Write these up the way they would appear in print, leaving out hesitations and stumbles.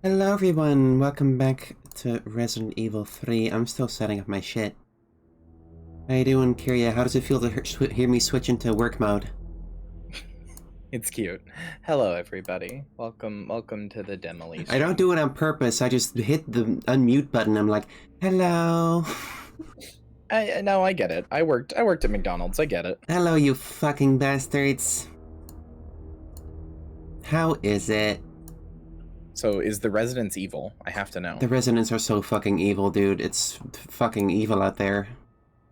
Hello everyone, welcome back to Resident Evil 3. I'm still setting up my shit. How you doing, Kyria? How does it feel to hear me switch into work mode? It's cute. Hello everybody. Welcome to the Demily stream. I don't do it on purpose, I just hit the unmute button, I'm like, hello! No, I get it. I worked at McDonald's, I get it. Hello, you fucking bastards. How is it? So, is the residents evil? I have to know. The residents are so fucking evil, dude. It's fucking evil out there.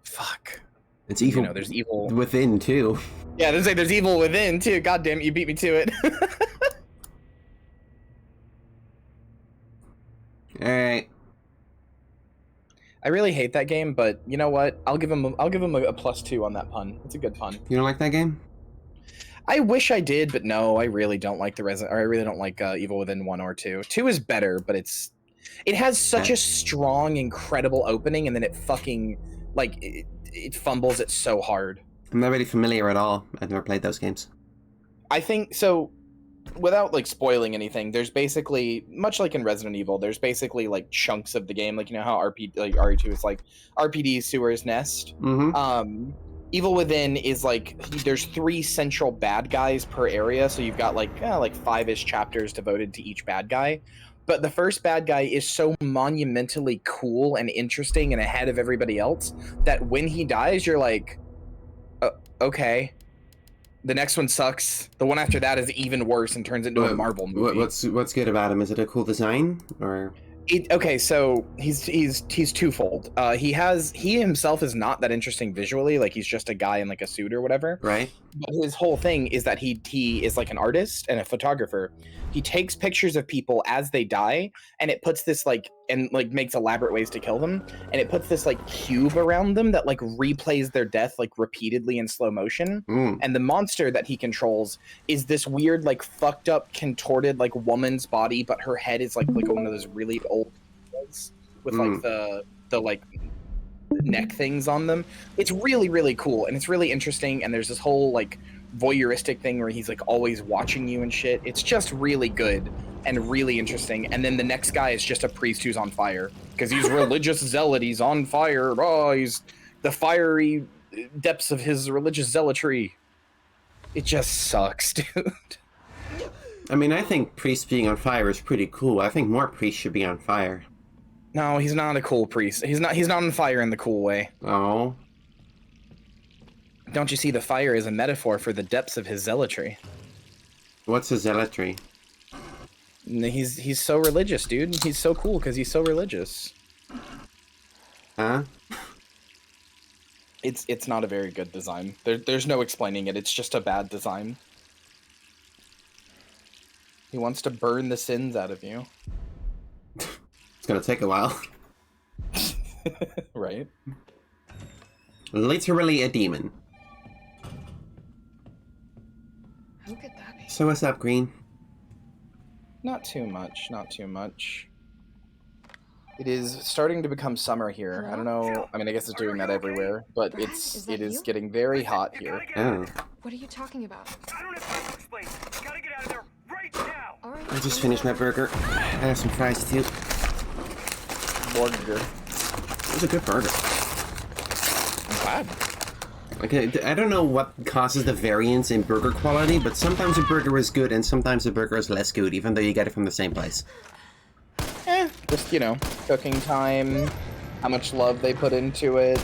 Fuck. It's evil. You know, there's evil within, too. Yeah, there's evil within, too. God damn it, you beat me to it. Alright. I really hate that game, but you know what? I'll give him a +2 on that pun. It's a good pun. You don't like that game? I wish I did, but no, I really don't like I really don't like Evil Within 1 or 2. 2 is better, but it has such a strong, incredible opening, and then it fucking, like, it fumbles it so hard. I'm not really familiar at all. I've never played those games. I think, so, without, like, spoiling anything, there's basically, much like in Resident Evil, there's basically, like, chunks of the game, like, you know how RE2 is, like, RPD Sewer's Nest? Mm-hmm. Evil Within is like, there's 3 central bad guys per area, so you've got like 5-ish chapters devoted to each bad guy. But the first bad guy is so monumentally cool and interesting and ahead of everybody else that when he dies, you're like, okay. The next one sucks. The one after that is even worse and turns into a Marvel movie. What's good about him? Is it a cool design or? Okay, so he's twofold. He himself is not that interesting visually, like he's just a guy in like a suit or whatever. Right. But his whole thing is that he is like an artist and a photographer. He takes pictures of people as they die, and it puts this makes elaborate ways to kill them, and it puts this like cube around them that like replays their death like repeatedly in slow motion. And the monster that he controls is this weird like fucked up contorted like woman's body, but her head is like one of those really old ones with like the like neck things on them. It's really, really cool, and it's really interesting, and there's this whole like voyeuristic thing where he's like always watching you and shit. It's just really good and really interesting. And then the next guy is just a priest who's on fire because he's religious zealot. He's on fire. Oh, he's the fiery depths of his religious zealotry. It just sucks, dude. I mean, I think priest being on fire is pretty cool. I think more priests should be on fire. No, he's not a cool priest. He's not on fire in the cool way. Oh. Don't you see the fire is a metaphor for the depths of his zealotry? What's his zealotry? He's so religious, dude. He's so cool because he's so religious. Huh? It's not a very good design. There's no explaining it. It's just a bad design. He wants to burn the sins out of you. It's gonna take a while. Right? Literally a demon. Who could that be? So what's up, Green? Not too much. It is starting to become summer here. Hello? I don't know. I mean, I guess it's doing that everywhere, but Brad, it is you? getting very hot here. Oh. What are you talking about? I don't have time to explain. Gotta get out of there right now. All right. I just finished my burger. I have some fries too. Burger. It was a good burger. I'm glad. Like, I don't know what causes the variance in burger quality, but sometimes a burger is good and sometimes a burger is less good, even though you get it from the same place. Just, you know, cooking time, how much love they put into it,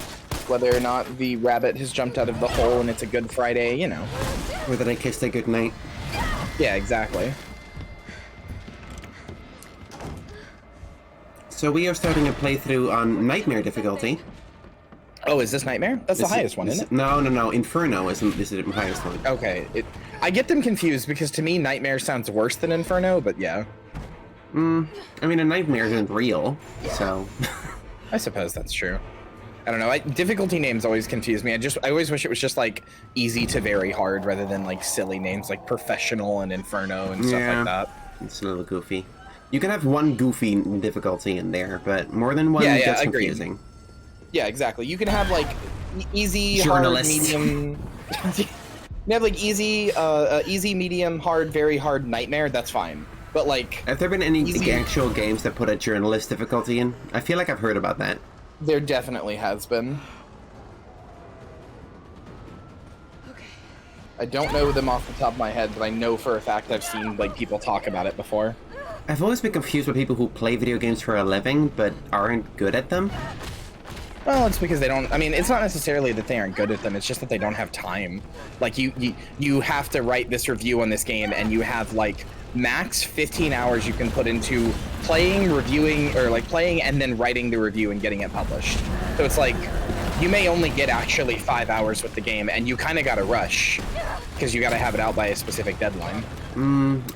whether or not the rabbit has jumped out of the hole and it's a Good Friday, you know. Whether they kissed a good night. Yeah, exactly. So we are starting a playthrough on Nightmare difficulty. Oh, is this Nightmare? That's the highest one, isn't it? No. Inferno is the highest one. Okay. I get them confused because to me, Nightmare sounds worse than Inferno, but yeah. I mean, a nightmare isn't real, so... I suppose that's true. I don't know. Difficulty names always confuse me. I always wish it was just like easy to very hard rather than like silly names like Professional and Inferno and stuff like that. It's a little goofy. You can have one goofy difficulty in there, but more than one gets confusing. Yeah, exactly. You can have like easy, Journalists. hard, medium. You have like easy, medium, hard, very hard Nightmare. That's fine. But like, Have there been any easy- actual games that put a journalist difficulty in? I feel like I've heard about that. there definitely has been. Okay. I don't know them off the top of my head, but I know for a fact I've seen like people talk about it before. I've always been confused with people who play video games for a living but aren't good at them. Well, it's because they don't. I mean, it's not necessarily that they aren't good at them. It's just that they don't have time. Like you have to write this review on this game, and you have like max 15 hours you can put into playing, reviewing, or like playing and then writing the review and getting it published. So it's like you may only get actually 5 hours with the game, and you kind of got to rush because you got to have it out by a specific deadline.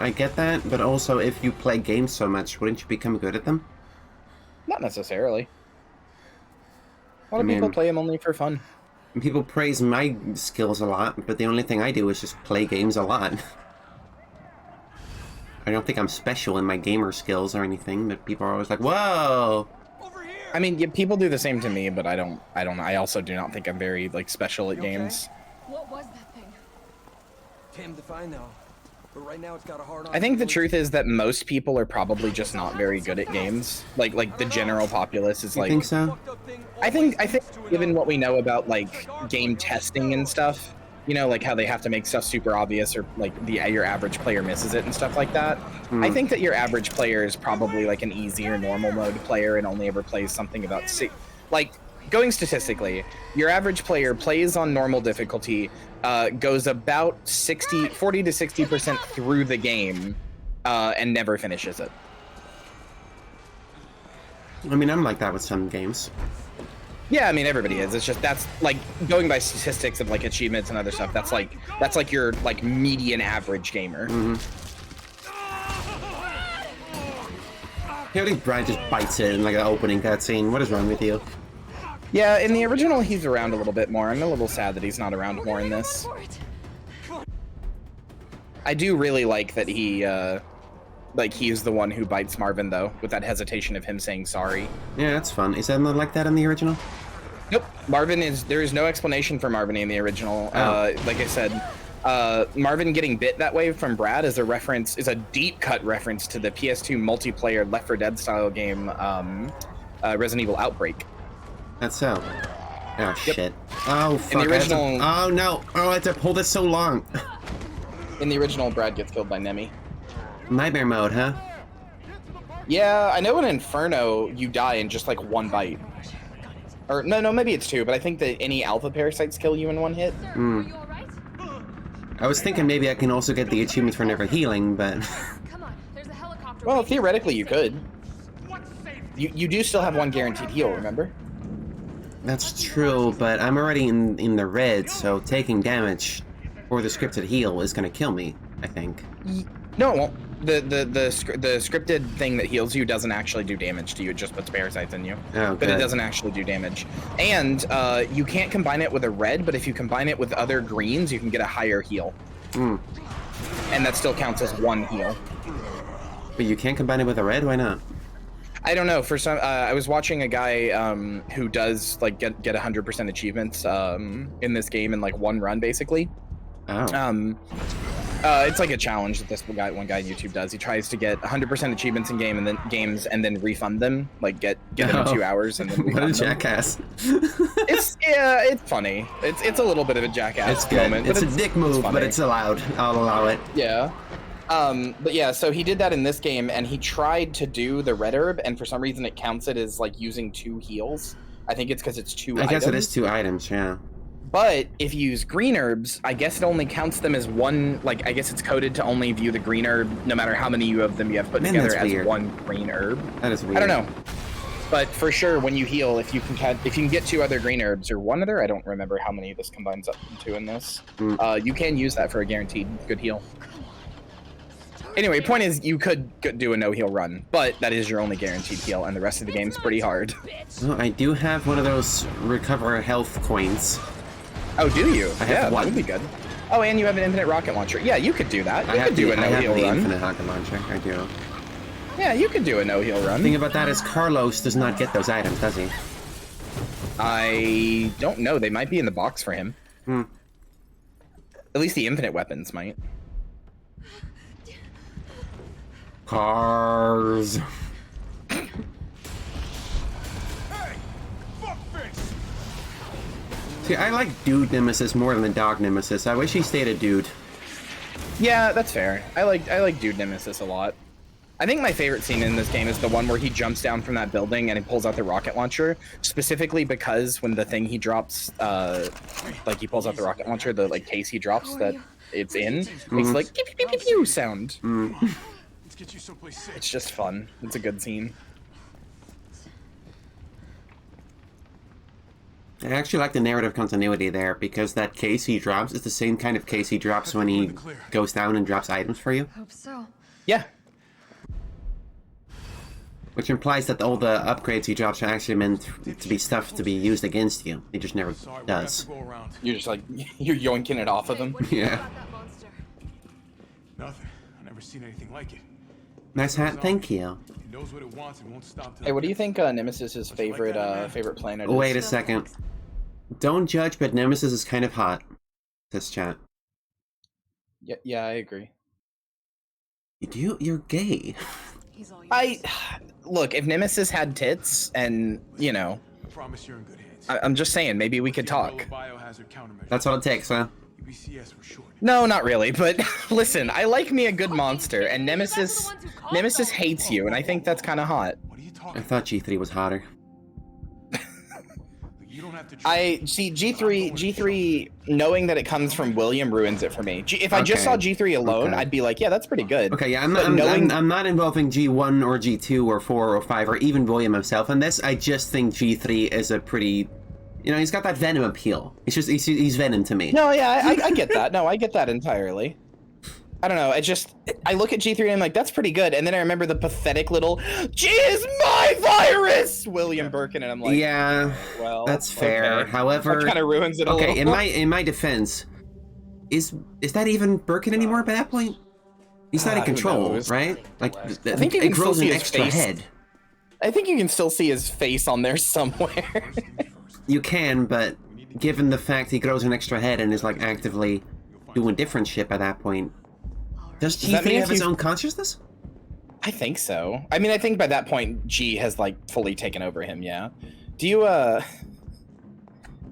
I get that, but also if you play games so much, wouldn't you become good at them? Not necessarily. A lot of I mean, people play them only for fun. People praise my skills a lot, but the only thing I do is just play games a lot. I don't think I'm special in my gamer skills or anything, but people are always like, whoa! I mean, yeah, people do the same to me, but I also do not think I'm very like special at games. What was that thing? Damn if I know. But right now it's got a hard on. I think the truth is that most people are probably just not very good at games. Like the general populace is You like. think so? I think given what we know about like game testing and stuff, you know, like how they have to make stuff super obvious or like your average player misses it and stuff like that. I think that your average player is probably like an easier normal mode player and only ever plays something about going statistically, your average player plays on normal difficulty, goes about 40 to 60% through the game, and never finishes it. I mean, I'm like that with some games. Yeah, I mean everybody is. It's just that's like going by statistics of like achievements and other stuff. That's like your like median average gamer. I think Brian just bites it in like the opening cutscene. What is wrong with you? Yeah, in the original he's around a little bit more. I'm a little sad that he's not around more in this. I do really like that he's the one who bites Marvin though, with that hesitation of him saying sorry. Yeah, that's fun. Is that not like that in the original? Nope. There is no explanation for Marvin in the original. Like I said, Marvin getting bit that way from Brad is a deep cut reference to the PS2 multiplayer Left 4 Dead style game, Resident Evil Outbreak. That's so. Oh shit. Oh fuck. In the original, oh no. Oh, I had to pull this so long. in the original, Brad gets killed by Nemi. Nightmare mode, huh? Yeah, I know in Inferno you die in just like one bite. Or no, maybe it's two, but I think that any alpha parasites kill you in one hit. I was thinking maybe I can also get the achievement for never healing, but Come on, there's a helicopter. Well, theoretically you could. You do still have one guaranteed heal, remember? that's true, but I'm already in the red, so taking damage or the scripted heal is gonna kill me, I think. No, it won't. The scripted thing that heals you doesn't actually do damage to you. It just puts parasites in you. Oh, but it good. doesn't actually do damage. And you can't combine it with a red, but if you combine it with other greens, you can get a higher heal. And that still counts as one heal. But you can't combine it with a red? Why not? I don't know. For some, I was watching a guy who does like get 100% achievements in this game in like one run, basically. Oh. It's like a challenge that one guy on YouTube does. He tries to get 100% achievements in games and then refund them, like get them in 2 hours and then refund What a them. jackass. It's funny. It's a little bit of a jackass It's good. moment. It's but a dick move, funny. but it's allowed. I'll allow it. Yeah. But yeah, so he did that in this game, and he tried to do the red herb, and for some reason it counts it as like using 2 heals. I think it's because it's 2 items. I guess it is 2 items, yeah. But if you use green herbs, I guess it only counts them as one. Like I guess it's coded to only view the green herb, no matter how many of them you have put Man, together that's as weird. one green herb. That is weird. I don't know. But for sure, when you heal, if you can get 2 other green herbs or 1 other, I don't remember how many this combines up into in this. You can use that for a guaranteed good heal. Anyway, point is, you could do a no-heal run, but that is your only guaranteed heal, and the rest of the game's pretty hard. Well, I do have one of those recover health coins. Oh, do you? I have Yeah, one. that would be good. Oh, and you have an infinite rocket launcher. Yeah, you could do that. I You have could do a I have no-heal the run. infinite rocket launcher. I do. Yeah, you could do a no-heal The run. thing about that is Carlos does not get those items, does he? I don't know. They might be in the box for him. At least the infinite weapons might. Cars. Hey! Fuckface! See, I like dude Nemesis more than the dog Nemesis. I wish he stayed a dude. Yeah, that's fair. I like Dude Nemesis a lot. I think my favorite scene in this game is the one where he jumps down from that building and he pulls out the rocket launcher, specifically because when the thing he drops, like he pulls out the rocket launcher, the like case he drops that it's in, makes like pew pew pew pew pew sound. Let's get you someplace safe. It's just fun. It's a good scene. I actually like the narrative continuity there, because that case he drops is the same kind of case he drops when he goes down and drops items for you. Hope so. Yeah. Which implies that all the upgrades he drops are actually meant to be stuff to be used against you. He just never Sorry, we're gonna have does. to go around. You're just like, you're yoinking it off of him. What do you know Yeah. about that monster? Nothing. I've never seen anything like it. Nice hat, thank you. It knows what it wants and won't stop till Hey, what do it you gets think Nemesis's favorite favorite planet is? Wait a second. Don't judge, but Nemesis is kind of hot. This chat. Yeah, I agree. You're gay. He's all yours. Look, if Nemesis had tits and, you know, I promise you're in good hands. I'm just saying, maybe we could talk. Biohazard countermeasure. That's all it takes, huh? UBCS for short. No, not really, but listen, I like me a good monster, and Nemesis hates you, and I think that's kind of hot. What are you I talking thought G3 was hotter. You don't have to I see G3 knowing that it comes from William ruins it for me. If I just saw G3 alone, Okay. I'd be like, yeah, that's pretty good. Okay, yeah, But knowing- I'm not involving G1 or G2 or 4 or 5 or even William himself in this. I just think G3 is a pretty... You know, he's got that Venom appeal. He's Venom to me. No, yeah, I get that. No, I get that entirely. I don't know. I look at G3 and I'm like, that's pretty good. And then I remember the pathetic little, "G is my virus," William Birkin, and I'm like, Yeah, well, that's fair. okay. However, That kind of ruins it a okay, little. in my defense, is that even Birkin anymore by that point? He's not in Who control, knows? right? Like, I think you it can still grows see an his extra face. head. I think you can still see his face on there somewhere. You can, but given the fact he grows an extra head and is like actively doing different shit by that point, does Does that G3 mean have if his you- own consciousness? I think so. I mean, I think by that point, G has like fully taken over him. Yeah. Do you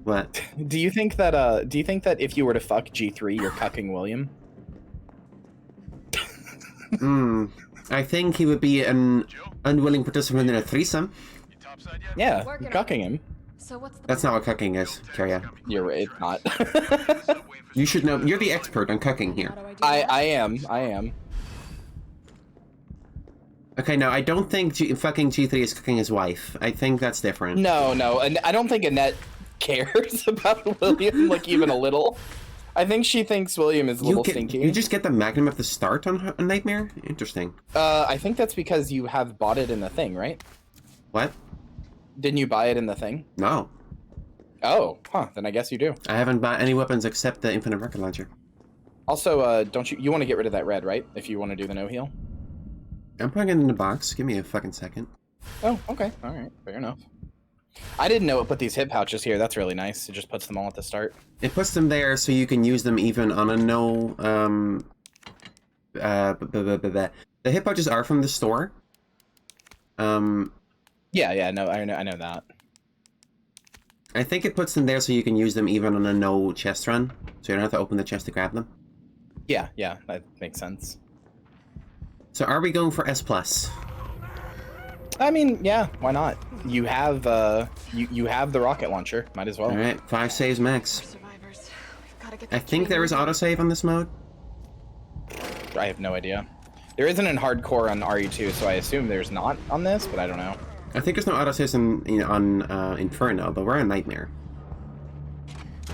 What? do you think that if you were to fuck G3, you're cucking William? I think he would be an unwilling participant in a threesome. Yeah, Working you're cucking him. So what's the That's not what cucking is, Carrie. You're right, not. You should know. You're the expert on cucking here. How do I do that? I am. Okay, no, I don't think fucking G3 is cooking his wife. I think that's different. No, and I don't think Annette cares about William, like, even a little. I think she thinks William is a little stinky. You just get the Magnum at the start on Nightmare? Interesting. I think that's because you have bought it in the thing, right? What? Didn't you buy it in the thing? No. Oh, huh, then I guess you do. I haven't bought any weapons except the Infinite Rocket Launcher. Also, don't you want to get rid of that red, right? If you want to do the no heal. I'm putting it in the box. Give me a fucking second. Oh, okay. All right. Fair enough. I didn't know it put these hip pouches here. That's really nice. It just puts them all at the start. It puts them there so you can use them even on a no... The hip pouches are from the store. Yeah, no, I know that. I think it puts them there so you can use them even on a no chest run. So you don't have to open the chest to grab them. Yeah, that makes sense. So are we going for S+? I mean, yeah, why not? You have you have the rocket launcher. Might as well. Alright, 5 saves max. Survivors. We've gotta get I this think train there is moving. autosave on this mode. I have no idea. There isn't in hardcore on RE2, so I assume there's not on this, but I don't know. I think there's no autosave on Inferno, but we're in Nightmare.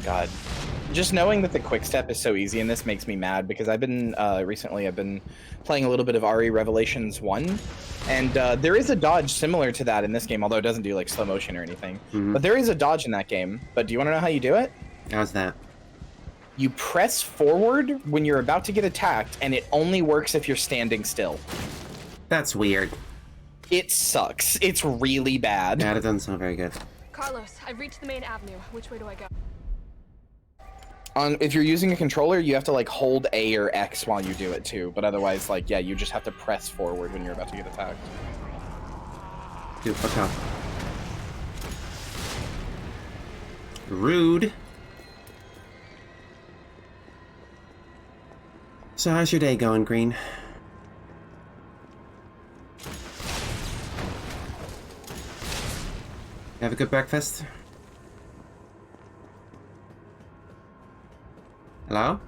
God. Just knowing that the quick step is so easy in this makes me mad, because I've been recently I've been playing a little bit of RE Revelations 1, and there is a dodge similar to that in this game, although it doesn't do like slow motion or anything. But there is a dodge in that game. But do you want to know how you do it? How's that? You press forward when you're about to get attacked, and it only works if you're standing still. That's weird. It sucks. It's really bad. Yeah, that doesn't sound very good. Carlos, I've reached the main avenue. Which way do I go? If you're using a controller, you have to like hold A or X while you do it too. But otherwise, like, yeah, you just have to press forward when you're about to get attacked. Dude, fuck off. Rude. So how's your day going, Green? Have a good breakfast? Hello?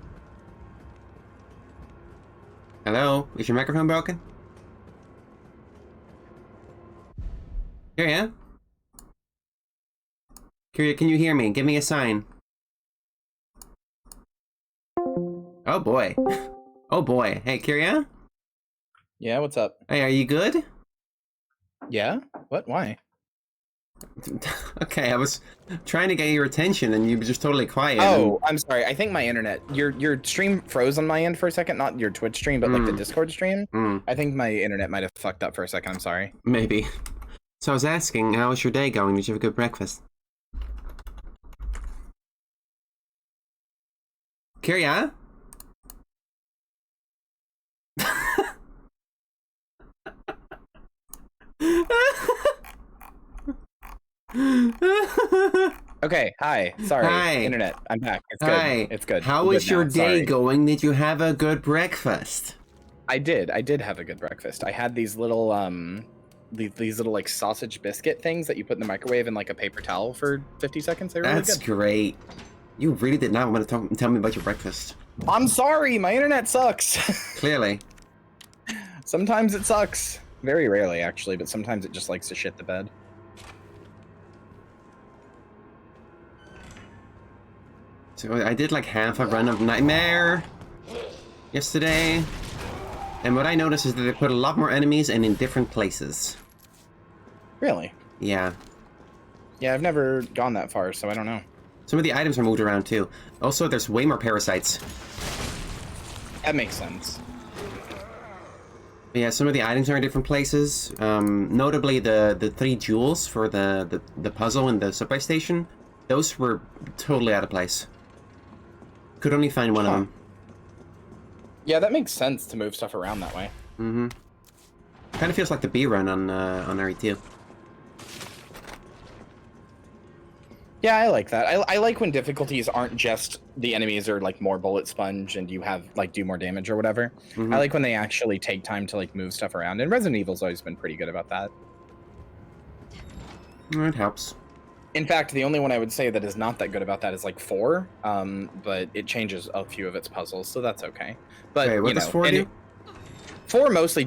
Hello? Is your microphone broken? Kyria? Kyria, can you hear me? Give me a sign. Oh boy. Oh boy. Hey, Kyria? Yeah, what's up? Hey, are you good? Yeah? What? Why? Okay, I was trying to get your attention and you were just totally quiet. Oh, I'm sorry. I think my internet, your stream froze on my end for a second. Not your Twitch stream, but like the Discord stream. I think my internet might have fucked up for a second. I'm sorry. Maybe. So I was asking, how was your day going? Did you have a good breakfast? Kyria? Okay, hi. Sorry. Hi. Internet. I'm back. It's good. Hi. It's good. How I'm was good your now. day Sorry. going? Did you have a good breakfast? I did have a good breakfast. I had these little these little like sausage biscuit things that you put in the microwave in like a paper towel for 50 seconds. They were That's really good. great. You really did not want to tell me about your breakfast. I'm sorry, my internet sucks. Clearly. Sometimes it sucks. Very rarely actually, but sometimes it just likes to shit the bed. So I did like half a run of Nightmare yesterday. And what I noticed is that they put a lot more enemies and in different places. Really? Yeah. Yeah, I've never gone that far, so I don't know. Some of the items are moved around too. Also, there's way more parasites. That makes sense. But yeah, some of the items are in different places. Notably, the 3 jewels for the puzzle in the subway station. Those were totally out of place. Could only find one of them. Yeah, that makes sense to move stuff around that way. Mm-hmm. Kind of feels like the B run on RE2. Yeah, I like that. I like when difficulties aren't just the enemies are like more bullet sponge and you have like do more damage or whatever. I like when they actually take time to like move stuff around. And Resident Evil's always been pretty good about that. It helps. In fact, the only one I would say that is not that good about that is like 4, but it changes a few of its puzzles, so that's okay. But Wait, what you does know, 4 do? 4 mostly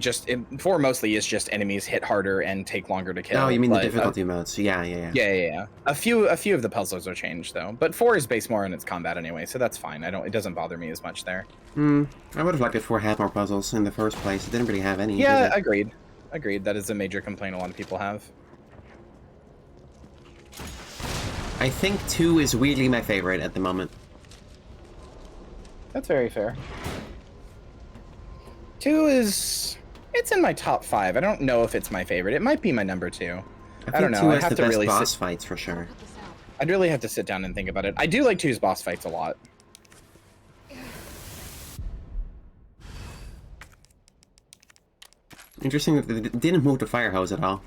is just enemies hit harder and take longer to kill. Oh, you mean but, the difficulty modes? Yeah. Yeah. A few of the puzzles are changed though, but 4 is based more on its combat anyway, so that's fine. It doesn't bother me as much there. I would have liked if 4 had more puzzles in the first place. It didn't really have any. Yeah, did it? agreed. That is a major complaint a lot of people have. I think 2 is weirdly my favorite at the moment. That's very fair. 2 is... It's in my top 5. I don't know if it's my favorite. It might be my number 2. I don't know. 2 I has have the to best really boss fights for sure. Put this out. I'd really have to sit down and think about it. I do like 2's boss fights a lot. Interesting that they didn't move the fire hose at all.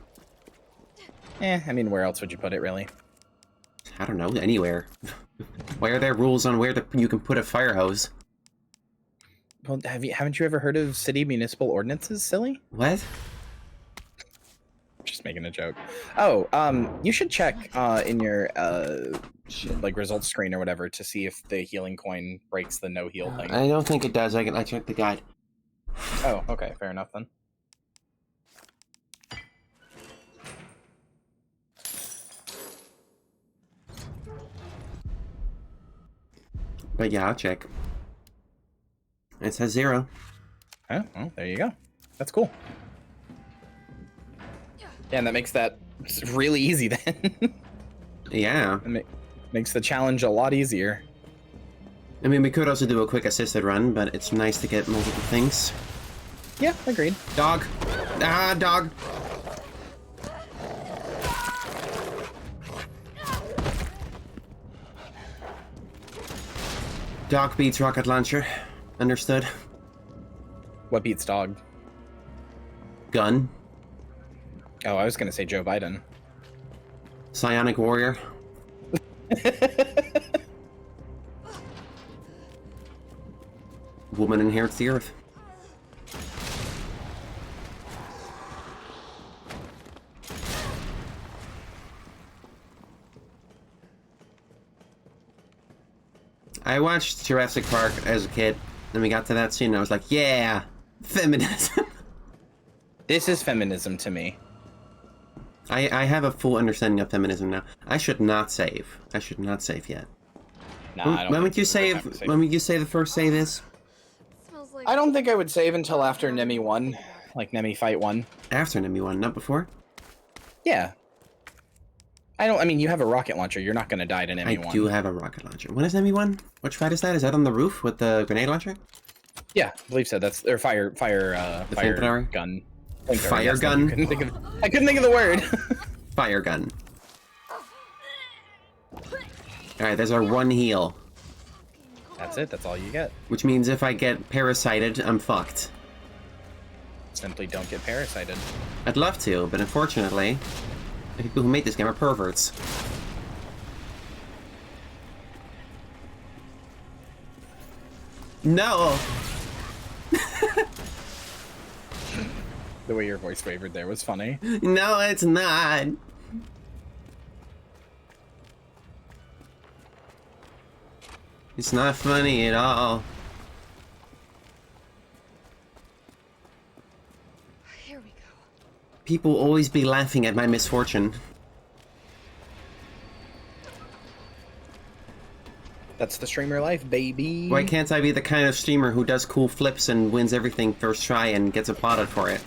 I mean, where else would you put it, really? I don't know, anywhere. Why are there rules on where you can put a fire hose? Well, haven't you ever heard of city municipal ordinances, silly? What? Just making a joke. Oh, you should check in your like results screen or whatever to see if the healing coin breaks the no heal thing. I don't think it does. I checked the guide. Oh, okay, fair enough then. But yeah, I'll check. It says 0. Oh, well, there you go. That's cool. Yeah, and that makes that really easy then. Yeah. It makes the challenge a lot easier. I mean, we could also do a quick assisted run, but it's nice to get multiple things. Yeah, agreed. Dog! Ah, dog! Dog beats rocket launcher. Understood. What beats dog? Gun. Oh, I was gonna say Joe Biden. Psionic warrior. Woman inherits the earth. I watched Jurassic Park as a kid, and we got to that scene, and I was like, yeah, feminism. This is feminism to me. I have a full understanding of feminism now. I should not save. I should not save yet. Nah, I don't. When would you think save? have to save. When would you say the first save is? Smells like I don't think I would save until after Nemi 1, like Nemi Fight 1. After Nemi 1, not before? Yeah. I mean, you have a rocket launcher. You're not gonna die to Nemi 1. I do have a rocket launcher. When is Nemi 1? Which fight is that? Is that on the roof with the grenade launcher? Yeah, I believe so. That's their fire flamethrower? gun. Fire Yes, gun? I couldn't think of the word. Fire gun. Alright, there's our one heal. That's it. That's all you get. Which means if I get parasited, I'm fucked. Simply don't get parasited. I'd love to, but unfortunately, the people who made this game are perverts. No! The way your voice wavered there was funny. No, it's not! It's not funny at all. Here we go. People always be laughing at my misfortune. That's the streamer life, baby. Why can't I be the kind of streamer who does cool flips and wins everything first try and gets applauded for it?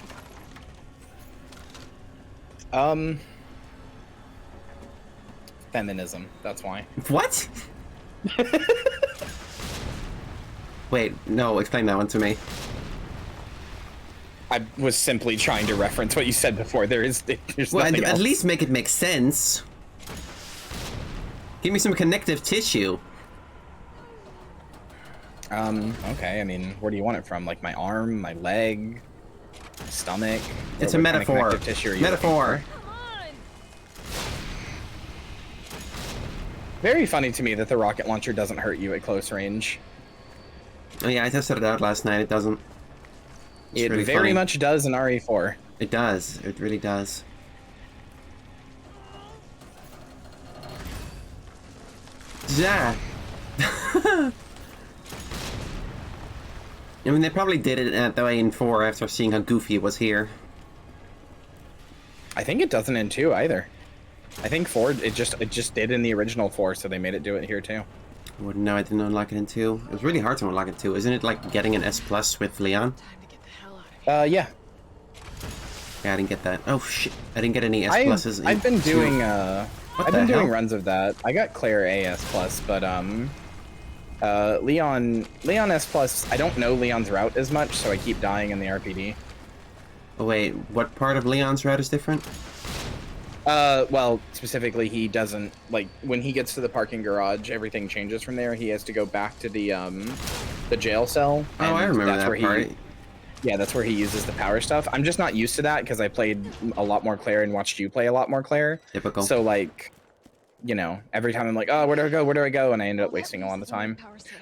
Feminism. That's why. What? Wait, no, explain that one to me. I was simply trying to reference what you said before. There's Well, nothing at else. least make it make sense. Give me some connective tissue. Okay. I mean, where do you want it from? Like my arm, my leg, stomach? It's What a kind of metaphor. connective tissue are you Metaphor. Come on! Very funny to me that the rocket launcher doesn't hurt you at close range. Oh yeah, I tested it out last night. It doesn't. It's It really very funny. much does in RE4. It does. It really does. Yeah. I mean, they probably did it that way in 4 after seeing how goofy it was here. I think it doesn't in 2 either. I think 4 it just did in the original 4, so they made it do it here too. I wouldn't know. I didn't unlock it in 2. It was really hard to unlock it in 2. Isn't it like getting an S+ with Leon? Time to get the hell out of here. Yeah. Yeah, I didn't get that. Oh shit! I didn't get any S+. I've been doing I've been doing hell? runs of that. I got Claire AS+, but Leon S+, I don't know Leon's route as much, so I keep dying in the RPD. Oh wait, what part of Leon's route is different? Well, specifically, he doesn't, like, when he gets to the parking garage, everything changes from there. He has to go back to the jail cell. Oh, I and remember that's that where part. Yeah, that's where he uses the power stuff. I'm just not used to that because I played a lot more Claire and watched you play a lot more Claire. Typical. So, like, you know, every time I'm like, oh, where do I go? Where do I go? And I end up wasting a lot of time.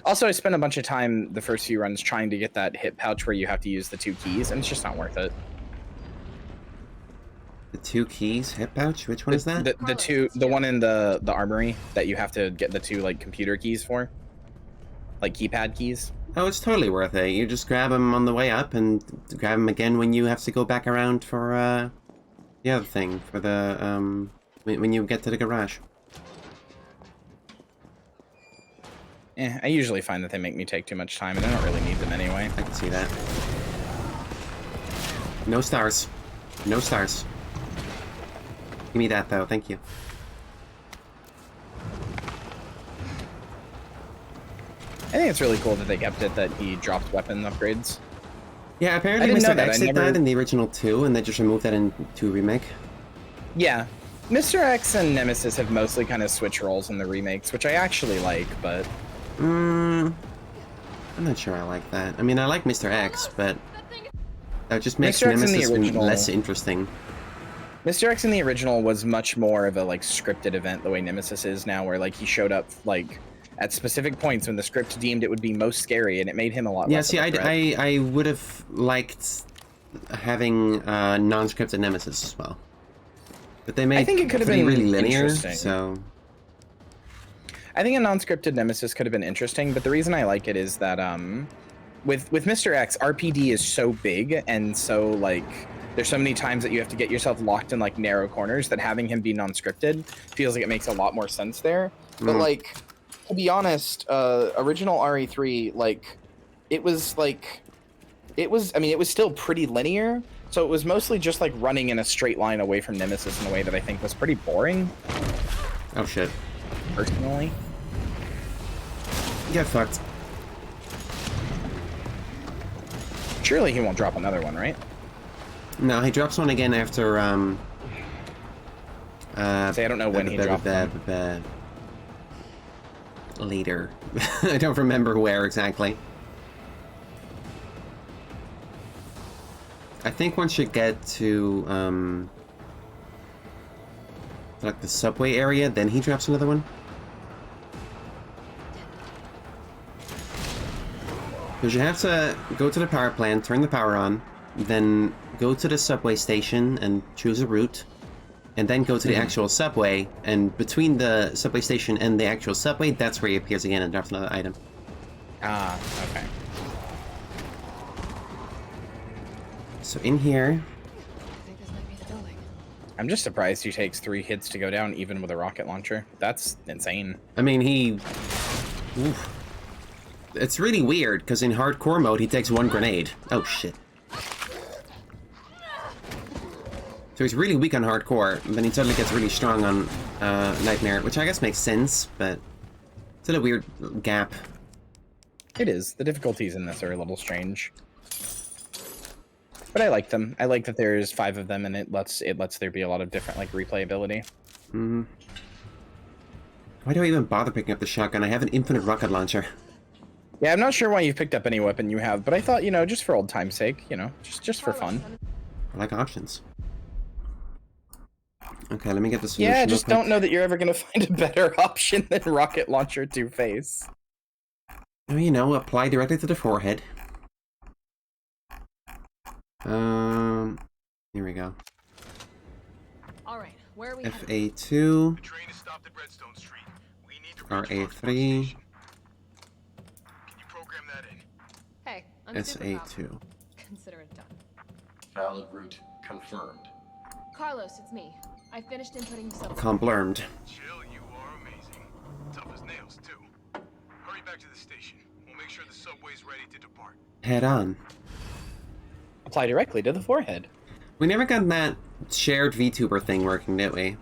Also, I spent a bunch of time the first few runs trying to get that hit pouch where you have to use the 2 keys, and it's just not worth it. The 2 keys hip pouch? Which one is that? The one in the armory that you have to get the 2 like computer keys for, like keypad keys. Oh, it's totally worth it. You just grab them on the way up and grab them again when you have to go back around for the other thing, for the when you get to the garage. I usually find that they make me take too much time, and I don't really need them anyway. I can see that. No stars. No stars. Give me that though, thank you. I think it's really cool that they kept it that he dropped weapon upgrades. Yeah, apparently didn't know Mr. that. X I did never- that in the original 2, and they just removed that in 2 Remake. Yeah. Mr. X and Nemesis have mostly kind of switched roles in the remakes, which I actually like, but I'm not sure I like that. I mean, I like Mr. X, but that just makes Mr. X in the Nemesis original- less interesting. Mr. X in the original was much more of a like scripted event the way Nemesis is now, where like he showed up like at specific points when the script deemed it would be most scary, and it made him a lot Yeah, less see, of a threat. I would have liked having non-scripted Nemesis as well. But they made I think it could have pretty been really linear, interesting. so... I think a non-scripted Nemesis could have been interesting, but the reason I like it is that with Mr. X, RPD is so big and so like there's so many times that you have to get yourself locked in like narrow corners that having him be non-scripted feels like it makes a lot more sense there. But like, to be honest, original RE3, like it was I mean, it was still pretty linear. So it was mostly just like running in a straight line away from Nemesis in a way that I think was pretty boring, Oh shit. personally. Get fucked. Surely he won't drop another one, right? No, he drops one again after, Say, I don't know when he dropped them. Later. I don't remember where exactly. I think once you get to, like the subway area, then he drops another one. Because you have to go to the power plant, turn the power on, then go to the subway station and choose a route, and then go to the actual subway, and between the subway station and the actual subway, that's where he appears again and drops another item. Ah, okay. So in here, I think this might be the building. I'm just surprised he takes 3 hits to go down even with a rocket launcher. That's insane. I mean, he... Oof. It's really weird, because in hardcore mode, he takes 1 grenade. Oh, shit. So he's really weak on hardcore, but then he suddenly gets really strong on Nightmare, which I guess makes sense, but it's a weird gap. It is. The difficulties in this are a little strange. But I like them. I like that there's 5 of them, and it lets there be a lot of different like replayability. Hmm. Why do I even bother picking up the shotgun? I have an infinite rocket launcher. Yeah, I'm not sure why you've picked up any weapon you have, but I thought, you know, just for old time's sake, you know, just for fun. I like options. Okay, let me get the solution. Yeah, real just quick. don't know that you're ever gonna find a better option than rocket launcher 2-face. Oh, you know, apply directly to the forehead. Here we go. All right, where are we headed? FA2, The train is stopped at Redstone Street. We need to reach RA3, station. Can you program that in? Hey, I'm super proud. SA2. Consider it done. Valid route confirmed. Carlos, it's me. I finished inputting some. Complirmed. Jill, you are amazing. Tough as nails, too. Hurry back to the station. We'll make sure the subway's ready to depart. Head on. Apply directly to the forehead. We never got that shared VTuber thing working, did we?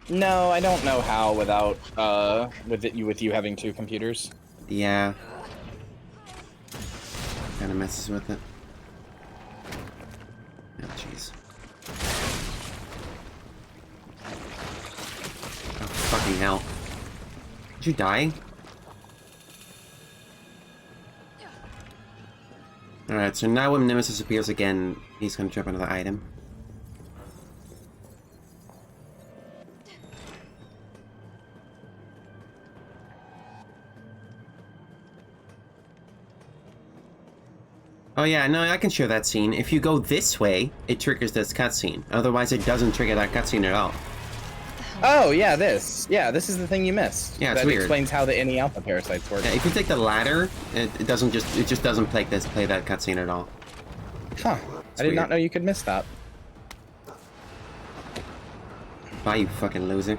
No, I don't know how without with you having 2 computers. Yeah. Kinda messes with it. Oh, jeez. Oh, fucking hell. Did you die? Alright, so now when Nemesis appears again, he's gonna drop another item. Oh yeah, no, I can show that scene. If you go this way, it triggers this cutscene. Otherwise, it doesn't trigger that cutscene at all. Oh yeah, this. Yeah, this is the thing you missed. Yeah, it's that weird. explains how the any alpha parasites work. Yeah, if you take the ladder, it just doesn't play that cutscene at all. Huh. I did weird. not know you could miss that. Bye, you fucking loser.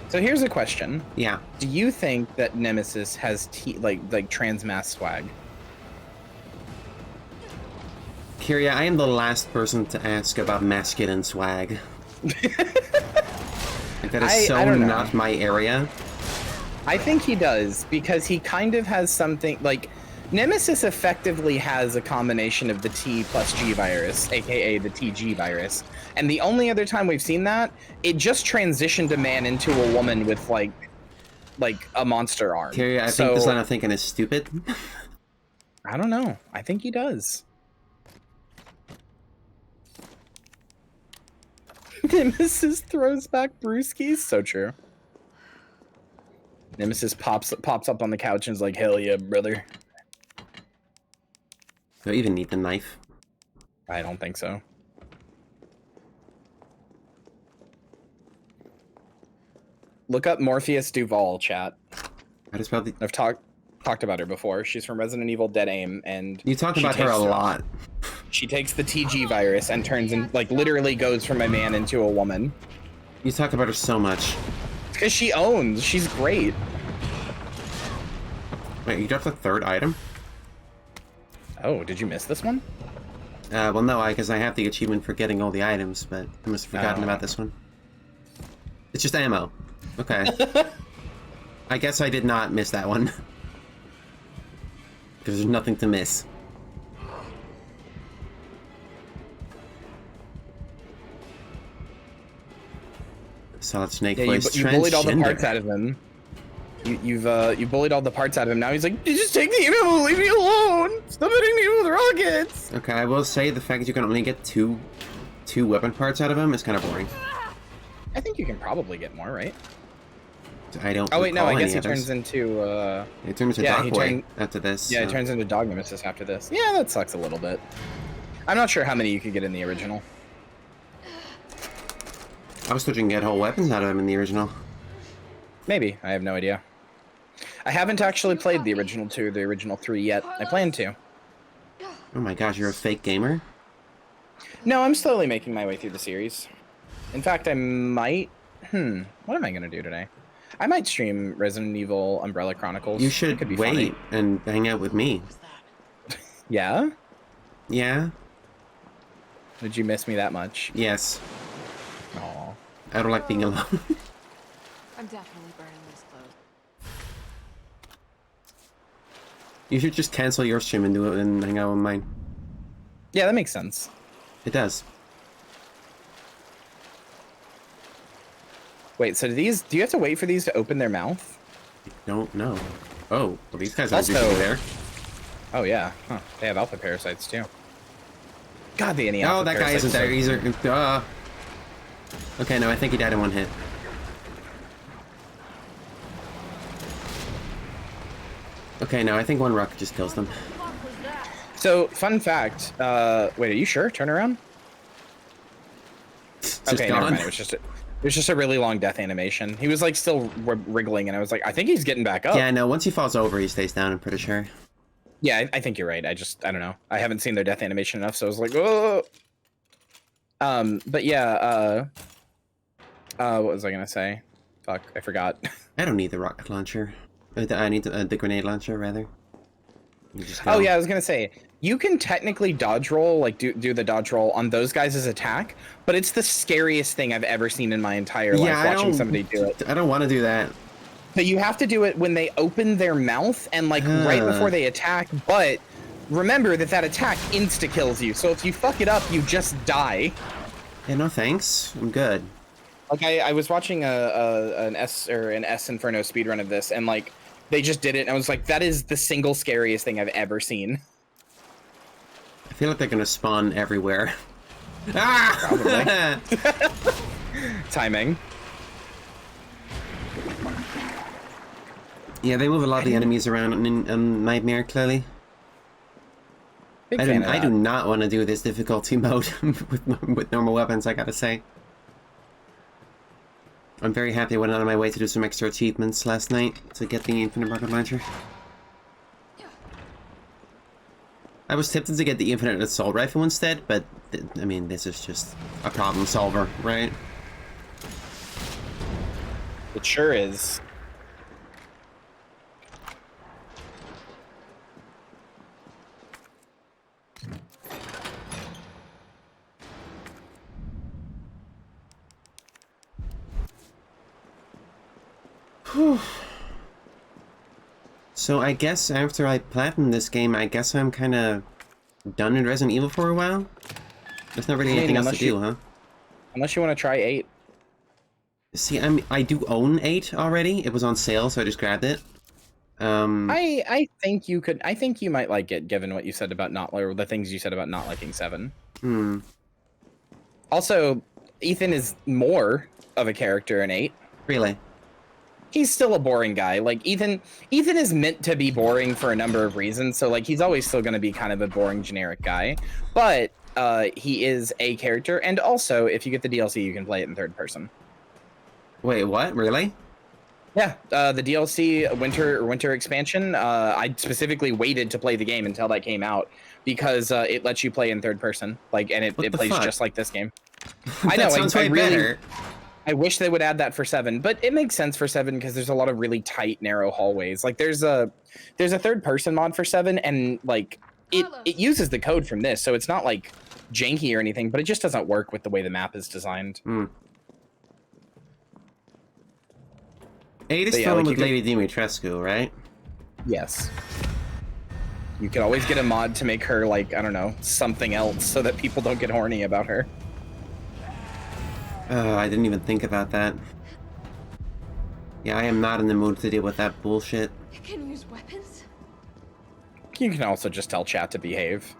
So here's a question. Yeah. Do you think that Nemesis has like transmass swag? Kyria, I am the last person to ask about masculine swag. Like, that is I don't know. not my area. I think he does, because he kind of has something like Nemesis effectively has a combination of the T plus G virus, aka the TG virus. And the only other time we've seen that, it just transitioned a man into a woman with like like a monster arm. Carrie, I think this line of thinking is stupid. I don't know. I think he does. Nemesis throws back brewskis. So true. Nemesis pops up on the couch and is like, "Hell yeah, brother." Do I even need the knife? I don't think so. Look up Morpheus Duval, chat. I just probably I've talked about her before. She's from Resident Evil Dead Aim, and you talk about her a lot. She takes the TG virus and turns in, like, literally goes from a man into a woman. You talk about her so much. Because she owns. She's great. Wait, you dropped the third item? Oh, did you miss this one? Well, no, because I have the achievement for getting all the items, but I must have forgotten about this one. It's just ammo. Okay. I guess I did not miss that one. Because there's nothing to miss. Solid Snake voice. You bullied all the parts out of him. You bullied all the parts out of him. Now he's like, just take the ammo, leave me alone. Stop hitting me with rockets. Okay, I will say the fact that you can only get two weapon parts out of him is kind of boring. I think you can probably get more, right? I don't. Oh wait, no. I guess he others. turns into. It turns into Dog Boy after this. Yeah, so. it turns into Dog Nemesis after this. Yeah, that sucks a little bit. I'm not sure how many you could get in the original. I was switching get whole weapons out of him in the original. Maybe. I have no idea. I haven't actually played the original 2, the original 3 yet. I plan to. Oh my gosh, you're a fake gamer? No, I'm slowly making my way through the series. In fact, I might... What am I going to do today? I might stream Resident Evil Umbrella Chronicles. You should could be wait funny. and hang out with me. Yeah? Yeah? Did you miss me that much? Yes. Aw. I don't like being alone. I'm definitely burning these clothes. You should just cancel your stream and do it and hang out with mine. Yeah, that makes sense. It does. Wait, so do you have to wait for these to open their mouth? I don't know. Oh, well these guys aren't Also- usually there. Oh, yeah. Huh. They have alpha parasites, too. God, the any Oh, alpha that guy isn't parasites there. are- He's okay, no, I think he died in one hit. Okay, no, I think one rocket just kills them. So, fun fact. Wait, are you sure? Turn around? It's Okay, just never gone. mind. It was just a really long death animation. He was, like, still wriggling, and I was like, I think he's getting back up. Yeah, no, once he falls over, he stays down, I'm pretty sure. Yeah, I think you're right. I don't know. I haven't seen their death animation enough, so I was like, oh. But yeah, what was I gonna say? Fuck, I forgot. I don't need the rocket launcher. I need the grenade launcher, rather. You just go. Oh yeah, I was gonna say, you can technically dodge roll, like do the dodge roll on those guys' attack, but it's the scariest thing I've ever seen in my entire life watching somebody do it. I don't want to do that. So you have to do it when they open their mouth and like right before they attack, but remember that attack insta-kills you, so if you fuck it up, you just die. Yeah, no thanks. I'm good. Like I was watching an S Inferno speedrun of this, and like they just did it, and I was like, that is the single scariest thing I've ever seen. I feel like they're gonna spawn everywhere. Ah! Timing. Yeah, they move a lot of the enemies around in Nightmare, clearly. Big I fan of do that. not want to do this difficulty mode with normal weapons, I gotta say. I'm very happy I went out of my way to do some extra achievements last night to get the infinite rocket launcher. I was tempted to get the infinite assault rifle instead, but I mean, this is just a problem solver, right? It sure is. So I guess after I platinum this game, I guess I'm kind of done in Resident Evil for a while? There's not really anything else to do, huh? Unless you want to try 8. See, I do own 8 already. It was on sale, so I just grabbed it. I think you could. I think you might like it, given what you said about not, or the things you said about not liking 7. Hmm. Also, Ethan is more of a character in 8. Really? He's still a boring guy. Like Ethan is meant to be boring for a number of reasons. So like he's always still going to be kind of a boring generic guy, but he is a character. And also, if you get the DLC, you can play it in 3rd person. Wait, what? Really? Yeah, the DLC winter expansion. I specifically waited to play the game until that came out because it lets you play in 3rd person. Like, and it plays fuck? just like this game. I know. Sounds way better. I wish they would add that for 7, but it makes sense for 7 because there's a lot of really tight, narrow hallways. Like there's a 3rd person mod for 7, and like it uses the code from this, so it's not like janky or anything, but it just doesn't work with the way the map is designed. 8 is filmed with Lady Dimitrescu, right? Yes. You could always get a mod to make her like, I don't know, something else so that people don't get horny about her. I didn't even think about that. Yeah, I am not in the mood to deal with that bullshit. You can use weapons? You can also just tell chat to behave.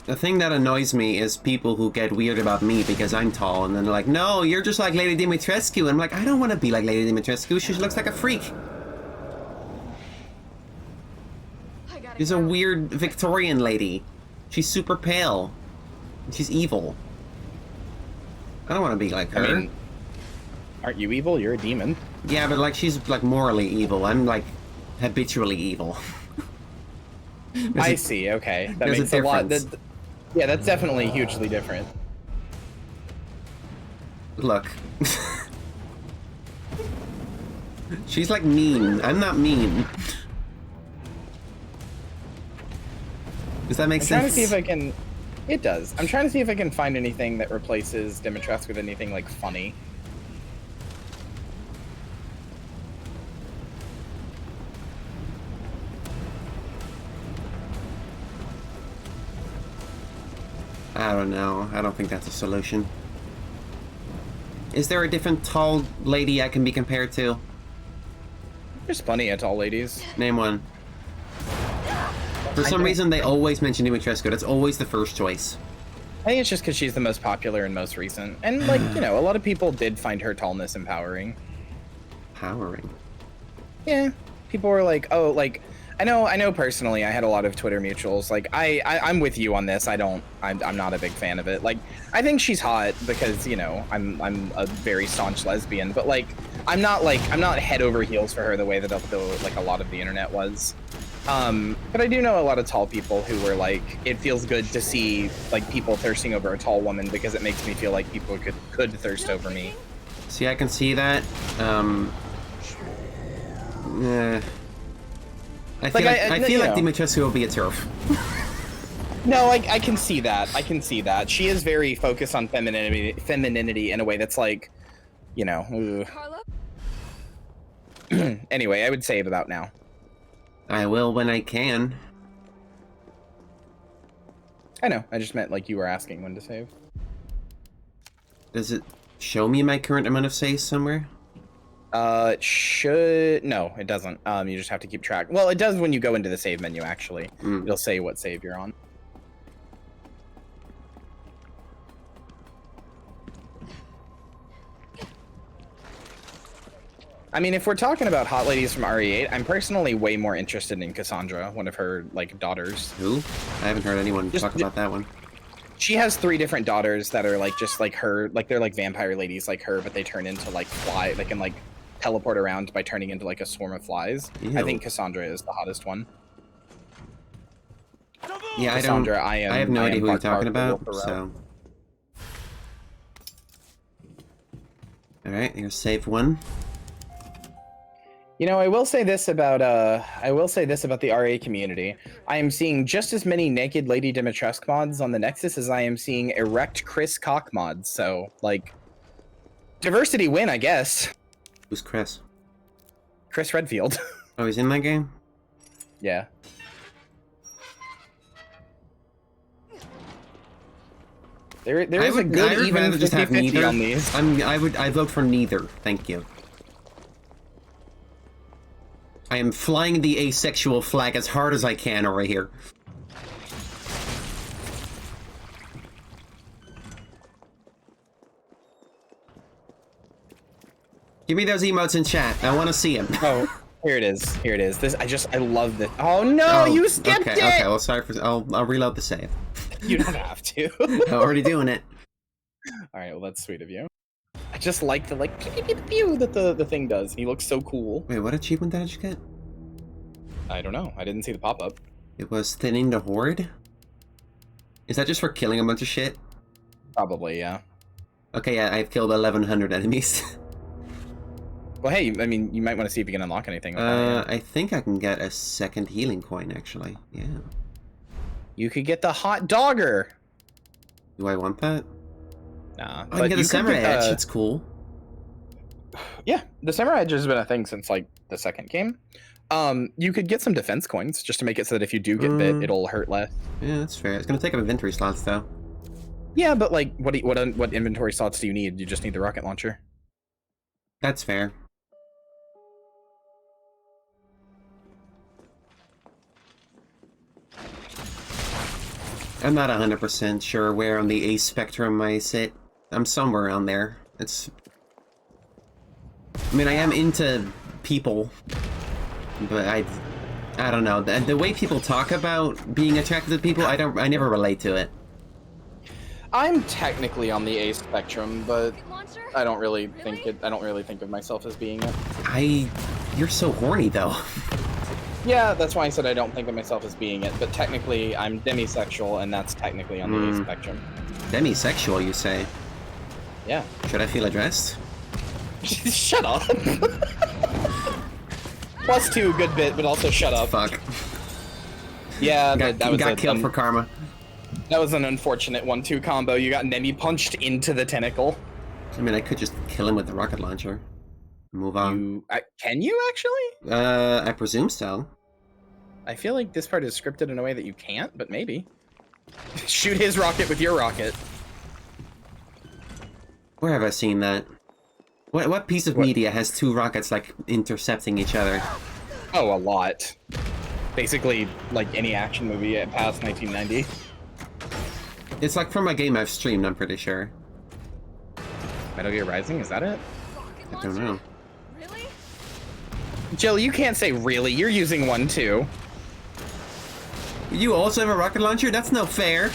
The thing that annoys me is people who get weird about me because I'm tall, and then they're like, no, you're just like Lady Dimitrescu. And I'm like, I don't want to be like Lady Dimitrescu. She looks like a freak. She's a weird Victorian lady. She's super pale. She's evil. I don't want to be like her. I mean, aren't you evil? You're a demon. Yeah, but like she's like morally evil. I'm like habitually evil. I see. Okay, that makes a lot. Yeah, that's definitely hugely different. Look. She's like mean. I'm not mean. Does that make sense? I'm trying to see if I can... It does. I'm trying to see if I can find anything that replaces Dimitrescu with anything, like, funny. I don't know. I don't think that's a solution. Is there a different tall lady I can be compared to? There's plenty of tall ladies. Name one. For some reason, they always mention Dimitrescu. That's always the first choice. I think it's just because she's the most popular and most recent. And, like, you know, a lot of people did find her tallness empowering. Empowering? Yeah. People were like, oh, like... I know personally, I had a lot of Twitter mutuals. Like, I'm with you on this. I'm not a big fan of it. Like, I think she's hot because, you know, I'm a very staunch lesbian, but like, I'm not head over heels for her the way that like a lot of the internet was. But I do know a lot of tall people who were like, it feels good to see like people thirsting over a tall woman because it makes me feel like people could thirst over me. See, I can see that. I feel like Dimitrescu will be a turf. No, I can see that. I can see that. She is very focused on femininity in a way that's like, you know. Anyway, I would save about now. I will when I can. I know. I just meant like you were asking when to save. Does it show me my current amount of saves somewhere? No, it doesn't. You just have to keep track. Well, it does when you go into the save menu, actually. It'll say what save you're on. I mean, if we're talking about hot ladies from RE8, I'm personally way more interested in Cassandra, one of her, like, daughters. Who? I haven't heard anyone talk about that one. She has 3 different daughters that are, like, just like her. Like, they're like vampire ladies like her, but they turn into, like, fly. They can, like, teleport around by turning into, like, a swarm of flies. Ew. I think Cassandra is the hottest one. Yeah, Cassandra, I have no idea who you're talking about, so... Alright, here's save 1. You know, I will say this about the RA community. I am seeing just as many naked Lady Dimitrescu mods on the Nexus as I am seeing erect Chris cock mods. So, like, diversity win, I guess. Who's Chris? Chris Redfield. Oh, he's in that game? Yeah. There is a good I would even rather just have 50-50 neither. on these. I vote for neither. Thank you. I am flying the asexual flag as hard as I can over here. Give me those emotes in chat. I want to see them. Oh, here it is. Here it is. I love this. Oh no, you skipped okay, it. Okay, well, sorry for. I'll reload the save. You don't have to. I'm already doing it. All right, well that's sweet of you. I just like the pew, pew, pew, pew that the thing does. He looks so cool. Wait, what achievement did I just get? I don't know. I didn't see the pop up. It was thinning the horde. Is that just for killing a bunch of shit? Probably, yeah. Okay, yeah, I've killed 1,100 enemies. Well, hey, I mean, you might want to see if you can unlock anything. With that, yeah. I think I can get a second healing coin, actually. Yeah. You could get the hot dogger. Do I want that? Nah, I can get the samurai edge. It's cool. Yeah, the samurai edge has been a thing since like the second game. You could get some defense coins just to make it so that if you do get bit, it'll hurt less. Yeah, that's fair. It's gonna take up inventory slots, though. Yeah, but like, what inventory slots do you need? You just need the rocket launcher. That's fair. I'm not 100% sure where on the ace spectrum I sit. I'm somewhere around there. It's... I mean, I am into people, but I don't know. The way people talk about being attracted to people, I never relate to it. I'm technically on the A spectrum, but I don't really think of myself as being it. You're so horny, though. Yeah, that's why I said I don't think of myself as being it, but technically I'm demisexual, and that's technically on the A spectrum. Demisexual, you say? Yeah. Should I feel addressed? Shut up! +2, good bit, but also shut up. Fuck. Yeah, that was got killed for karma. That was an unfortunate 1-2 combo. You got Nemi punched into the tentacle. I mean, I could just kill him with the rocket launcher. Move on. Can you actually? I presume so. I feel like this part is scripted in a way that you can't, but maybe. Shoot his rocket with your rocket. Where have I seen that? What piece of media has two rockets, like, intercepting each other? Oh, a lot. Basically, like any action movie past 1990. It's like from a game I've streamed, I'm pretty sure. Metal Gear Rising, is that it? I don't know. Really? Jill, you can't say really. You're using one too. You also have a rocket launcher? That's no fair.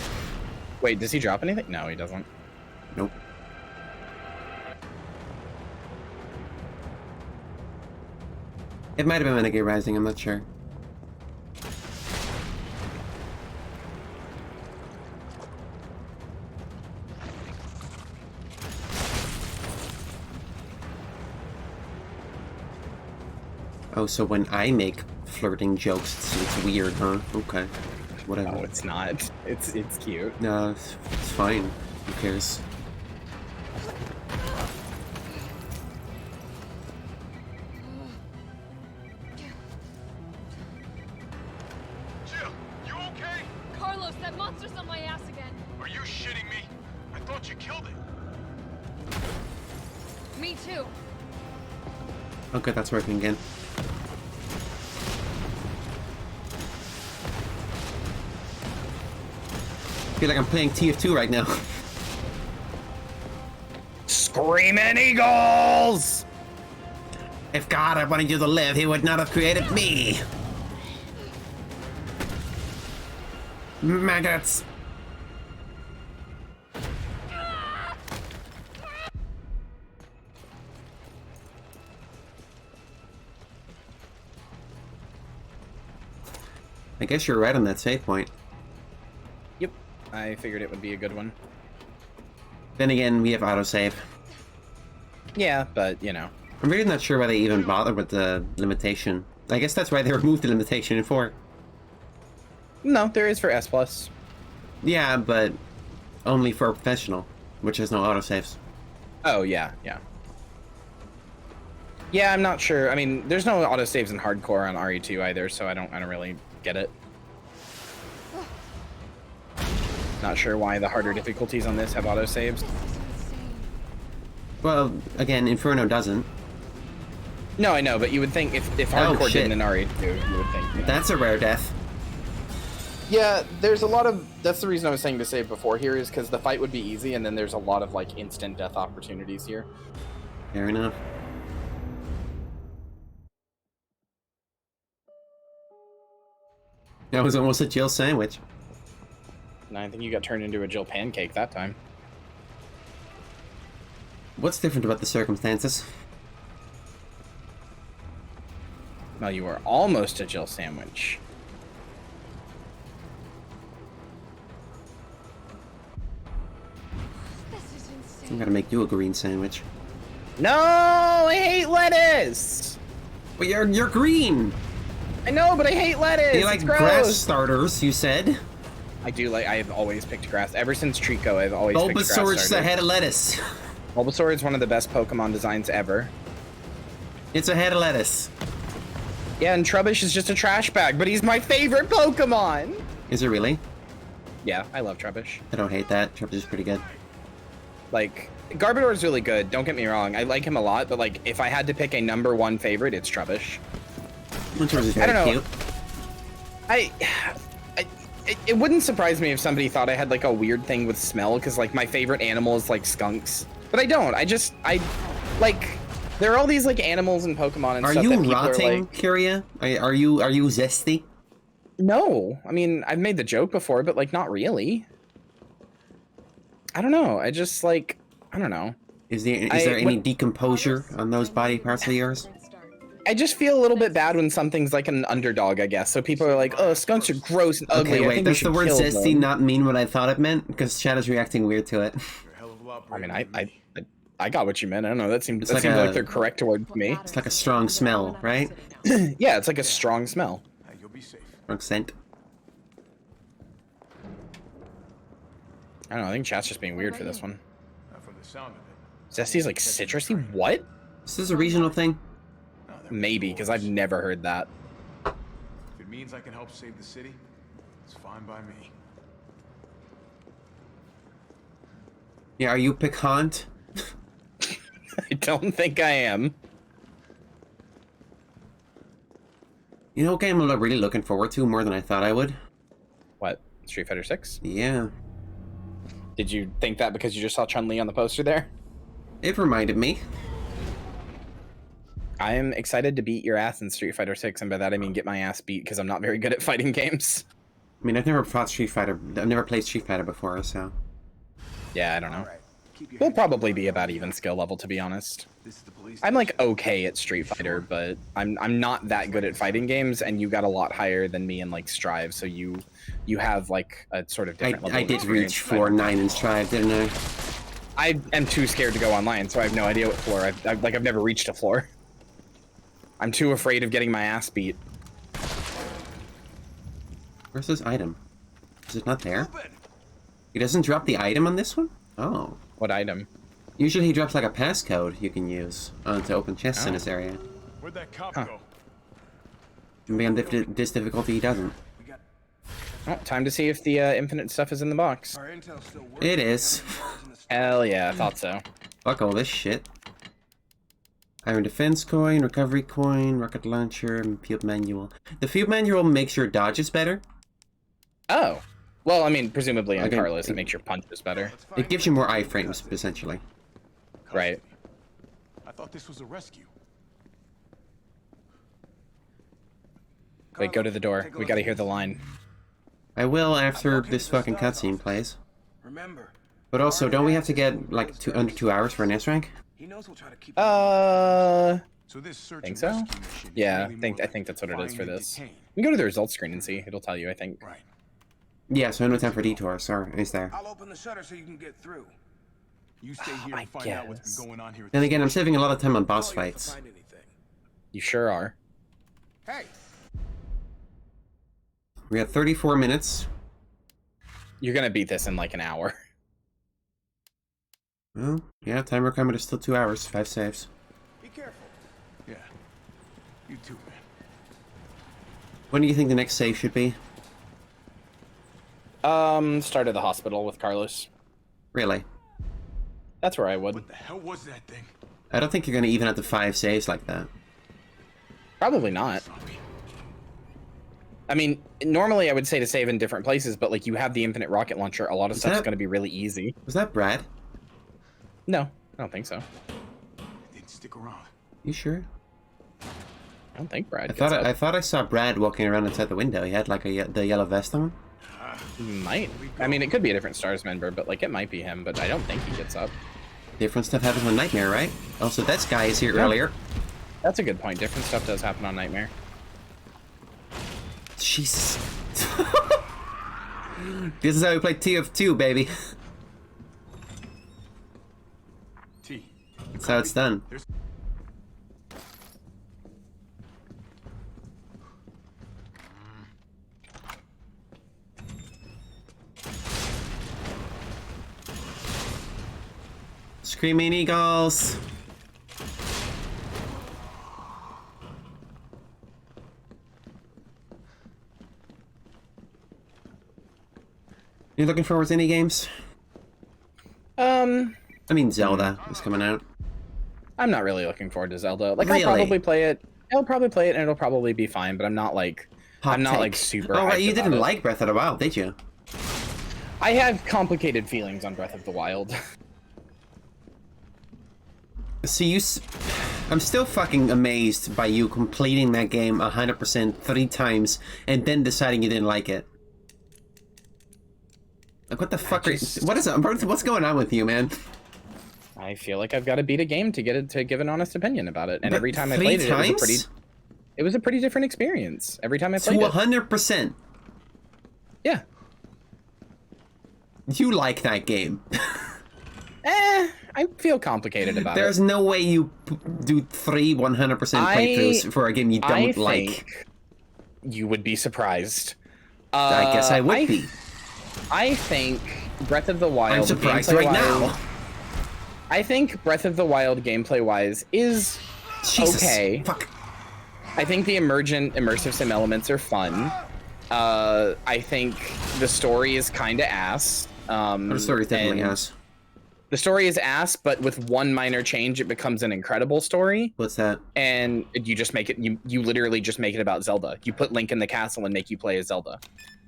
Wait, does he drop anything? No, he doesn't. Nope. It might have been Metal Gear Rising, I'm not sure. Oh, so when I make flirting jokes, it's weird, huh? Okay. Whatever. No, it's not. It's cute. No, it's fine. Who cares? Jill, you okay? Carlos, that monster's on my ass again. Are you shitting me? I thought you killed it. Me too. Okay, that's working again. I feel like I'm playing TF2 right now. Screaming Eagles! If God had wanted you to live, he would not have created me. Maggots. I guess you're right on that save point. Yep, I figured it would be a good one. Then again, we have autosave. Yeah, but, you know. I'm really not sure why they even bother with the limitation. I guess that's why they removed the limitation in 4. No, there is for S+. Yeah, but only for professional, which has no autosaves. Oh, yeah, yeah. Yeah, I'm not sure. I mean, there's no autosaves in hardcore on RE2 either, so I don't really get it. Not sure why the harder difficulties on this have autosaves. This is insane. Well, again, Inferno doesn't. No, I know, but you would think if Oh, hardcore shit. didn't in RE2, you would think. You know. That's a rare death. Yeah, there's a lot of. That's the reason I was saying to save before here is because the fight would be easy, and then there's a lot of like instant death opportunities here. Fair enough. That was almost a Jill sandwich. And I think you got turned into a Jill pancake that time. What's different about the circumstances? Well, you were almost a Jill sandwich. This is I'm insane. gonna make you a green sandwich. No, I hate lettuce. But you're green. I know, but I hate lettuce. You like It's gross. grass starters, you said. I do like. I have always picked grass ever since Trico. I've always picked grass Bulbasaur's the starter. head of lettuce. Bulbasaur is one of the best Pokemon designs ever. It's a head of lettuce. Yeah, and Trubbish is just a trash bag, but he's my favorite Pokemon. Is it really? Yeah, I love Trubbish. I don't hate that. Trubbish is pretty good. Like, Garbodor is really good. Don't get me wrong. I like him a lot, but like, if I had to pick a #1 favorite, it's Trubbish. Trubbish is I very don't know. cute. It wouldn't surprise me if somebody thought I had like a weird thing with smell, because like my favorite animal is like skunks, but I don't. I like. There are all these like animals and Pokemon and Are stuff you that people rotting, are like. Kyria? Are you zesty? No, I mean I've made the joke before, but like not really. I don't know. I just like I don't know. Is there any when- decomposure on those body parts of yours? Great start. I just feel a little bit bad when something's like an underdog, I guess. So people are like, "Oh, skunks are gross and ugly." Okay, I wait. think we Does the should word kill zesty them." not mean what I thought it meant? Because Chad is reacting weird to it. You're a hell of a lot I mean, braver than me. I got what you meant. I don't know. That seems It's like seems a- like the correct word to me. It's like a strong smell, right? Yeah, it's like a strong smell. Hey, you'll be safe. Strong scent. I don't know. I think chat's just being weird for this one. Not from the sound of it. Zesty's like citrusy. What? Is this a regional thing? No, they're Maybe, because I've bullshit. never heard that. If it means I can help save the city, it's fine by me. Yeah, are you piquant? I don't think I am. You know what game I'm really looking forward to more than I thought I would? What? Street Fighter 6? Yeah. Did you think that because you just saw Chun-Li on the poster there? It reminded me. I am excited to beat your ass in Street Fighter 6, and by that I mean get my ass beat because I'm not very good at fighting games. I mean, I've never fought Street Fighter. I've never played Street Fighter before, so... Yeah, I don't know. All right, keep your We'll head probably be about even skill level, to be honest. This is the police. I'm like okay at Street Fighter, but I'm not that good at fighting games, and you got a lot higher than me in like Strive, so you have like a sort of different level. I of did experience reach in fighting. floor 9 in Strive, didn't I? I am too scared to go online, so I have no idea what floor. I've never reached a floor. I'm too afraid of getting my ass beat. Where's this item? Is it not there? He doesn't drop the item on this one? Oh. What item? Usually he drops like a passcode you can use to open chests in Oh. this area. Where'd that cop Huh. go? Maybe on this difficulty he doesn't. We got Oh, time to see if the infinite stuff is in the box. our intel still working. It is. Hell yeah, I thought so. Fuck all this shit. Iron defense coin, recovery coin, rocket launcher, and field manual. The field manual makes your dodges better. Oh. Well, I mean, presumably on Okay. Carlos, it makes your punches better. Let's find It gives you more iframes, essentially. Right. I thought this was a rescue. Wait, go to the door. Take a We look gotta at hear the this. line. I will after located this the fucking staff cutscene office. plays. Remember, But also, don't we have to get like under 2 hours for an S rank? he knows we'll try to keep. So this search Think and so? rescue mission is Yeah, really I more think that's what it is for find and this. detain. You can go to the results screen and see. It'll tell you, I think. Right. Yeah, so no time for detours. Sorry, is there? I'll open the shutter so you can get through. You stay here I and find out what's guess. been going on here. at Then the again, I'm station. saving a lot of time on boss Call you if I fights. find anything. You sure are. Hey, We got 34 minutes. You're gonna beat this in like an hour. Well, yeah, time requirement is still 2 hours, 5 saves. be careful. Yeah. You too, man. When do you think the next save should be? Started the hospital with Carlos. Really? That's where I would. What the hell was that thing? I don't think you're gonna even have the 5 saves like that. Probably not. Zombie. I mean, normally I would say to save in different places, but like you have the infinite rocket launcher, a lot of stuff's that- going to be really easy. Was that Brad? No, I don't think so. It didn't stick around. You sure? I don't think Brad. I thought I saw Brad walking around outside the window. He had like the yellow vest on. Might. I mean, it could be a different Stars member, but like it might be him. But I don't think he gets up. Different stuff happens on Nightmare, right? Also, that guy is here earlier. That's a good point. Different stuff does happen on Nightmare. Jesus. This is how we play TF2, baby. T. That's how it's done. There's Screaming Eagles. You looking forward to any games? I mean, Zelda is coming out. I'm not really looking forward to Zelda. Like Really? I'll probably play it. I'll probably play it, and it'll probably be fine. But I'm not like Hot I'm not take. like super. Oh, right, hyped you about didn't it. like Breath of the Wild, did you? I have complicated feelings on Breath of the Wild. See, I'm still fucking amazed by you completing that game 100% 3 times and then deciding you didn't like it. Like, what the fuck what's going on with you, man? I feel like I've got to beat a game to get it to give an honest opinion about it. And But every time I 3 played it, times? it was a pretty different experience. Every time I To played it. 100%. Yeah. You like that game. I feel complicated about There's it. no way you do 3 100% playthroughs for a game you don't like. Think you would be surprised. I guess I would be. I think Breath of the Wild. I'm surprised right now. I think Breath of the Wild gameplay-wise is Jesus. okay. Fuck. I think the immersive sim elements are fun. I think the story is kind of ass. The story definitely and has. The story is ass, but with one minor change, it becomes an incredible story. What's that? And you just make it. You literally just make it about Zelda. You put Link in the castle and make you play as Zelda.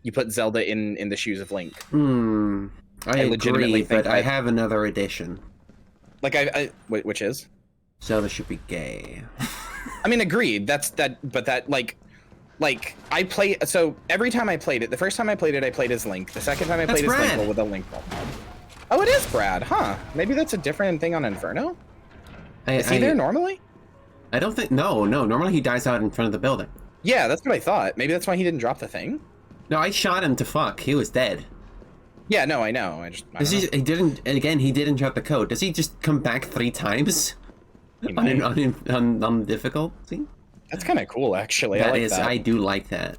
You put Zelda in the shoes of Link. I legitimately agree, think but I that- have another edition. Like which is? Zelda should be gay. I mean, agreed. That's that. But that like I play. So every time I played it, the first time I played it as Link. The second time I That's played as Brad. Link with a Link mod. Oh, it is Brad, huh? Maybe that's a different thing on Inferno. Is he there normally? I don't think. No. Normally he dies out in front of the building. Yeah, that's what I thought. Maybe that's why he didn't drop the thing. No, I shot him to fuck. He was dead. Yeah, no, I know. I don't know. He didn't. Again, he didn't drop the code. Does he just come back 3 times? He might. on difficulty? That's kind of cool, actually. I That like is. that. I do like that.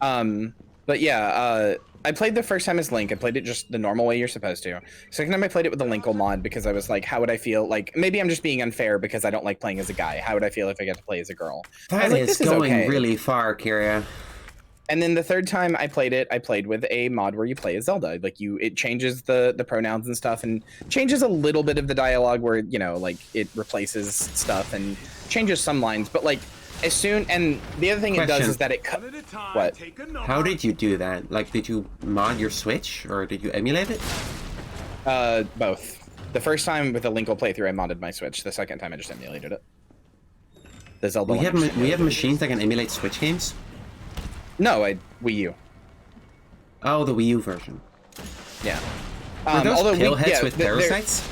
But yeah, I played the first time as Link. I played it just the normal way you're supposed to. Second time I played it with the Linkle mod because I was like, how would I feel? Like, maybe I'm just being unfair because I don't like playing as a guy. How would I feel if I get to play as a girl? I That was like, is this is going okay. really far, Kyria. And then the third time I played it, I played with a mod where you play as Zelda. Like it changes the pronouns and stuff, and changes a little bit of the dialogue where like it replaces stuff and changes some lines. But like as soon and the other thing it does Question. is that it one at a time. What? Take a number. How did you do that? Like, did you mod your Switch or did you emulate it? both. The first time with the Linkle playthrough, I modded my Switch. The second time, I just emulated it. The Zelda. We one have I just we have emulated. machines that can emulate Switch games. No, Wii U. Oh, the Wii U version. Yeah. Are those although pillheads with they're- parasites?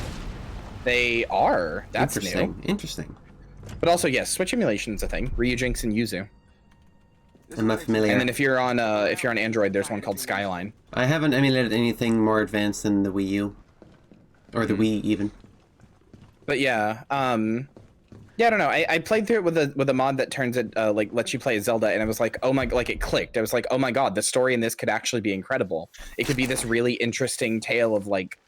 They are. That's Interesting. new. Interesting. But also, yes, Switch emulation is a thing. Ryujinx and Yuzu. I'm not familiar. And then if you're on Android, there's one called Skyline. I haven't emulated anything more advanced than the Wii U. Or the Wii, even. But yeah, yeah, I don't know. I played through it with a mod that turns it like lets you play as Zelda, and I was like, oh my, like it clicked. I was like, oh my god, the story in this could actually be incredible. It could be this really interesting tale of like,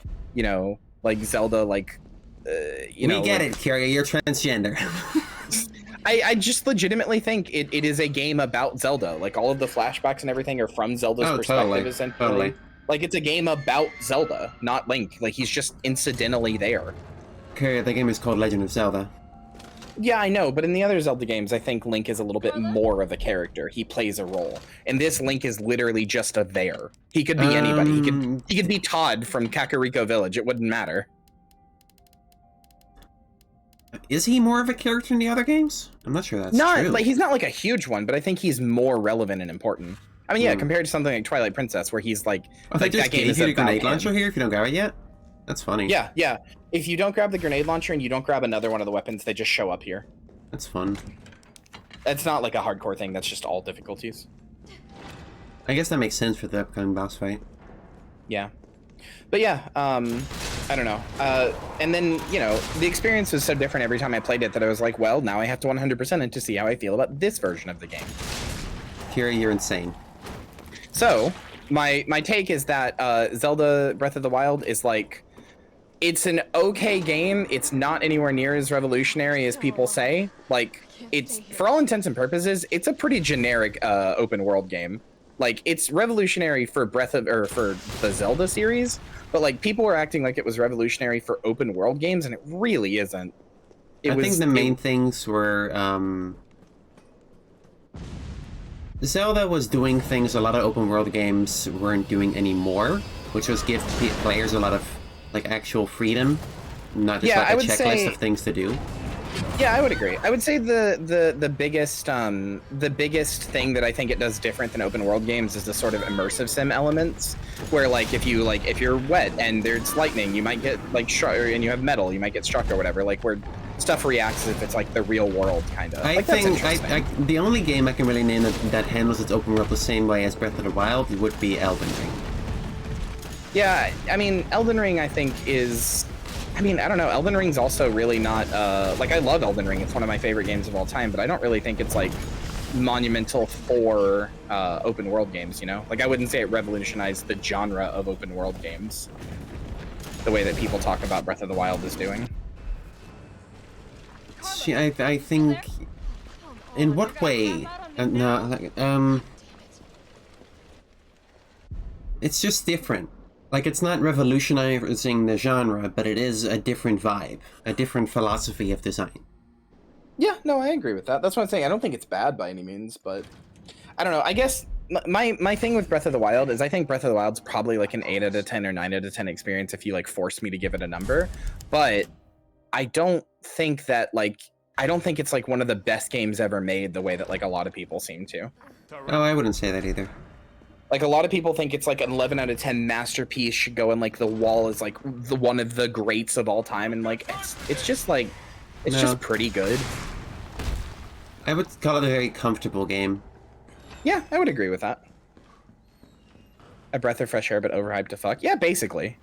like Zelda, like, We get it, Kyria, you're transgender. I just legitimately think it is a game about Zelda. Like all of the flashbacks and everything are from Zelda's perspective, essentially. Totally. Like, it's a game about Zelda, not Link. Like, he's just incidentally there. Okay, the game is called Legend of Zelda. Yeah, I know, but in the other Zelda games, I think Link is a little bit more of a character. He plays a role. And this Link is literally just a there. He could be anybody. He could be Todd from Kakariko Village. It wouldn't matter. Is he more of a character in the other games? I'm not sure that's true. Like, he's not like a huge one, but I think he's more relevant and important. I mean, yeah, compared to something like Twilight Princess, where he's like, they just gave you the grenade launcher here if you don't grab it yet? That's funny. Yeah, yeah. If you don't grab the grenade launcher and you don't grab another one of the weapons, they just show up here. That's fun. It's not like a hardcore thing, that's just all difficulties. I guess that makes sense for the upcoming boss fight. Yeah. But yeah, I don't know. And then, you know, the experience was so different every time I played it that I was like, well, now I have to 100% it to see how I feel about this version of the game. Kira, you're insane. So, my take is that Zelda Breath of the Wild is like, it's an okay game. It's not anywhere near as revolutionary as people say. Like, it's, for all intents and purposes, it's a pretty generic open world game. Like, it's revolutionary for for the Zelda series, but like people were acting like it was revolutionary for open world games, and it really isn't. I think the main things were Zelda was doing things a lot of open world games weren't doing anymore, which was give players a lot of like actual freedom, not just like a checklist of things to do. Yeah, I would agree. I would say the biggest thing that I think it does different than open world games is the sort of immersive sim elements, where like if you're wet and there's lightning, you might get like struck, and you have metal, you might get struck or whatever. Like where stuff reacts as if it's like the real world kind of. I think the only game I can really name that handles its open world the same way as Breath of the Wild would be Elden Ring. Yeah, I mean Elden Ring I think is. I mean, I don't know. Elden Ring's also really not, like, I love Elden Ring. It's one of my favorite games of all time, but I don't really think it's, like, monumental for open world games, you know? Like, I wouldn't say it revolutionized the genre of open world games the way that people talk about Breath of the Wild is doing. I think... In what way? It's just different. Like, it's not revolutionizing the genre, but it is a different vibe, a different philosophy of design. Yeah, no, I agree with that. That's what I'm saying. I don't think it's bad by any means, but I don't know. I guess my thing with Breath of the Wild is I think Breath of the Wild's probably like an 8 out of 10 or 9 out of 10 experience if you like force me to give it a number. But I don't think that I don't think it's like one of the best games ever made the way that like a lot of people seem to. Oh, I wouldn't say that either. Like, a lot of people think it's, like, an 11 out of 10 masterpiece, should go in, like, the wall is, like, one of the greats of all time, and, like, it's just, like, it's just pretty good. I would call it a very comfortable game. Yeah, I would agree with that. A breath of fresh air, but overhyped to fuck. Yeah, basically.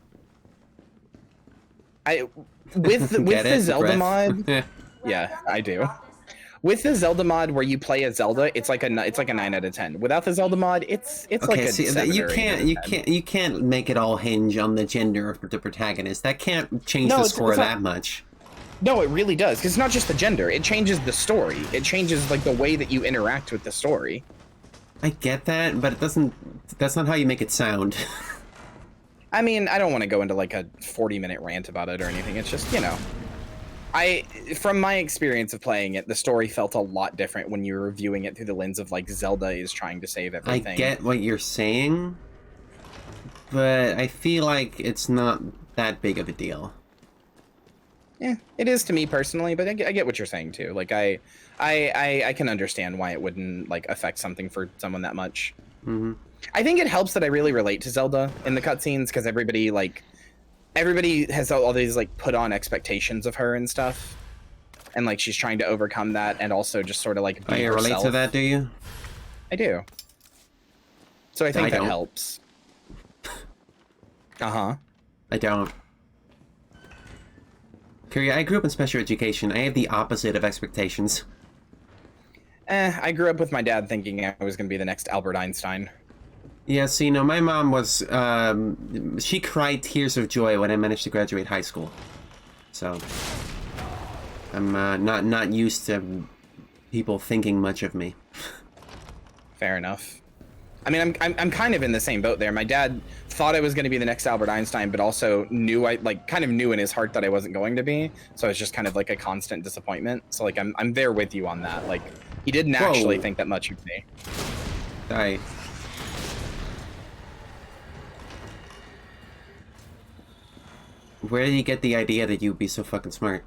With the Zelda mod... Yeah, I do. With the Zelda mod, where you play as Zelda, it's like a 9 out of 10. Without the Zelda mod, it's okay, like a 7 or 8 you can't make it all hinge on the gender of the protagonist. That can't change the score that much. No, it really does, because it's not just the gender. It changes the story. It changes like the way that you interact with the story. I get that, but it doesn't. That's not how you make it sound. I mean, I don't want to go into like a 40-minute rant about it or anything. It's just, you know. From my experience of playing it, the story felt a lot different when you were viewing it through the lens of like Zelda is trying to save everything. I get what you're saying, but I feel like it's not that big of a deal. Yeah, it is to me personally, but I get what you're saying too. Like I can understand why it wouldn't like affect something for someone that much. Mm-hmm. I think it helps that I really relate to Zelda in the cutscenes because everybody has all these like put on expectations of her and stuff, and like she's trying to overcome that and also just sort of like be herself. Relate to that, do you? I do. So I think that helps. I don't. Kyria, I grew up in special education. I have the opposite of expectations. I grew up with my dad thinking I was going to be the next Albert Einstein. Yeah, so, you know, my mom was, she cried tears of joy when I managed to graduate high school. So, I'm not used to people thinking much of me. Fair enough. I mean, I'm kind of in the same boat there. My dad thought I was going to be the next Albert Einstein, but also knew kind of knew in his heart that I wasn't going to be. So it's just kind of like a constant disappointment. So like I'm there with you on that. Like he didn't actually think that much of me. Right. Where did you get the idea that you'd be so fucking smart?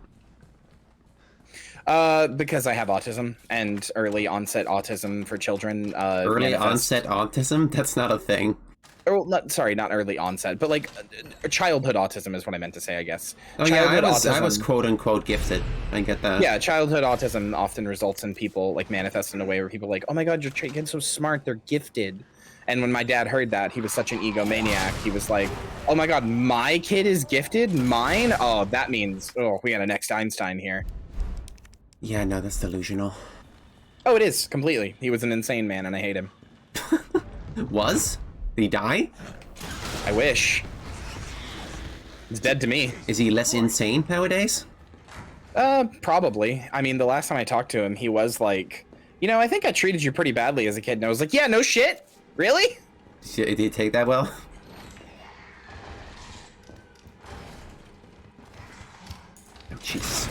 Because I have autism and early onset autism for children. Early onset autism? That's not a thing. Oh, not early onset, but like childhood autism is what I meant to say, I guess. Oh childhood yeah, I was quote unquote gifted. I get that. Yeah, childhood autism often results in people like manifest in a way where people are like, oh my god, your kid's so smart, they're gifted. And when my dad heard that, he was such an egomaniac. He was like, oh my god, my kid is gifted? Mine? Oh, that means, oh, we got a next Einstein here. Yeah, no, that's delusional. Oh, it is, completely. He was an insane man, and I hate him. Was? Did he die? I wish. He's dead to me. Is he less insane nowadays? Probably. I mean, the last time I talked to him, he was like, you know, I think I treated you pretty badly as a kid. And I was like, yeah, no shit. Really? Did he take that well? Oh, jeez.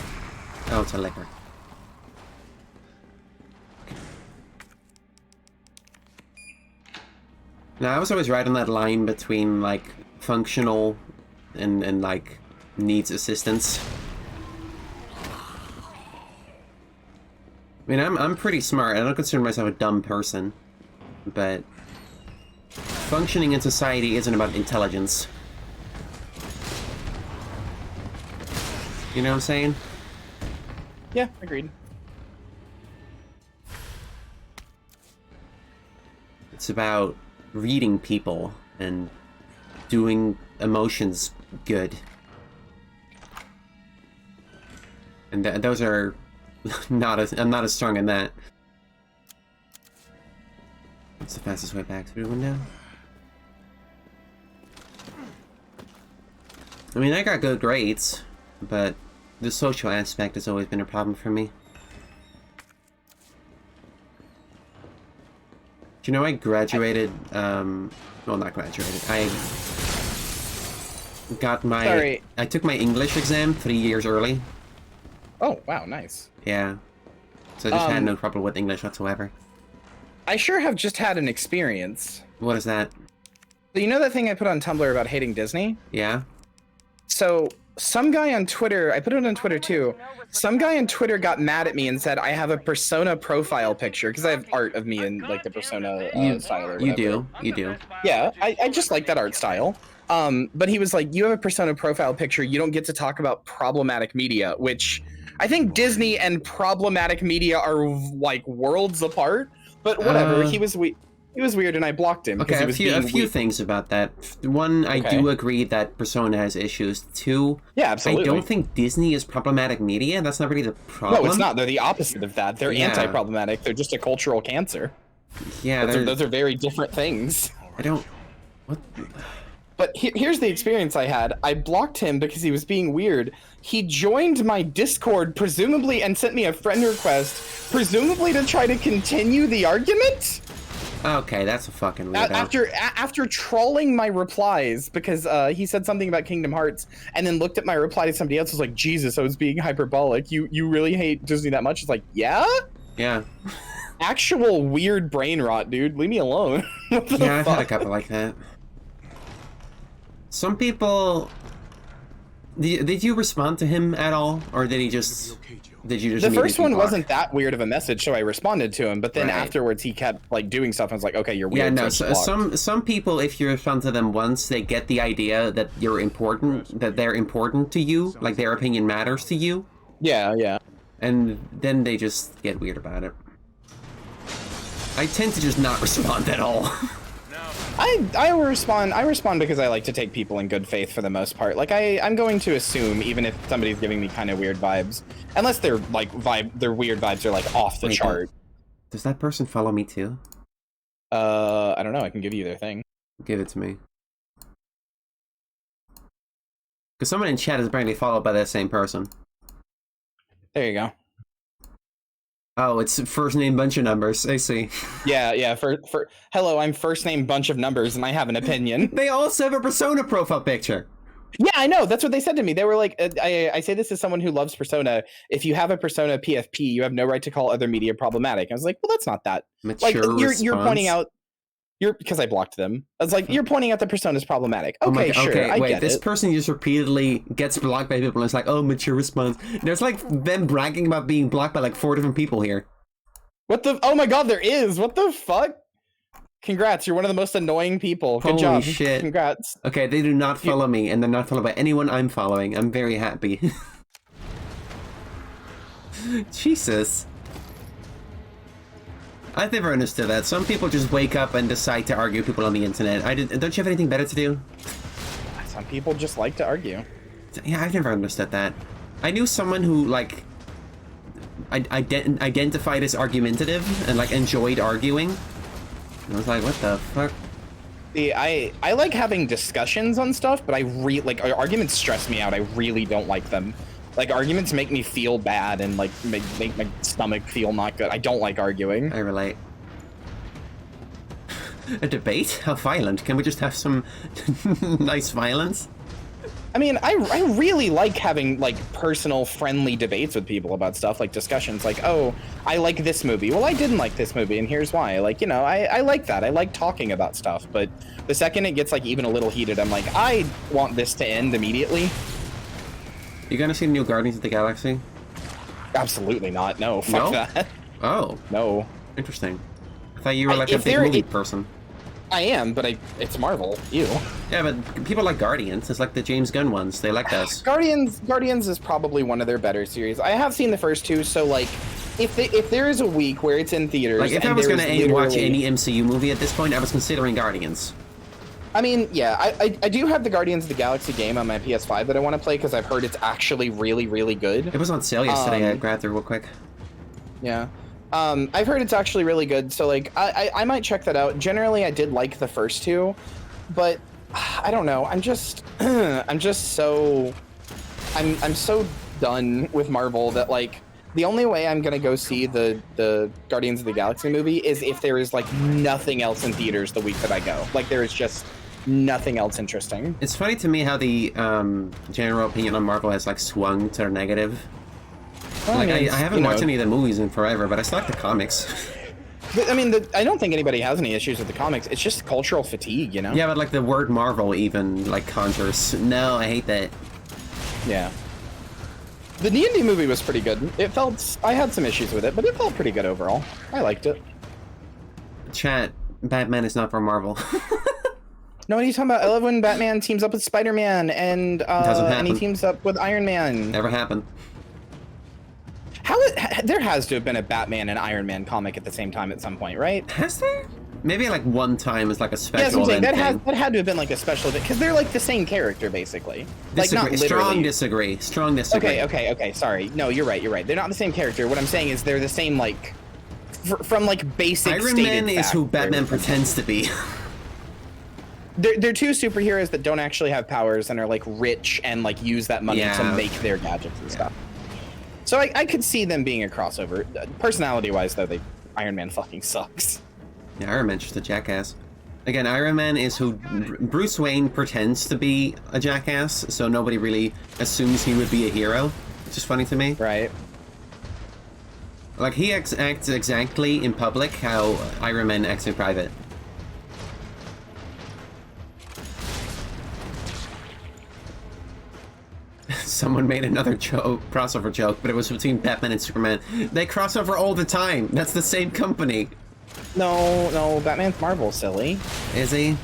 Oh, it's a liquor. Now, I was always right on that line between, like, functional and like, needs assistance. I mean, I'm pretty smart. I don't consider myself a dumb person. But functioning in society isn't about intelligence. You know what I'm saying? Yeah, agreed. It's about reading people and doing emotions good. And those are I'm not as strong in that. What's the fastest way back through the window? I mean, I got good grades, but the social aspect has always been a problem for me. Do you know I graduated, well, not graduated, I got my... Sorry. I took my English exam 3 years early. Oh, wow, nice. Yeah. So I just had no problem with English whatsoever. I sure have just had an experience. What is that? So you know that thing I put on Tumblr about hating Disney? Yeah? So some guy on Twitter, I put it on Twitter too, some guy on Twitter got mad at me and said I have a persona profile picture, because I have art of me in like the persona style or whatever. You do. Yeah, I just like that art style. But he was like, you have a persona profile picture, you don't get to talk about problematic media, which I think Disney and problematic media are like worlds apart, but whatever. He was weird and I blocked him. Okay, he was a few things about that. One, I do agree that Persona has issues. Two, yeah, absolutely. I don't think Disney is problematic media. That's not really the problem. No, it's not. They're the opposite of that. They're anti-problematic. They're just a cultural cancer. Yeah, those are very different things. I don't... What? But here's the experience I had. I blocked him because he was being weird. He joined my Discord, presumably, and sent me a friend request, presumably to try to continue the argument? Okay, that's a fucking weirdo. After trolling my replies, because he said something about Kingdom Hearts, and then looked at my reply to somebody else, was like, Jesus, I was being hyperbolic. You really hate Disney that much? It's like, yeah? Yeah. Actual weird brain rot, dude. Leave me alone. Yeah, I've had a couple like that. Some people... Did you respond to him at all? Or did he just... Did you just... The first one wasn't that weird of a message, so I responded to him, but then afterwards he kept like doing stuff and I was like, okay, you're weird. Yeah, no, so some people, if you respond to them once, they get the idea that you're important, that they're important to you, like their opinion matters to you. Yeah, yeah. And then they just get weird about it. I tend to just not respond at all. I respond because I like to take people in good faith for the most part. Like I'm going to assume, even if somebody's giving me kind of weird vibes, unless they're like their weird vibes are like off the chart. Does that person follow me too? I don't know. I can give you their thing. Give it to me. Because someone in chat is apparently followed by that same person. There you go. Oh, it's first name bunch of numbers. I see. Yeah. For hello, I'm first name bunch of numbers, and I have an opinion. They also have a Persona profile picture. Yeah, I know. That's what they said to me. They were like, I say this as someone who loves Persona. If you have a Persona PFP, you have no right to call other media problematic. I was like, well, that's not that. Mature Like you're pointing out. Because I blocked them. I was like, you're pointing out the Persona's problematic. Okay, sure. Okay, I wait, get this it. person just repeatedly gets blocked by people and it's like, oh, mature response. There's like them bragging about being blocked by like 4 different people here. What the? Oh my god, there is. What the fuck? Congrats, you're one of the most annoying people. Good Holy job. shit. Congrats. Okay, they do not follow me, and they're not followed by anyone I'm following. I'm very happy. Jesus. I've never understood that. Some people just wake up and decide to argue with people on the internet. Don't you have anything better to do? Some people just like to argue. Yeah, I've never understood that. I knew someone who, like, identified as argumentative and, like, enjoyed arguing. And I was like, what the fuck? See, I like having discussions on stuff, but like arguments stress me out. I really don't like them. Like arguments make me feel bad and like make my stomach feel not good. I don't like arguing. I relate. A debate? How violent? Can we just have some nice violence? I mean, I really like having like personal friendly debates with people about stuff, like discussions like, oh, I like this movie. Well, I didn't like this movie and here's why. Like, you know, I like that. I like talking about stuff. But the second it gets like even a little heated, I'm like, I want this to end immediately. You gonna see the new Guardians of the Galaxy? Absolutely not. No, fuck that. Oh. No. Interesting. I thought you were like a big movie person. I am, but it's Marvel. You. Yeah, but people like Guardians. It's like the James Gunn ones. They like those. Guardians is probably one of their better series. I have seen the first 2, so like, if there is a week where it's in theaters, like if I was gonna watch any MCU movie at this point, I was considering Guardians. I mean, yeah, I do have the Guardians of the Galaxy game on my PS5 that I want to play because I've heard it's actually really, really good. It was on sale yesterday. I grabbed it real quick. Yeah. I've heard it's actually really good, so like I might check that out. Generally, I did like the first 2, but I don't know. I'm so done with Marvel that like the only way I'm gonna go see the Guardians of the Galaxy movie is if there is like nothing else in theaters the week that I go. Like there is just nothing else interesting. It's funny to me how the general opinion on Marvel has like swung to negative. Well, like I mean, I haven't watched any of the movies in forever, but I still like the comics. I mean, I don't think anybody has any issues with the comics. It's just cultural fatigue, you know? Yeah, but like the word Marvel even like conjures. No, I hate that. Yeah. The D&D movie was pretty good. I had some issues with it, but it felt pretty good overall. I liked it. Chat, Batman is not for Marvel. No, what are you talking about? I love when Batman teams up with Spider-Man and he teams up with Iron Man. Never happened. There has to have been a Batman and Iron Man comic at the same time at some point, right? Has there? Maybe like one time as like a special event. That had to have been like a special event because they're like the same character basically. Disagree. Like not literally. Strong disagree. Okay. Sorry. No, you're right. They're not the same character. What I'm saying is they're the same like from like basic. Iron Man is who Batman pretends to be. They're 2 superheroes that don't actually have powers and are like rich and like use that money to make their gadgets and stuff. So I could see them being a crossover. Personality-wise, though, Iron Man fucking sucks. Yeah, Iron Man's just a jackass. Again, Iron Man is who Bruce Wayne pretends to be a jackass, so nobody really assumes he would be a hero, which is funny to me. Right. Like, he acts exactly in public how Iron Man acts in private. Someone made another crossover joke, but it was between Batman and Superman. They cross over all the time. That's the same company. No, Batman's Marvel, silly. Is he?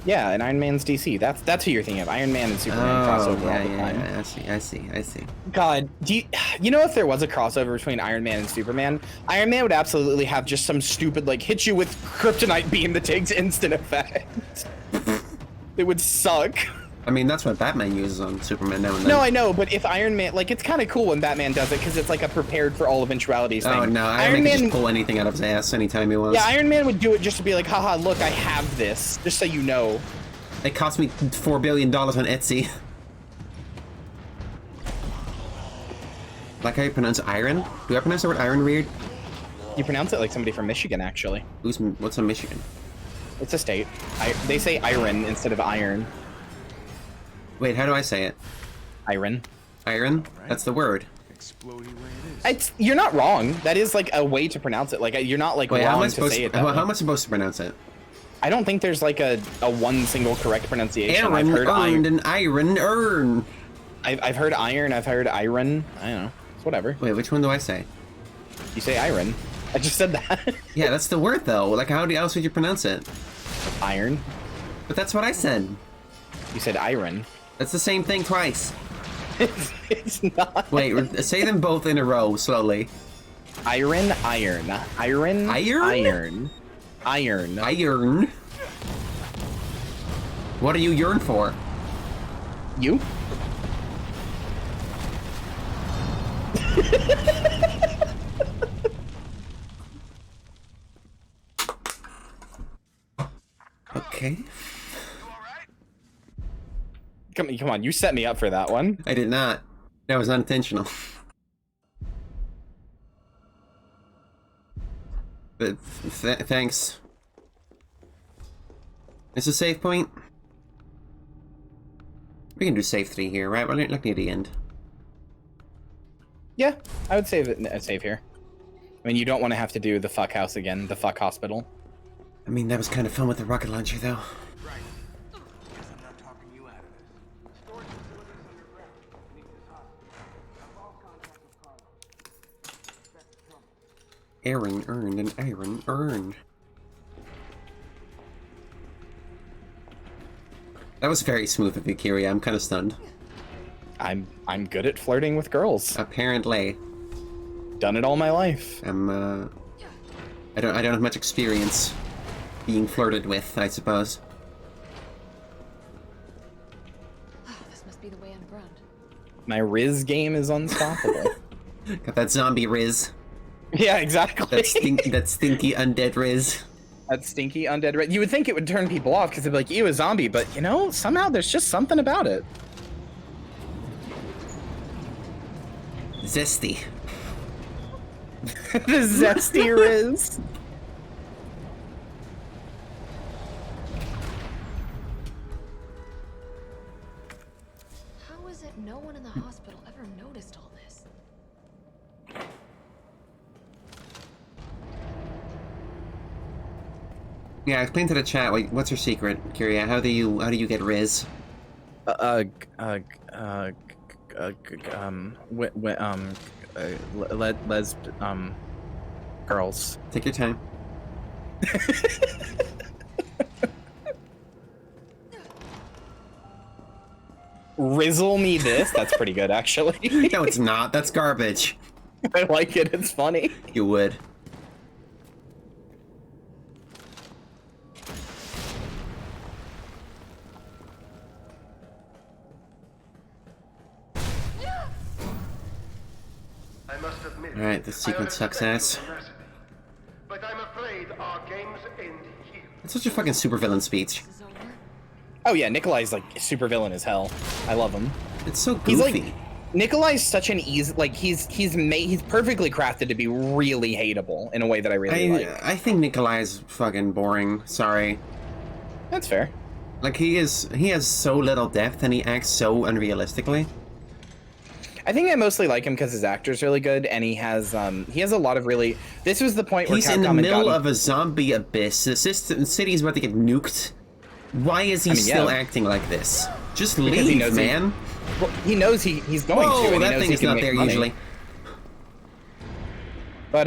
Yeah, and Iron Man's DC. That's who you're thinking of. Iron Man and Superman crossover all the time. Yeah, I see. God, you know if there was a crossover between Iron Man and Superman, Iron Man would absolutely have just some stupid, like, hit you with kryptonite beam that takes instant effect. It would suck. I mean, that's what Batman uses on Superman now and then. No, I know, but if Iron Man, like, it's kind of cool when Batman does it because it's like a prepared for all eventualities thing. Oh no, Iron Man can just pull anything out of his ass anytime he wants. Yeah, Iron Man would do it just to be like, haha, look, I have this, just so you know. It cost me $4 billion on Etsy. Like how you pronounce iron? Do I pronounce the word iron weird? You pronounce it like somebody from Michigan, actually. What's in Michigan? It's a state. They say iron instead of iron. Wait, how do I say it? Iron. Iron? That's the word. You're not wrong. That is like a way to pronounce it. Like you're not like Wait, wrong to say it. How am I supposed to pronounce it? I don't think there's like a one single correct pronunciation. Aaron I've heard earned an iron urn. I've heard iron. I've heard iron. I don't know. It's whatever. Wait, which one do I say? You say iron. I just said that. Yeah, that's the word though. Like, how else would you pronounce it? Iron. But that's what I said. You said iron. That's the same thing twice. It's not. Wait, say them both in a row slowly. Iron, iron, iron, Iron? iron. Iron. What do you yearn for? You? Okay. Come on, you set me up for that one. I did not. That was unintentional. But thanks. Is a save point? We can do save 3 here, right? We're looking at the end. Yeah, I would save it. Save here. I mean, you don't want to have to do the fuck house again, the fuck hospital. I mean, that was kind of fun with the rocket launcher, though. Aaron earned an iron urn. That was very smooth of you, Kiri. I'm kind of stunned. I'm good at flirting with girls. Apparently. Done it all my life. I don't have much experience being flirted with, I suppose. This must be the way underground. My Riz game is unstoppable. Got that zombie Riz. Yeah, exactly. That stinky undead Riz. That stinky undead Riz. You would think it would turn people off because they'd be like, ew, a zombie, but you know, somehow there's just something about it. Zesty. The zesty Riz. How is it no one in the hospital ever noticed all this? Yeah, explain to the chat. What's your secret, Kyria? How do you get Riz? Girls. Take your time. Rizzle me this. That's pretty good, actually. No, it's not. That's garbage. I like it. It's funny. You would. I must admit, Alright, this sequence sucks ass. but I'm afraid our games end here. That's such a fucking supervillain speech. This is over. Oh yeah, Nikolai's like super villain as hell. I love him. It's so goofy. He's like Nikolai's such an easy he's perfectly crafted to be really hateable in a way that I really like. I think Nikolai is fucking boring. Sorry. That's fair. Like he has so little depth and he acts so unrealistically. I think I mostly like him because his actor's really good, and he has a lot of really. This was the point where He's Capcom in the had middle gotten, of a zombie abyss. The city's about to get nuked. Why is he still acting like this? Just because leave, he knows man. he knows he's going Whoa, to. And that he knows thing he is can not make there money. usually. But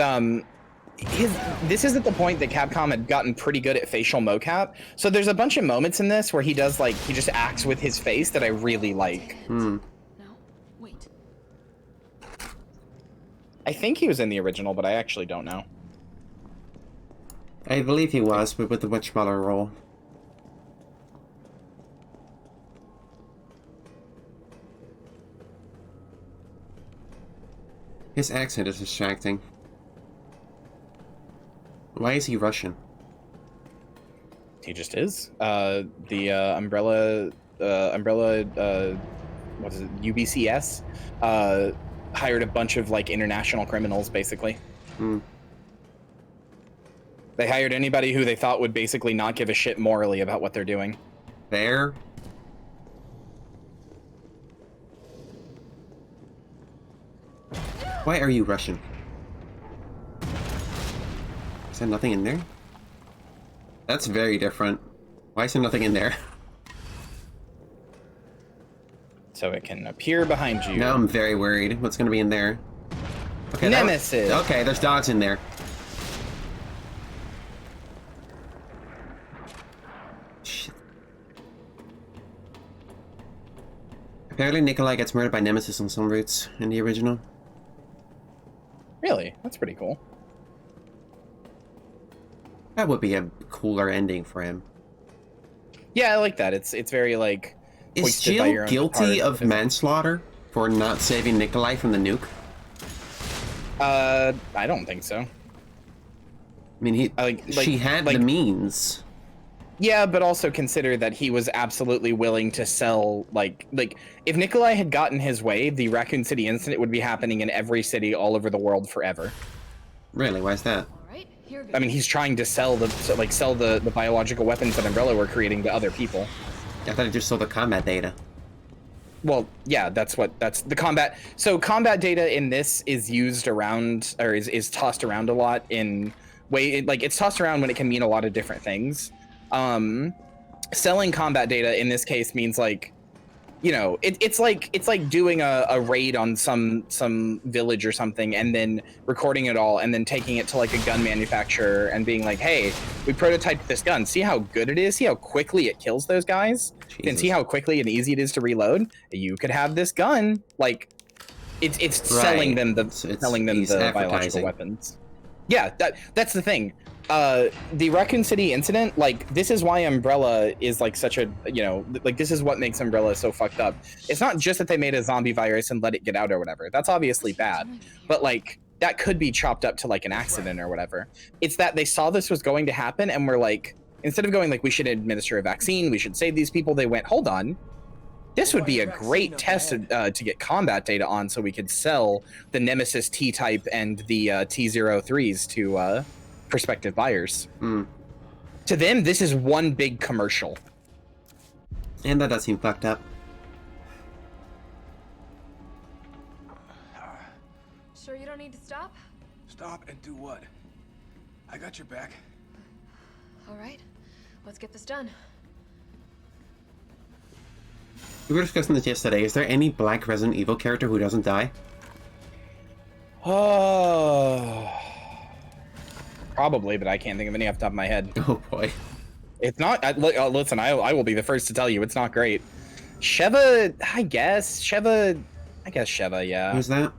this is at the point that Capcom had gotten pretty good at facial mocap. So there's a bunch of moments in this where he does he just acts with his face that I really like. No, wait. I think he was in the original, but I actually don't know. I believe he was, but with a much smaller role. His accent is distracting. Why is he Russian? He just is. The Umbrella, what is it? UBCS, hired a bunch of international criminals, basically. Hmm. They hired anybody who they thought would basically not give a shit morally about what they're doing. Fair. Why are you Russian? Is there nothing in there? That's very different. Why is there nothing in there? So it can appear behind you. Now I'm very worried. What's gonna be in there? Okay, Nemesis. Okay, there's dogs in there. Shit. Apparently Nikolai gets murdered by Nemesis on some routes in the original. Really? That's pretty cool. That would be a cooler ending for him. Yeah, I like that. It's very like. Is hoisted by your Jill own guilty petard. of manslaughter for not saving Nikolai from the nuke? I don't think so. I mean, she had the means. Yeah, but also consider that he was absolutely willing to sell, like if Nikolai had gotten his way, the Raccoon City incident would be happening in every city all over the world forever. Really? Why is that? All right, here goes. I mean, he's trying to sell the biological weapons that Umbrella were creating to other people. I thought it just sold the combat data. Well, yeah, that's the combat. So combat data in this is used around, or is tossed around a lot in it's tossed around when it can mean a lot of different things. Selling combat data in this case means like, you know, it's like doing a raid on some village or something and then recording it all and then taking it to like a gun manufacturer and being like, hey, we prototyped this gun. See how good it is? See how quickly it kills those guys? Jesus. And see how quickly and easy it is to reload? You could have this gun. Like, it's selling them the biological weapons. Yeah, that's the thing. The Raccoon City incident, like, this is why Umbrella is like such a, you know, like this is what makes Umbrella so fucked up. It's not just that they made a zombie virus and let it get out or whatever. That's obviously bad, but like that could be chopped up to like an accident or whatever. It's that they saw this was going to happen and were like, instead of going like, we should administer a vaccine, we should save these people, they went, hold on, this would be a great test to get combat data on so we could sell the Nemesis T-type and the T-03s to prospective buyers. To them, this is one big commercial. And that does seem fucked up. Sure you don't need to stop? Stop and do what? I got your back. All right, let's get this done. We were discussing this yesterday. Is there any black Resident Evil character who doesn't die? Oh, probably, but I can't think of any off the top of my head. Oh boy. It's not. Listen, I will be the first to tell you it's not great. Sheva, I guess. Sheva, yeah. Who's that?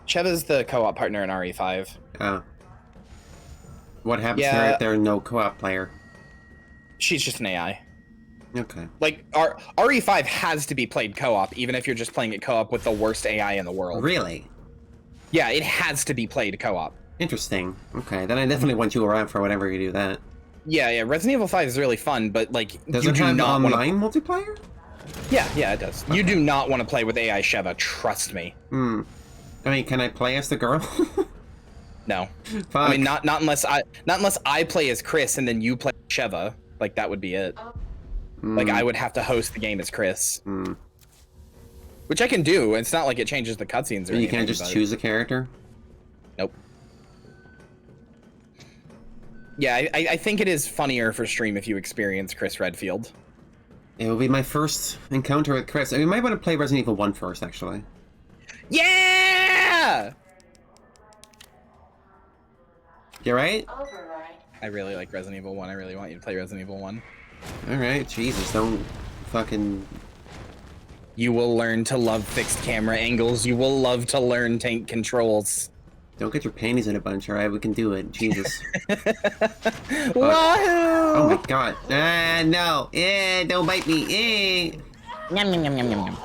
Sheva's the co-op partner in RE5. Oh. What happens to her if there's no co-op player? She's just an AI. Okay. Like, RE5 has to be played co-op, even if you're just playing it co-op with the worst AI in the world. Really? Yeah, it has to be played co-op. Interesting. Okay, then I definitely want you around for whenever you do that. Yeah, Resident Evil 5 is really fun, but like, Does you it do have not online multiplayer? Yeah, it does. Okay. You do not want to play with AI Sheva, trust me. I mean, can I play as the girl? No. Fuck. I mean, not unless I play as Chris and then you play Sheva. Like, that would be it. Like, I would have to host the game as Chris. Which I can do. It's not like it changes the cutscenes or anything. You can't just choose a character? Nope. Yeah, I think it is funnier for stream if you experience Chris Redfield. It will be my first encounter with Chris. I mean, we might want to play Resident Evil 1 first, actually. Yeah! You right? I really like Resident Evil 1. I really want you to play Resident Evil 1. Alright, Jesus, don't fucking... You will learn to love fixed camera angles. You will love to learn tank controls. Don't get your panties in a bunch, alright? We can do it. Jesus. Wahoo! Oh my god. No. Don't bite me. Yum, yum, yum, yum, yum, yum.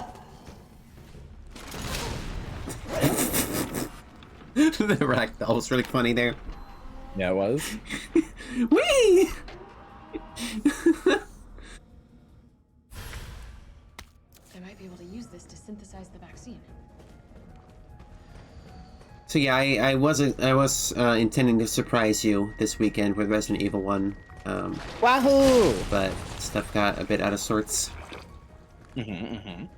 The ragdoll was really funny there. Yeah, it was. Whee! I might be able to use this to synthesize the vaccine. So yeah, I was intending to surprise you this weekend with Resident Evil 1. Wahoo! But stuff got a bit out of sorts. They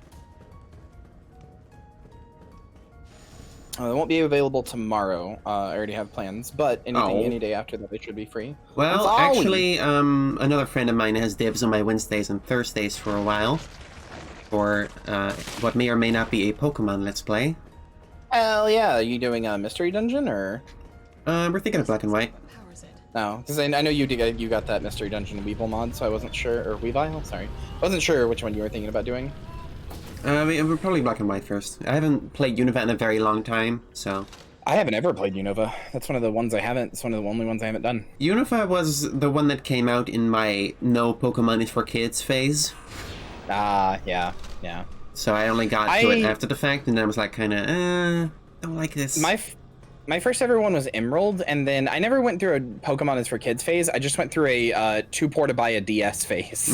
won't be available tomorrow. I already have plans, but any day after that, they should be free. Well, actually, another friend of mine has dibs on my Wednesdays and Thursdays for a while. For what may or may not be a Pokemon Let's Play. Hell yeah! Are you doing a mystery dungeon or? We're thinking of Black and White. What powers it? No, because I know you got that mystery dungeon Weevil mod, so I wasn't sure, or Weavile, sorry, I wasn't sure which one you were thinking about doing. We're probably Black and White first. I haven't played Unova in a very long time, so. I haven't ever played Unova. That's one of the ones I haven't. It's one of the only ones I haven't done. Unova was the one that came out in my no Pokemon is for kids phase. Yeah. So I only got to it after the fact, and I was like, kind of, don't like this. My first ever one was Emerald, and then I never went through a Pokemon is for kids phase. I just went through a to buy a DS phase.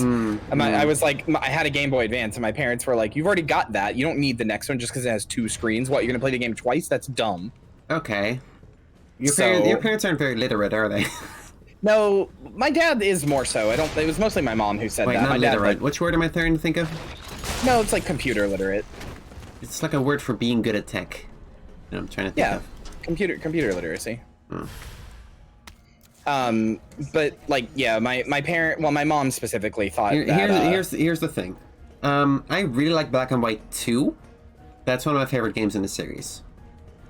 I was like, I had a Game Boy Advance, and my parents were like, "You've already got that. You don't need the next one just because it has 2 screens. What, you're gonna play the game twice? That's dumb." Okay. Your parents aren't very literate, are they? No, my dad is more so. It was mostly my mom who said Wait, that. not My dad, literate. Which word am I trying to think of? No, it's like computer literate. It's like a word for being good at tech. that I'm trying to think of. Computer literacy. But like, yeah, my mom specifically thought that. Here's the thing. I really like Black and White 2. That's one of my favorite games in the series.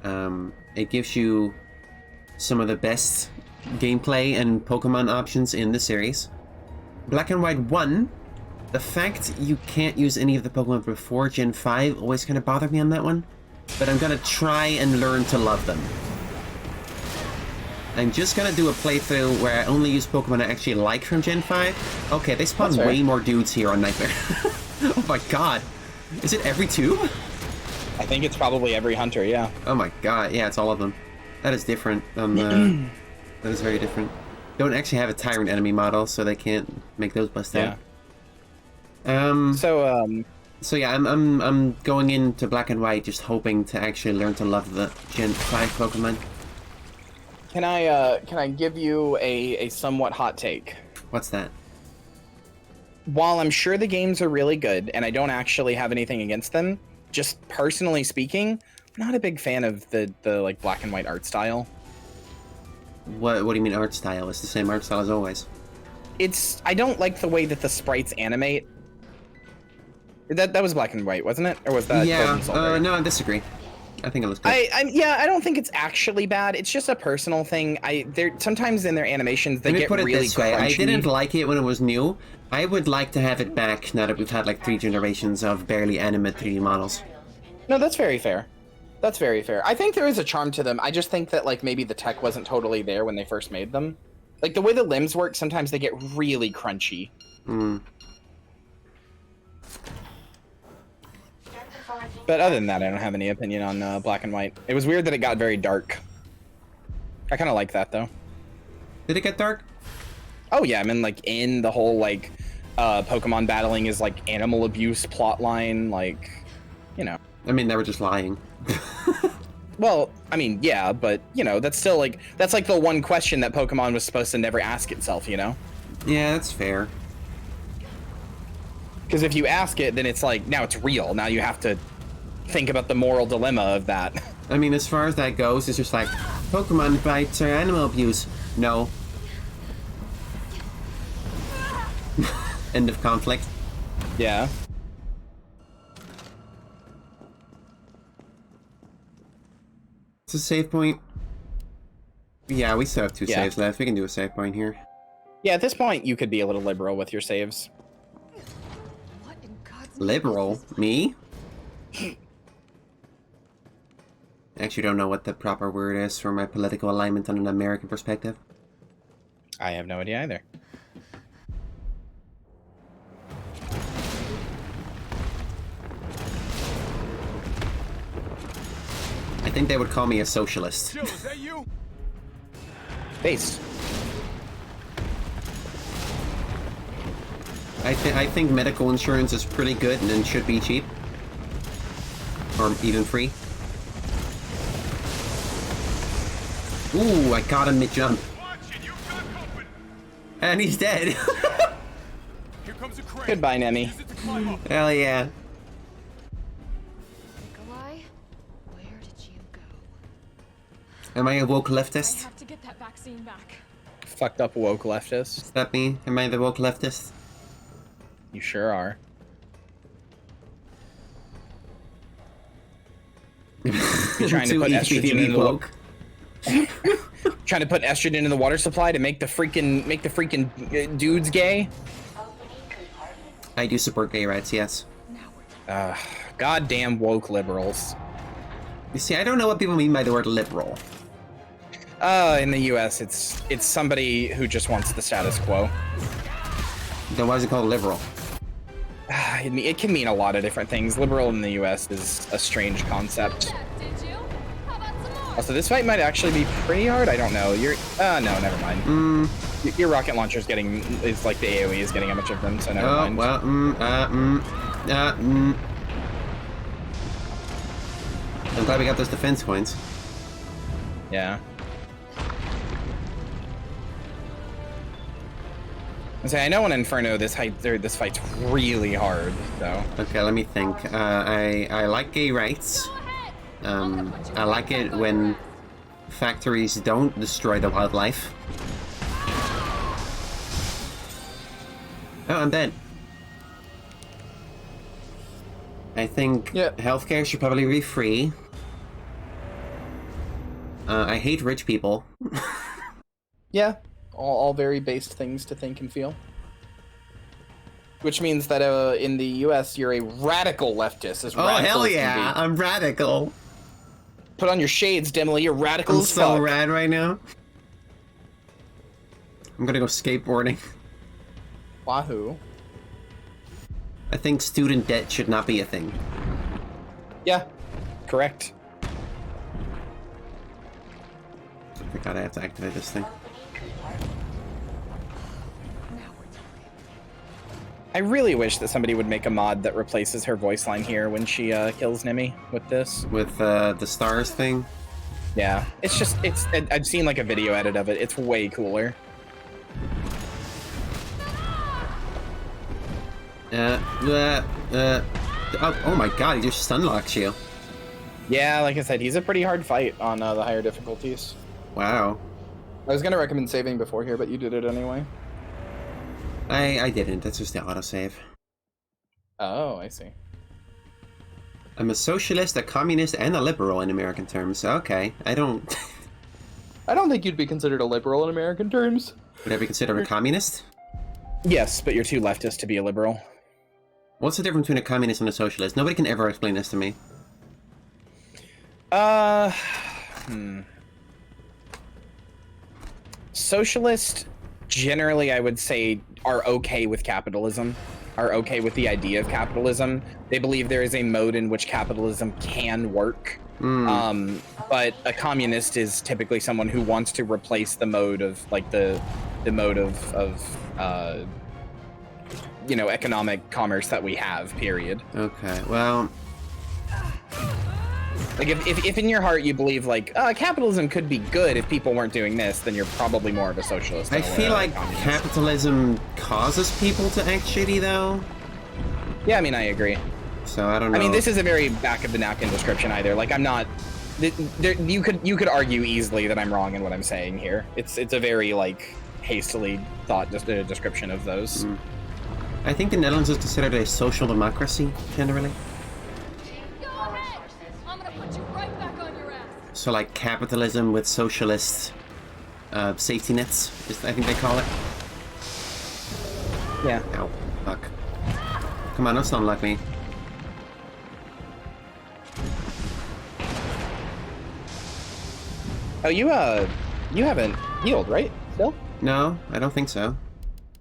It gives you some of the best gameplay and Pokemon options in the series. Black and White 1, the fact you can't use any of the Pokemon before Gen 5 always kind of bothered me on that one. But I'm gonna try and learn to love them. I'm just gonna do a playthrough where I only use Pokemon I actually like from Gen 5. Okay, they spawn way more dudes here on Nightmare. Oh my god. Is it every tube? I think it's probably every hunter, yeah. Oh my god, yeah, it's all of them. That is different. That is very different. Don't actually have a Tyrant enemy model, so they can't make those bust out. So yeah, I'm going into Black and White just hoping to actually learn to love the Gen 5 Pokemon. Can I give you a somewhat hot take? What's that? While I'm sure the games are really good, and I don't actually have anything against them, just personally speaking, I'm not a big fan of the like Black and White art style. What do you mean art style? It's the same art style as always. I don't like the way that the sprites animate. That was Black and White, wasn't it? Or was that? Yeah. No, I disagree. I think it looks good. I don't think it's actually bad. It's just a personal thing. Sometimes in their animations they get really this way. crunchy. I didn't like it when it was new. I would like to have it back now that we've had like 3 generations of barely animate 3D models. No, that's very fair. That's very fair. I think there is a charm to them. I just think that like maybe the tech wasn't totally there when they first made them. Like the way the limbs work, sometimes they get really crunchy. But other than that, I don't have any opinion on Black and White. It was weird that it got very dark. I kind of like that though. Did it get dark? Oh yeah, I mean like in the whole like Pokemon battling is like animal abuse plotline, like, you know. I mean, they were just lying. Well, I mean, yeah, but you know, that's still like the one question that Pokemon was supposed to never ask itself, you know? Yeah, that's fair. Because if you ask it, then it's like now it's real. Now you have to think about the moral dilemma of that. I mean, as far as that goes, it's just like Pokemon bites or animal abuse. No. End of conflict. Yeah. It's a save point. Yeah, we still have 2 saves left. We can do a save point here. Yeah, at this point, you could be a little liberal with your saves. What in God's name Liberal? is this Me? Actually don't know what the proper word is for my political alignment on an American perspective. I have no idea either. I think they would call me a socialist. Jill, is that you? Based. I think medical insurance is pretty good and should be cheap. Or even free. Ooh, I got him mid-jump. Watch it, you've got company. And he's dead. Here comes a crane. Goodbye, Nemi. Use it to climb up. Hell yeah. Nikolai, where did you go? Am I a woke I leftist? have to get that vaccine back. Fucked up woke leftist. Is that me? Am I the woke leftist? You sure are. You're trying to Too put easy to estrogen be in the woke. trying to put estrogen in the water supply to make the freaking dudes gay. I do support gay rights, yes. Goddamn woke liberals. You see, I don't know what people mean by the word liberal. In the U.S., it's somebody who just wants the status quo. Then why is it called liberal? It can mean a lot of different things. Liberal in the U.S. is a strange concept. Did you? How about some more? Also, this fight might actually be pretty hard. I don't know. No, never mind. Your rocket launcher is like the AOE is getting a bunch of them, so never mind. Well, I'm glad we got those defense coins. Yeah. I know in Inferno this fight's really hard, though. Okay, let me think. I like gay rights. I like it when factories don't destroy the wildlife. Oh, I'm dead. I think healthcare should probably be free. I hate rich people. Yeah, all very based things to think and feel. Which means that in the U.S. you're a radical leftist. As Oh radical hell as can yeah! be. I'm radical. Put on your shades, Demily. You're radical I'm as so fuck. rad right now. I'm gonna go skateboarding. Wahoo. I think student debt should not be a thing. Yeah, correct. I gotta have to activate this thing. I really wish that somebody would make a mod that replaces her voice line here when she kills Nemi with this. With the stars thing. Yeah, I've seen like a video edit of it. It's way cooler. Oh my god, he just stunlocks you. Yeah, like I said, he's a pretty hard fight on the higher difficulties. Wow. I was gonna recommend saving before here, but you did it anyway. I didn't, that's just the autosave. Oh, I see. I'm a socialist, a communist, and a liberal in American terms. Okay, I don't... I don't think you'd be considered a liberal in American terms. Would I be considered a communist? Yes, but you're too leftist to be a liberal. What's the difference between a communist and a socialist? Nobody can ever explain this to me. Socialist, generally, I would say, are okay with capitalism, are okay with the idea of capitalism. They believe there is a mode in which capitalism can work. But a communist is typically someone who wants to replace the mode of, like, the mode of you know, economic commerce that we have, period. Okay, well... Like, if in your heart you believe, like, capitalism could be good if people weren't doing this, then you're probably more of a socialist. I feel like capitalism causes people to act shitty, though. Yeah, I mean, I agree. So, I don't know. I mean, this is a very back-of-the-napkin description either. Like, I'm not... You could argue easily that I'm wrong in what I'm saying here. It's a very, like, hastily thought description of those. I think the Netherlands is considered a social democracy, generally. Go ahead. I'm gonna put you right back on your ass. So, like, capitalism with socialist safety nets, I think they call it. Yeah. Ow, fuck. Come on, don't stun like me. Oh, you haven't healed, right? Still? No, I don't think so.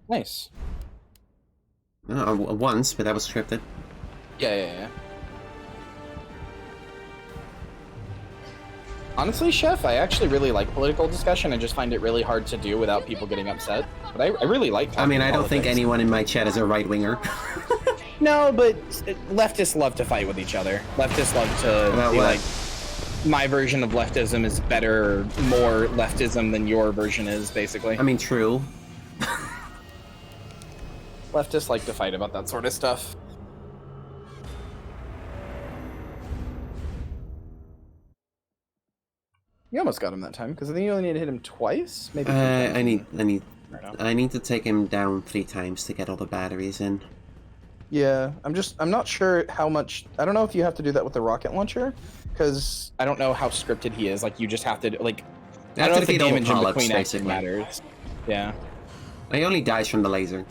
Nice. No, once, but that was scripted. Yeah. Honestly, Chef, I actually really like political discussion. I just find it really hard to do without people getting upset. But I really like talking I mean, I don't politics. think anyone in my chat is a right-winger. No, but leftists love to fight with each other. Leftists love to About be what? like... my version of leftism is better, more leftism than your version is, basically. I mean, true. Leftists like to fight about that sort of stuff. You almost got him that time, because I think you only need to hit him twice, maybe. I need I to take him down 3 times to get all the batteries in. Yeah, I'm not sure how much. I don't know if you have to do that with the rocket launcher, because I don't know how scripted he is. Like, you just have to like. I don't know if the damage in between actually matters. Yeah. He only dies from the laser.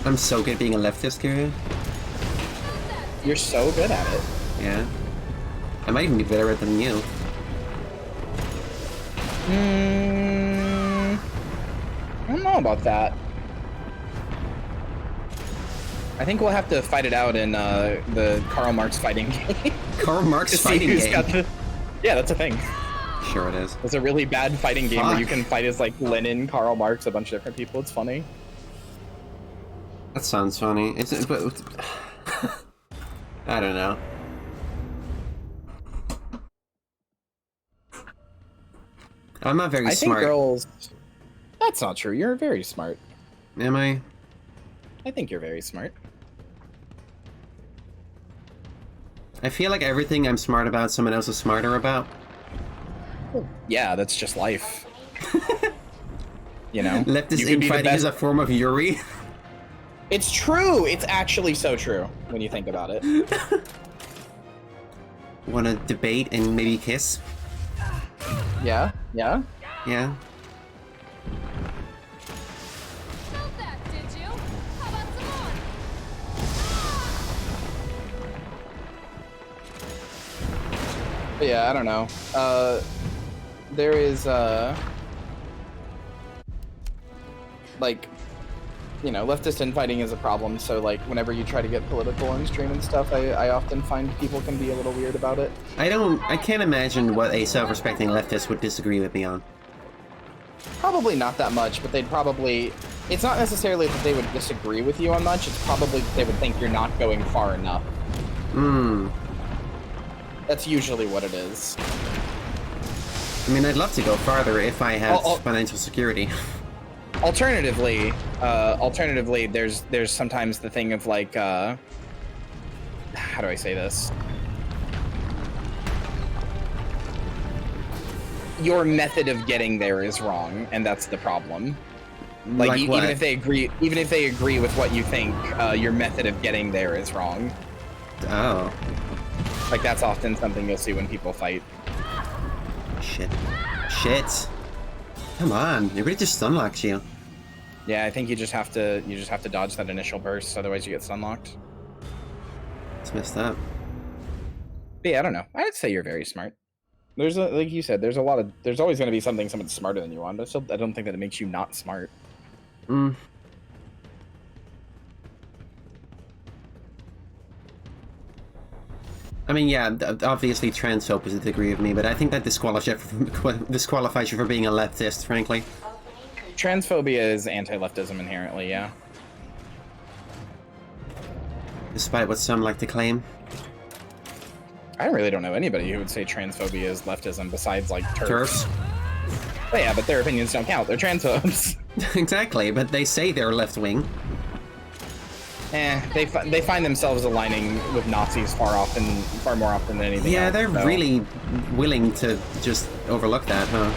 I'm so good at being a leftist, Kira. You're so good at it. Yeah. I might even be better at it than you. I don't know about that. I think we'll have to fight it out in the Karl Marx fighting game. Karl Marx fighting game? Yeah, that's a thing. Sure it is. It's a really bad fighting game where you can fight as like Lenin, Karl Marx, a bunch of different people. It's funny. That sounds funny. It's but I don't know. I'm not very smart. I think girls. That's not true. You're very smart. Am I? I think you're very smart. I feel like everything I'm smart about, someone else is smarter about. Yeah, that's just life. You know? Leftist infighting is a form of Yuri. It's true! It's actually so true, when you think about it. Wanna debate and maybe kiss? Yeah? Yeah? Yeah. Felt that, did you? How about some more? But yeah, I don't know. There is, like, you know, leftist infighting is a problem, so, like, whenever you try to get political on stream and stuff, I often find people can be a little weird about it. I can't imagine what a self-respecting leftist would disagree with me on. Probably not that much, but they'd probably... It's not necessarily that they would disagree with you on much, it's probably that they would think you're not going far enough. That's usually what it is. I mean, I'd love to go farther if I had financial security. Alternatively, there's sometimes the thing of like, how do I say this? Your method of getting there is wrong, and that's the problem. Like even if they agree with what you think, your method of getting there is wrong. Oh. Like that's often something you'll see when people fight. Shit. Shit. Come on, it really just stunlocks you. Yeah, I think you just have to dodge that initial burst, otherwise you get stunlocked. It's messed up. But yeah, I don't know. I'd say you're very smart. There's like you said, there's always going to be something someone's smarter than you on, but still, I don't think that it makes you not smart. I mean, yeah, obviously transphobe is a degree of me, but I think that disqualifies you for being a leftist, frankly. Transphobia is anti-leftism inherently, yeah. Despite what some like to claim. I really don't know anybody who would say transphobia is leftism besides, like, TERFs. Oh yeah, but their opinions don't count. They're transphobes. Exactly, but they say they're left-wing. They find themselves aligning with Nazis far more often than anything Yeah, else, they're so. really willing to just overlook that, huh?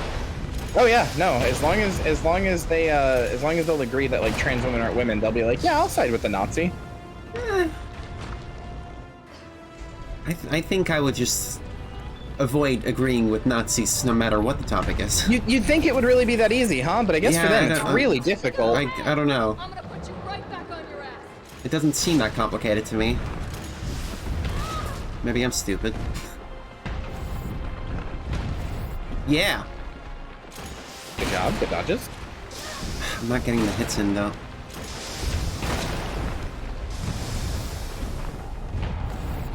Oh yeah, no. As long as they'll agree that like trans women aren't women, they'll be like, yeah, I'll side with the Nazi. I think I would just avoid agreeing with Nazis no matter what the topic is. You'd think it would really be that easy, huh? But I guess Yeah, for them it's really difficult. I don't know. I'm gonna put you right back on your ass. It doesn't seem that complicated to me. Maybe I'm stupid. Yeah. Good job, good dodges. I'm not getting the hits in though.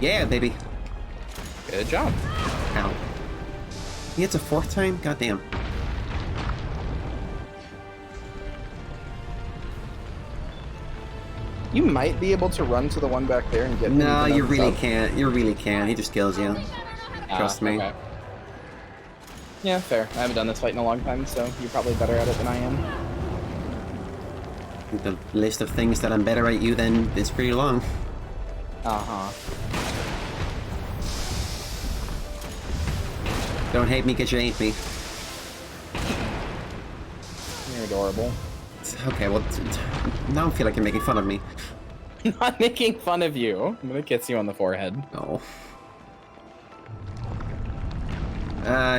Yeah, baby. Good job. Ow. He hits a 4th time? Goddamn. You might be able to run to the one back there and get. No, you really can't. You really can't. He just kills you. Trust me. Okay. Yeah, fair. I haven't done this fight in a long time, so you're probably better at it than I am. The list of things that I'm better at you than is pretty long. Uh-huh. Don't hate me, 'cause you hate me. You're adorable. Okay, well, now I feel like you're making fun of me. I'm not making fun of you. I'm gonna kiss you on the forehead. Oh.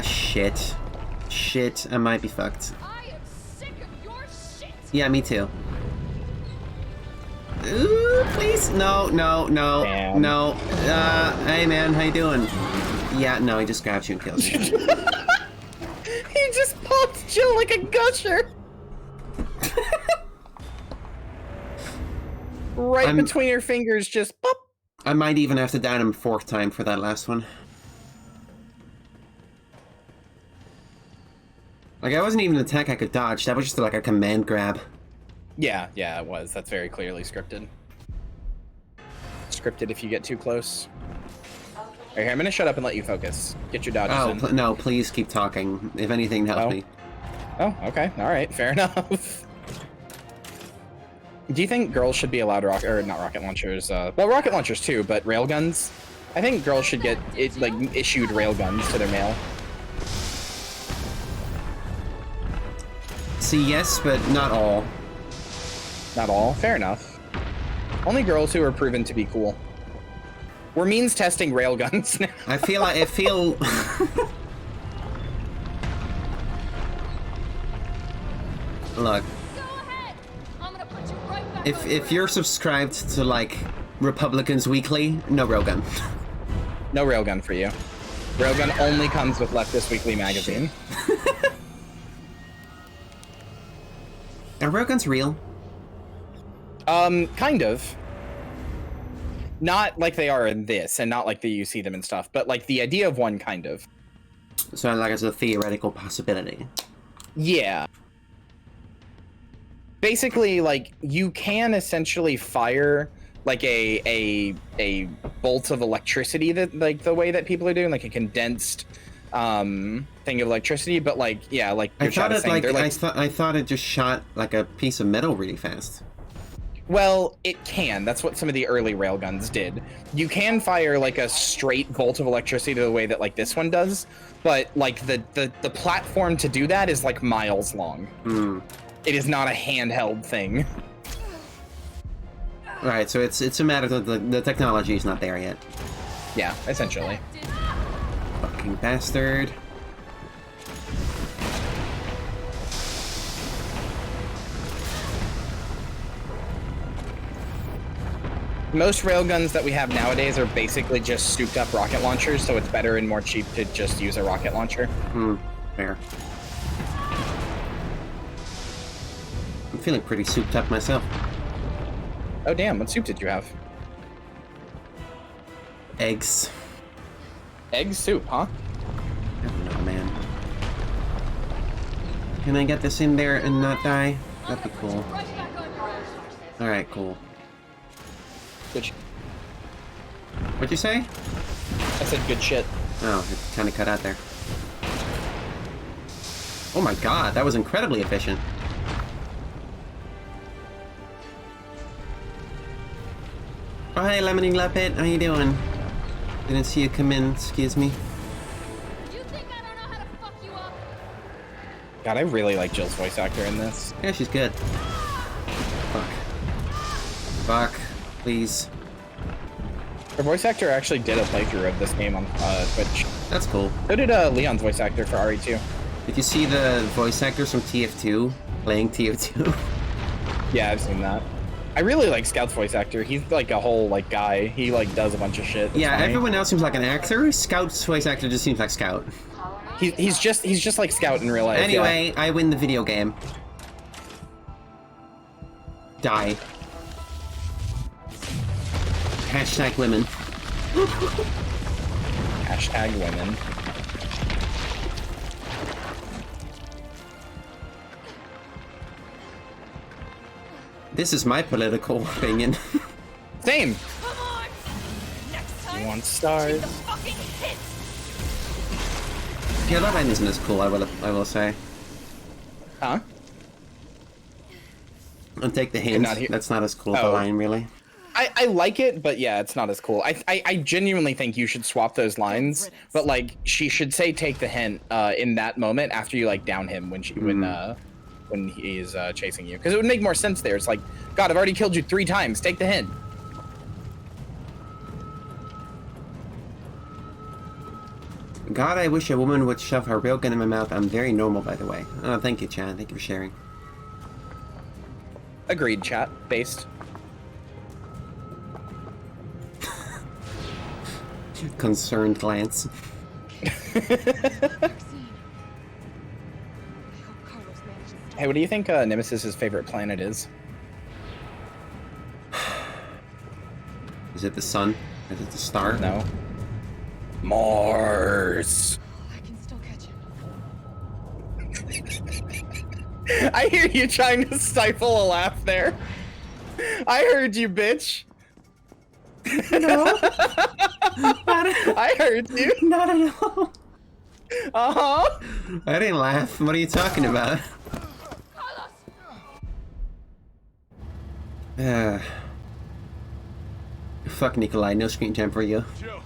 Shit. Shit, I might be fucked. I am sick of your shit. Yeah, me too. Ooh, please. No, no, no, Damn. no. Hey man, how you doing? Yeah, no, he just grabs you and kills you. He just popped Jill like a gusher. Right between her fingers, just pop. I might even have to down him 4th time for that last one. Like, I wasn't even an attack I could dodge. That was just like a command grab. Yeah, it was. That's very clearly scripted. Scripted if you get too close. Right here, I'm gonna shut up and let you focus. Get your dodges in. No, please keep talking. If anything, help me. Oh, okay. All right. Fair enough. Do you think girls should be allowed not rocket launchers? Well, rocket launchers too, but railguns. I think girls should get issued railguns to their mail. See, yes, but not all. Not all. Fair enough. Only girls who are proven to be cool. We're means testing railguns now. I feel. Look. Go ahead. I'm gonna put you right back. If you're subscribed to like Republicans Weekly, no railgun. No railgun for you. Railgun only comes with Leftist Weekly magazine. Are railguns real? Kind of. Not like they are in this, and not like that you see them and stuff, but like the idea of one, kind of. So like it's a theoretical possibility. Yeah. Basically, like, you can essentially fire like a bolt of electricity that like the way that people are doing, like a condensed thing of electricity, but like like I thought it I thought it just shot like a piece of metal really fast. Well, it can. That's what some of the early railguns did. You can fire like a straight bolt of electricity the way that like this one does, but like the platform to do that is like miles long. It is not a handheld thing. Right, so it's a matter that the technology is not there yet. Yeah, essentially. Fucking bastard. Most railguns that we have nowadays are basically just souped up rocket launchers, so it's better and more cheap to just use a rocket launcher. Fair. I'm feeling pretty souped up myself. Oh damn, what soup did you have? Eggs. Egg soup, huh? I don't know, man. Can I get this in there and not die? That'd be cool. Right back on your ass. Alright, cool. Good. What'd you say? I said good shit. Oh, it kind of cut out there. Oh my god, that was incredibly efficient. Oh, hey, Lemony Lappet, how you doing? Didn't see you come in, excuse me. You think I don't know how to fuck you up? God, I really like Jill's voice actor in this. Yeah, she's good. Fuck. Fuck. Please. Her voice actor actually did a playthrough of this game on Twitch. That's cool. So did Leon's voice actor for RE2. Did you see the voice actors from TF2 playing TF2? Yeah, I've seen that. I really like Scout's voice actor. He's like a whole like guy. He like does a bunch of shit. That's Yeah, funny. everyone else seems like an actor. Scout's voice actor just seems like Scout. He's just like Scout in real life. Anyway, I win the video game. Die. Hashtag women. Yeah. Hashtag women. This is my political opinion. Same. Come on! Next time, You want take stars? the fucking hit! Yeah, that line isn't as cool, I will say. Huh? I'll take the hint. not hear- That's not as cool of a Oh. line, really. I like it, but yeah, it's not as cool. I genuinely think you should swap those lines, but like she should say take the hint in that moment after you like down him when he is chasing you, because it would make more sense there. It's like, God, I've already killed you 3 times. Take the hint. God, I wish a woman would shove her real gun in my mouth. I'm very normal, by the way. Oh, thank you, Chad. Thank you for sharing. Agreed, chat. Based. Concerned glance. Hey, what do you think Nemesis's favorite planet is? Is it the sun? Is it the star? No. Mars. I can still catch him. I hear you trying to stifle a laugh there. I heard you, bitch. No. I heard you. Not at all. Uh-huh. I didn't laugh. What are you talking about? Fuck Nikolai, no screen time for you. Jill,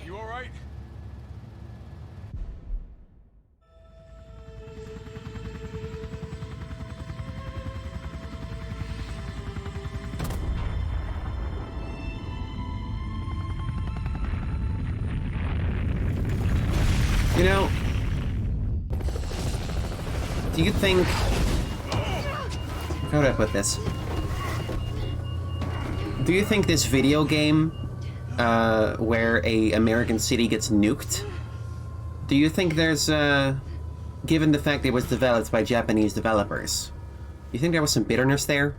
you alright? You know, do you think... How do I put this? Do you think this video game, where a American city gets nuked, do you think there's, given the fact it was developed by Japanese developers, you think there was some bitterness there?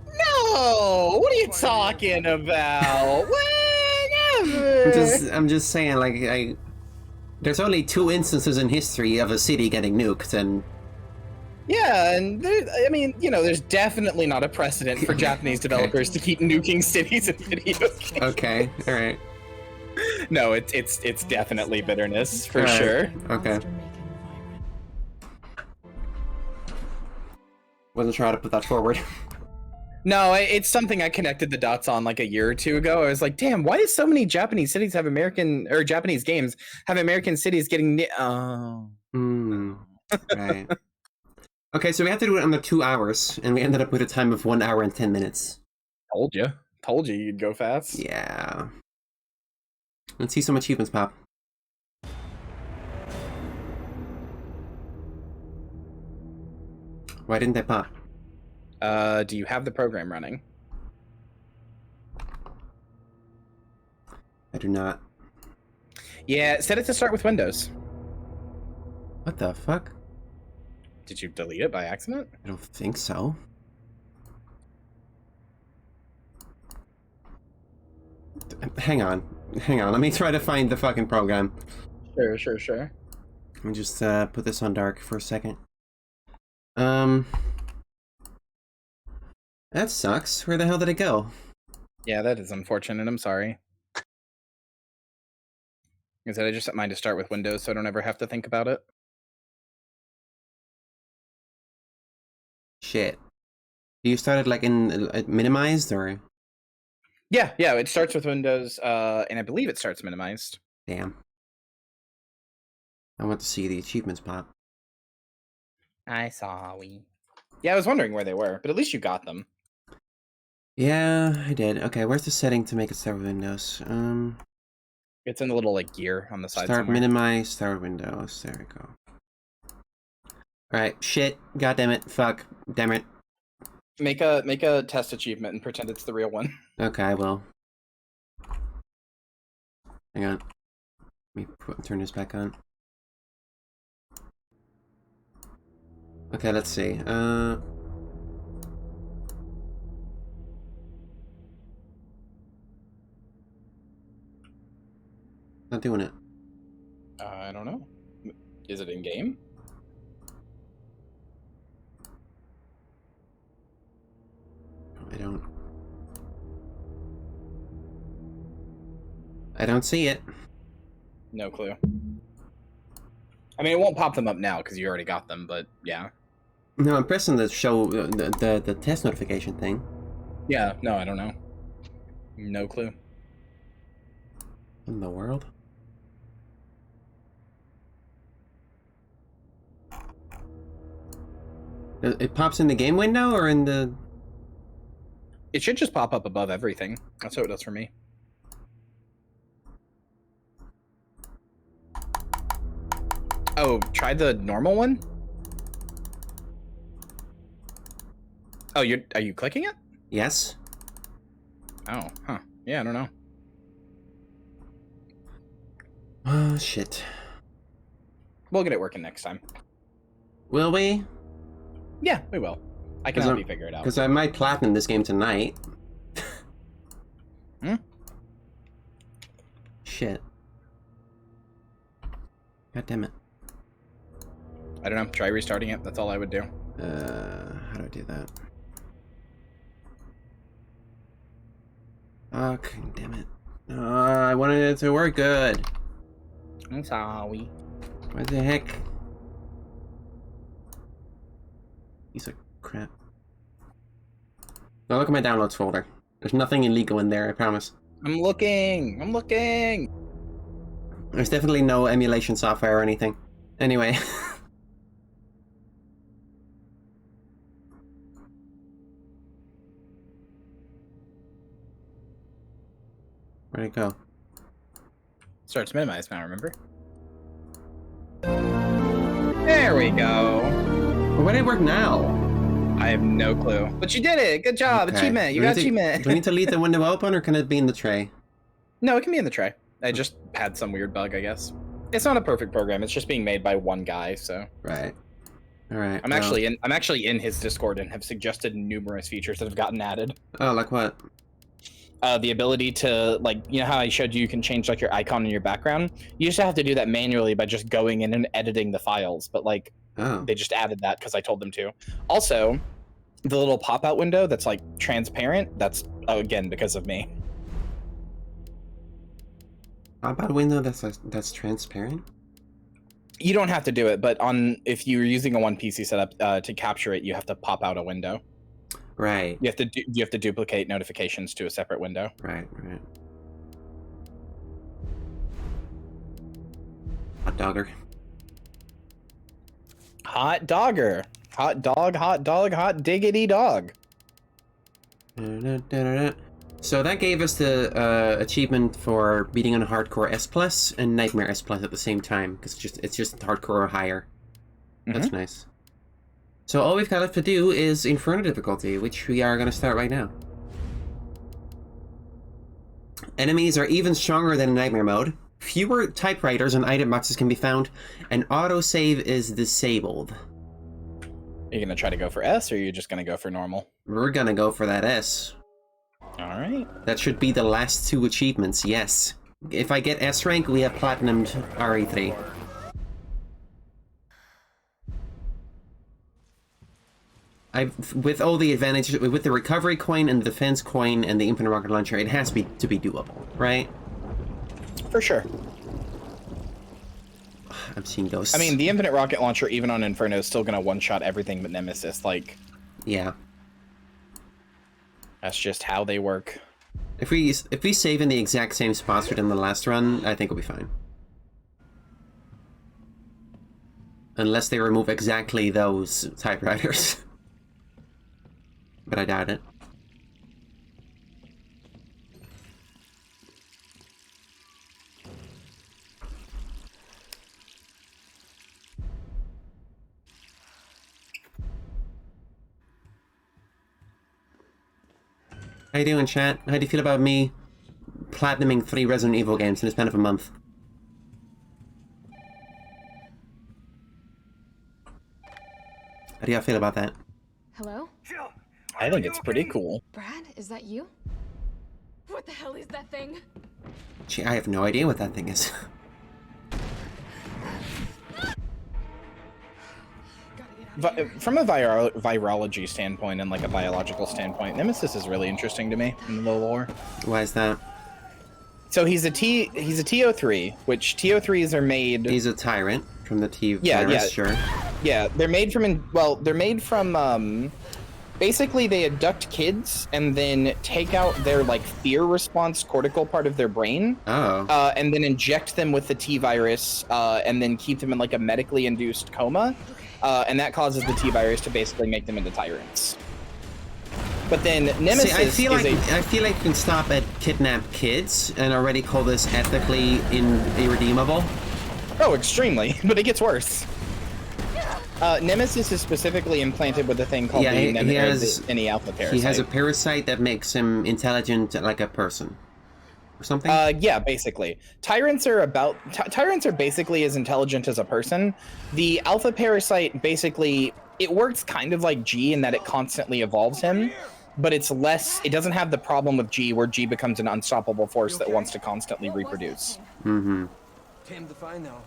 No! What are you talking about? Whatever! I'm just saying, like, there's only 2 instances in history of a city getting nuked, and... Yeah, and I mean, you know, there's definitely not a precedent for Japanese developers to keep nuking cities in video games. Okay, alright. No, it's definitely bitterness for Alright, sure. Okay. Wasn't sure how to put that forward. No, it's something I connected the dots on like a year or 2 ago. I was like, damn, why do so many Japanese cities have Japanese games have American cities getting Right. Okay, so we had to do it under 2 hours, and we ended up with a time of 1 hour and 10 minutes. Told you you'd go fast. Yeah. Let's see some achievements pop. Why didn't they pop? Do you have the program running? I do not. Yeah, set it to start with Windows. What the fuck? Did you delete it by accident? I don't think so. Hang on. Let me try to find the fucking program. Sure. Let me just put this on dark for a second. That sucks. Where the hell did it go? Yeah, that is unfortunate. I'm sorry. I said I just set mine to start with Windows so I don't ever have to think about it. Shit. Do you start it like in minimized or? Yeah, it starts with Windows, and I believe it starts minimized. Damn. I want to see the achievements pop. I saw we. Yeah, I was wondering where they were, but at least you got them. Yeah, I did. Okay, where's the setting to make it start with Windows? It's in the little like gear on the side. Start somewhere. minimize, start Windows. There we go. Alright, shit. God damn it. Fuck. Damn it. Make a test achievement and pretend it's the real one. Okay, I will. Hang on. Let me turn this back on. Okay, let's see. Not doing it. I don't know. Is it in game? don't. I don't see it. No clue. I mean, it won't pop them up now because you already got them, but yeah. No, I'm pressing the show, the test notification thing. Yeah, no, I don't know. No clue. In the world? It pops in the game window or in the... It should just pop up above everything. That's what it does for me. Oh, try the normal one? Oh, are you clicking it? Yes. Oh, huh. Yeah, I don't know. Oh, shit. We'll get it working next time. Will we? Yeah, we will. I can help you figure it out. Because I might platinum this game tonight. Hmm? Shit. God damn it. I don't know. Try restarting it. That's all I would do. How do I do that? Fuck, damn it. I wanted it to work good. I'm sorry. What the heck? Piece of crap. Now look at my downloads folder. There's nothing illegal in there, I promise. I'm looking. I'm looking. There's definitely no emulation software or anything. Anyway. Where'd it go? Starts minimized now, remember? There we go. Well, why did it work now? I have no clue. But you did it. Good job. Okay. Achievement. You Do we got need to- achievement. Do we need to leave the window open or can it be in the tray? No, it can be in the tray. I just had some weird bug, I guess. It's not a perfect program. It's just being made by one guy, so. Right. Alright. I'm actually in his Discord and have suggested numerous features that have gotten added. Oh, like what? The ability to, like, you know how I showed you can change like your icon in your background? You used to have to do that manually by just going in and editing the files, but like Oh. they just added that because I told them to. Also, the little pop-out window that's like transparent, that's again because of me. How about a window that's transparent? You don't have to do it, but if you're using a one PC setup to capture it, you have to pop out a window. Right. You have to duplicate notifications to a separate window. Right. Hot dogger. Hot dogger. Hot dog, hot diggity dog. So that gave us the achievement for beating on hardcore S+ and nightmare S+ at the same time, because it's just hardcore or higher. That's nice. So all we've got left to do is Inferno difficulty, which we are going to start right now. Enemies are even stronger than in nightmare mode. Fewer typewriters and item boxes can be found, and autosave is disabled. Are you gonna try to go for S, or are you just gonna go for normal? We're gonna go for that S. All right. That should be the last two achievements, yes. If I get S rank, we have platinumed RE3. With all the advantages, with the recovery coin and the defense coin and the infinite rocket launcher, it has to be doable, right? For sure. I'm seeing ghosts. I mean, the infinite rocket launcher, even on Inferno, is still gonna one-shot everything but Nemesis. Like, yeah, that's just how they work. if we save in the exact same spots we did in the last run, I think we'll be fine. Unless they remove exactly those typewriters. But I doubt it. How you doing, chat? How do you feel about me platinuming 3 Resident Evil games in the span of a month? How do y'all feel about that? Hello? I think it's pretty cool. Brad, is that you? What the hell is that thing? Gee, I have no idea what that thing is. Gotta get from a virology standpoint and like a biological standpoint, Nemesis is really interesting to me in the lore. Why is that? So he's a TO3, which TO3s are made. He's a tyrant from the T Yeah, virus, yeah. sure. Yeah, they're made from basically they abduct kids and then take out their like fear response cortical part of their brain. Oh. And then inject them with the T virus, and then keep them in like a medically induced coma, and that causes the T virus to basically make them into tyrants. But then Nemesis See, I feel like you can stop at kidnapped kids and already call this ethically irredeemable. Oh, extremely, but it gets worse. Nemesis is specifically implanted with a thing called the alpha parasite. He has a parasite that makes him intelligent like a person. Or something? Yeah, basically. Tyrants are basically as intelligent as a person. The alpha parasite basically, it works kind of like G in that it constantly evolves him, but it doesn't have the problem of G where G becomes an unstoppable force that wants to constantly reproduce. Mm-hmm.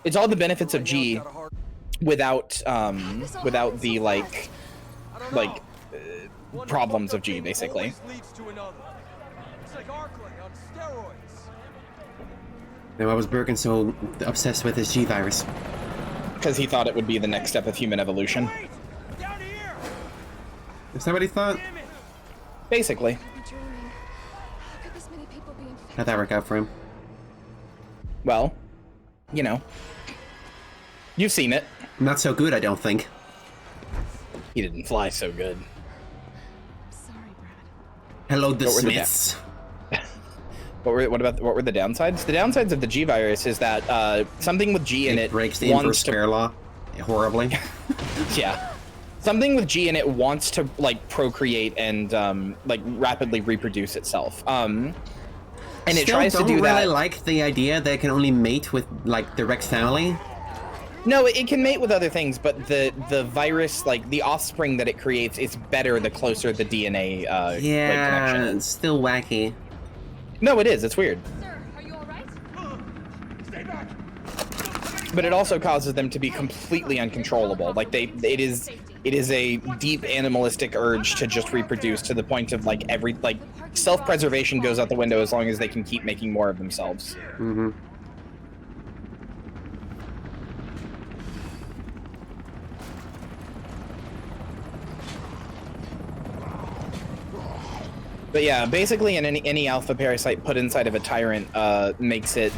It's all the benefits of G without the problems of G, basically. Then why was Birkin so obsessed with his G virus? Because he thought it would be the next step of human evolution. Is that what he thought? Basically. How'd that work out for him? Well, you know. You've seen it. Not so good, I don't think. He didn't fly so good. Sorry, Brad. Hello, the What were the Smiths. What were the downsides? The downsides of the G virus is that something with G in it breaks the inverse square law horribly. Yeah. Something with G in it wants to like procreate and like rapidly reproduce itself. And it tries to do that. Don't really like the idea that it can only mate with like direct family. No, it can mate with other things, but the virus, like the offspring that it creates, is better the closer the DNA connection is. It's still wacky. No, it is. It's weird. Sir, are you all right? Stay back! But it also causes them to be completely uncontrollable. Like it is a deep animalistic urge to just reproduce to the point of like self-preservation goes out the window as long as they can keep making more of themselves. Mm-hmm. But yeah, basically, in any alpha parasite put inside of a tyrant makes it.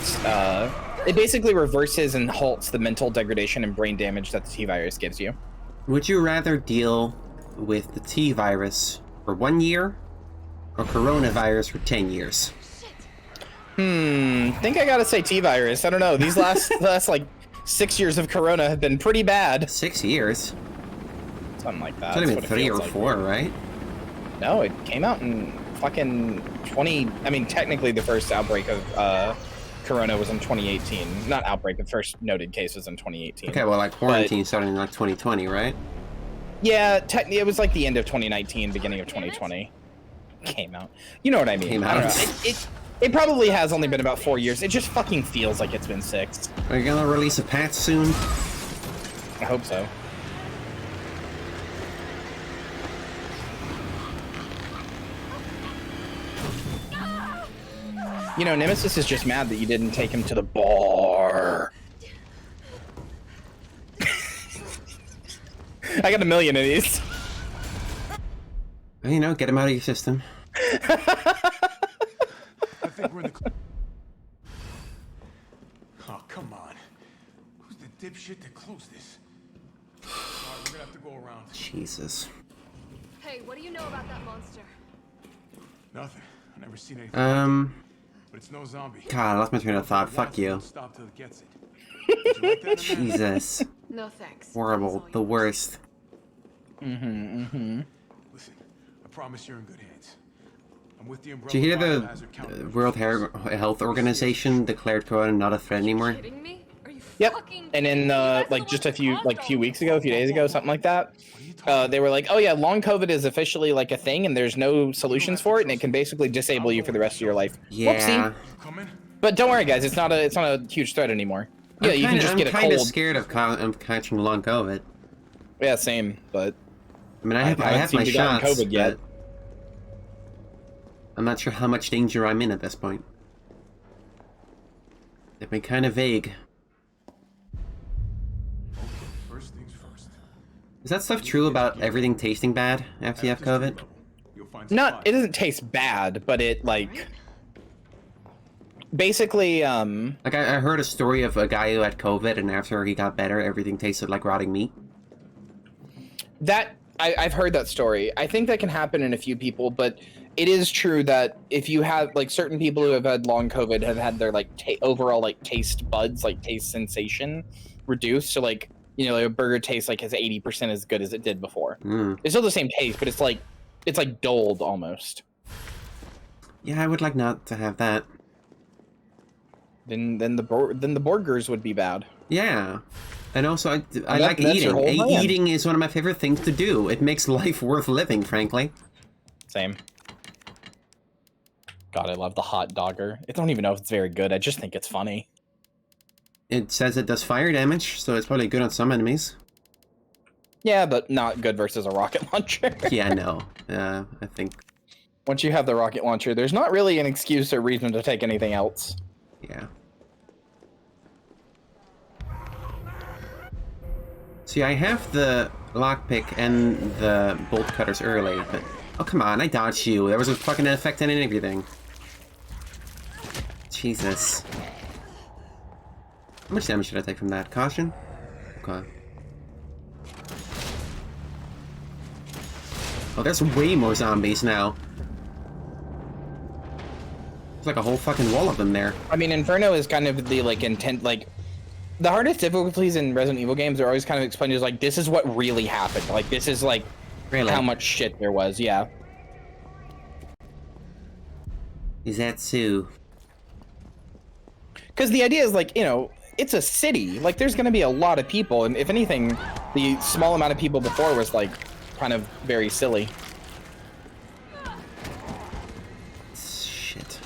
It basically reverses and halts the mental degradation and brain damage that the T virus gives you. Would you rather deal with the T virus for 1 year or coronavirus for 10 years? Think I gotta say T virus. I don't know. These last like 6 years of corona have been pretty bad. 6 years? Something like that. It's not even 3 or 4, right? No, it came out in fucking 20. I mean, technically, the first outbreak of corona was in 2018. Not outbreak, the first noted case was in 2018. Okay, well, like quarantine started in like 2020, right? Yeah, it was like the end of 2019, beginning of 2020. Came out. You know what I mean? Came I don't out. know. It probably has only been about 4 years. It just fucking feels like it's been 6. Are you gonna release a patch soon? I hope so. You know, Nemesis is just mad that you didn't take him to the bar. I got a million of these. You know, get him out of your system. I think we're in the... Oh, come on. Who's the dipshit that closed this? Alright, we're gonna have to go around. Jesus. Hey, what do you know about that monster? Nothing. I've never seen anything. But it's no zombie. God, I lost my train of thought. Fuck you. Stop till it gets it. Would you like that in a minute? Jesus. No thanks. Horrible. The worst. Listen, I promise you're in good hands. I'm with the umbrella. Did you hear the biohazard counter. World Health Organization declared corona not a threat anymore? Kidding me? Are you Yep. fucking And then like just a few days ago, something like that. They were like, oh yeah, long COVID is officially like a thing and there's no solutions for it and it can basically disable you for the rest of your life. Yeah. Whoopsie. Come in. But don't worry guys, it's not a huge threat anymore. Yeah, you can just get a I'm kind of cold. scared of catching long COVID. Yeah, same. But I mean, I have haven't my seemed to gotten shots, COVID yet. but I'm not sure how much danger I'm in at this point. They've been kind of vague. First things first. Is that stuff true about everything tasting bad after you have COVID? It doesn't taste bad, but it like basically Like I heard a story of a guy who had COVID, and after he got better, everything tasted like rotting meat. that I've heard that story. I think that can happen in a few people, but it is true that if you have like certain people who have had long COVID have had their like overall like taste buds, like taste sensation reduced. So like, you know, like a burger tastes like is 80% as good as it did before. It's still the same taste, but it's like dulled almost. Yeah, I would like not to have that. Then the burgers would be bad. Yeah. And also, I like that's your eating. whole plan. Eating is one of my favorite things to do. It makes life worth living, frankly. Same. God, I love the hot dogger. I don't even know if it's very good. I just think it's funny. It says it does fire damage, so it's probably good on some enemies. Yeah, but not good versus a rocket launcher. Yeah, no. I think... Once you have the rocket launcher, there's not really an excuse or reason to take anything else. Yeah. See, I have the lockpick and the bolt cutters early, but... Oh, come on, I dodged you. There was a fucking effect on everything. Jesus. How much damage should I take from that? Caution? Okay. Oh, there's way more zombies now. There's like a whole fucking wall of them there. I mean, Inferno is kind of the, like, intent, like... The hardest difficulties in Resident Evil games are always kind of explained as, like, this is what really happened. Like, this is, like, Really? how much shit there was, yeah. Is that so? Because the idea is, like, you know, it's a city. Like, there's going to be a lot of people, and if anything, the small amount of people before was, like, kind of very silly. Shit.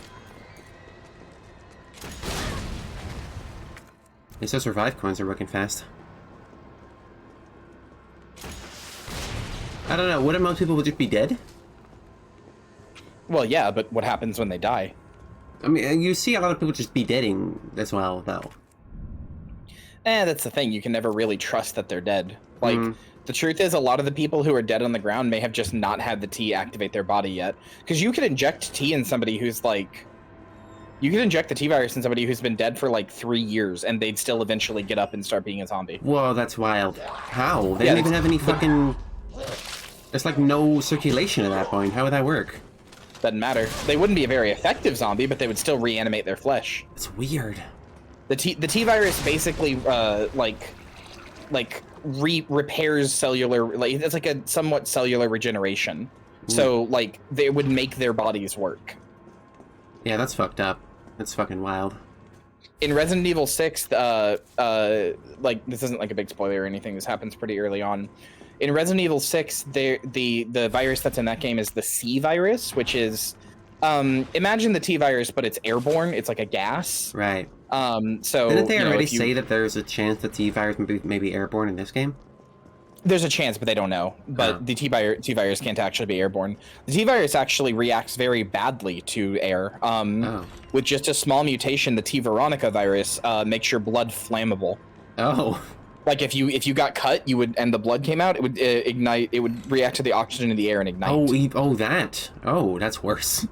These survive coins are working fast. I don't know, wouldn't most people just be dead? Well, yeah, but what happens when they die? I mean, you see a lot of people just bedeading as well, though. That's the thing. You can never really trust that they're dead. Like, the truth is, a lot of the people who are dead on the ground may have just not had the T activate their body yet. Because you could inject T in somebody who's, like... You could inject the T-virus in somebody who's been dead for, like, 3 years, and they'd still eventually get up and start being a zombie. Whoa, that's wild. How? They Yeah, don't even have any fucking... There's, like, no circulation at that point. How would that work? Doesn't matter. They wouldn't be a very effective zombie, but they would still reanimate their flesh. It's weird. The T-virus basically, repairs cellular... Like, it's like a somewhat cellular regeneration. So, like, they would make their bodies work. Yeah, that's fucked up. That's fucking wild. In Resident Evil 6, like, this isn't like a big spoiler or anything, this happens pretty early on. In Resident Evil 6, the virus that's in that game is the C virus, which is, imagine the T virus, but it's airborne, it's like a gas. Right. So... Didn't they already say that there's a chance the T-virus may be airborne in this game? There's a chance, but they don't know. But the T-virus can't actually be airborne. The T-virus actually reacts very badly to air. With just a small mutation, the T-Veronica virus makes your blood flammable. Oh. Like if you got cut, and the blood came out, it would ignite. It would react to the oxygen in the air and ignite. Oh, that's worse.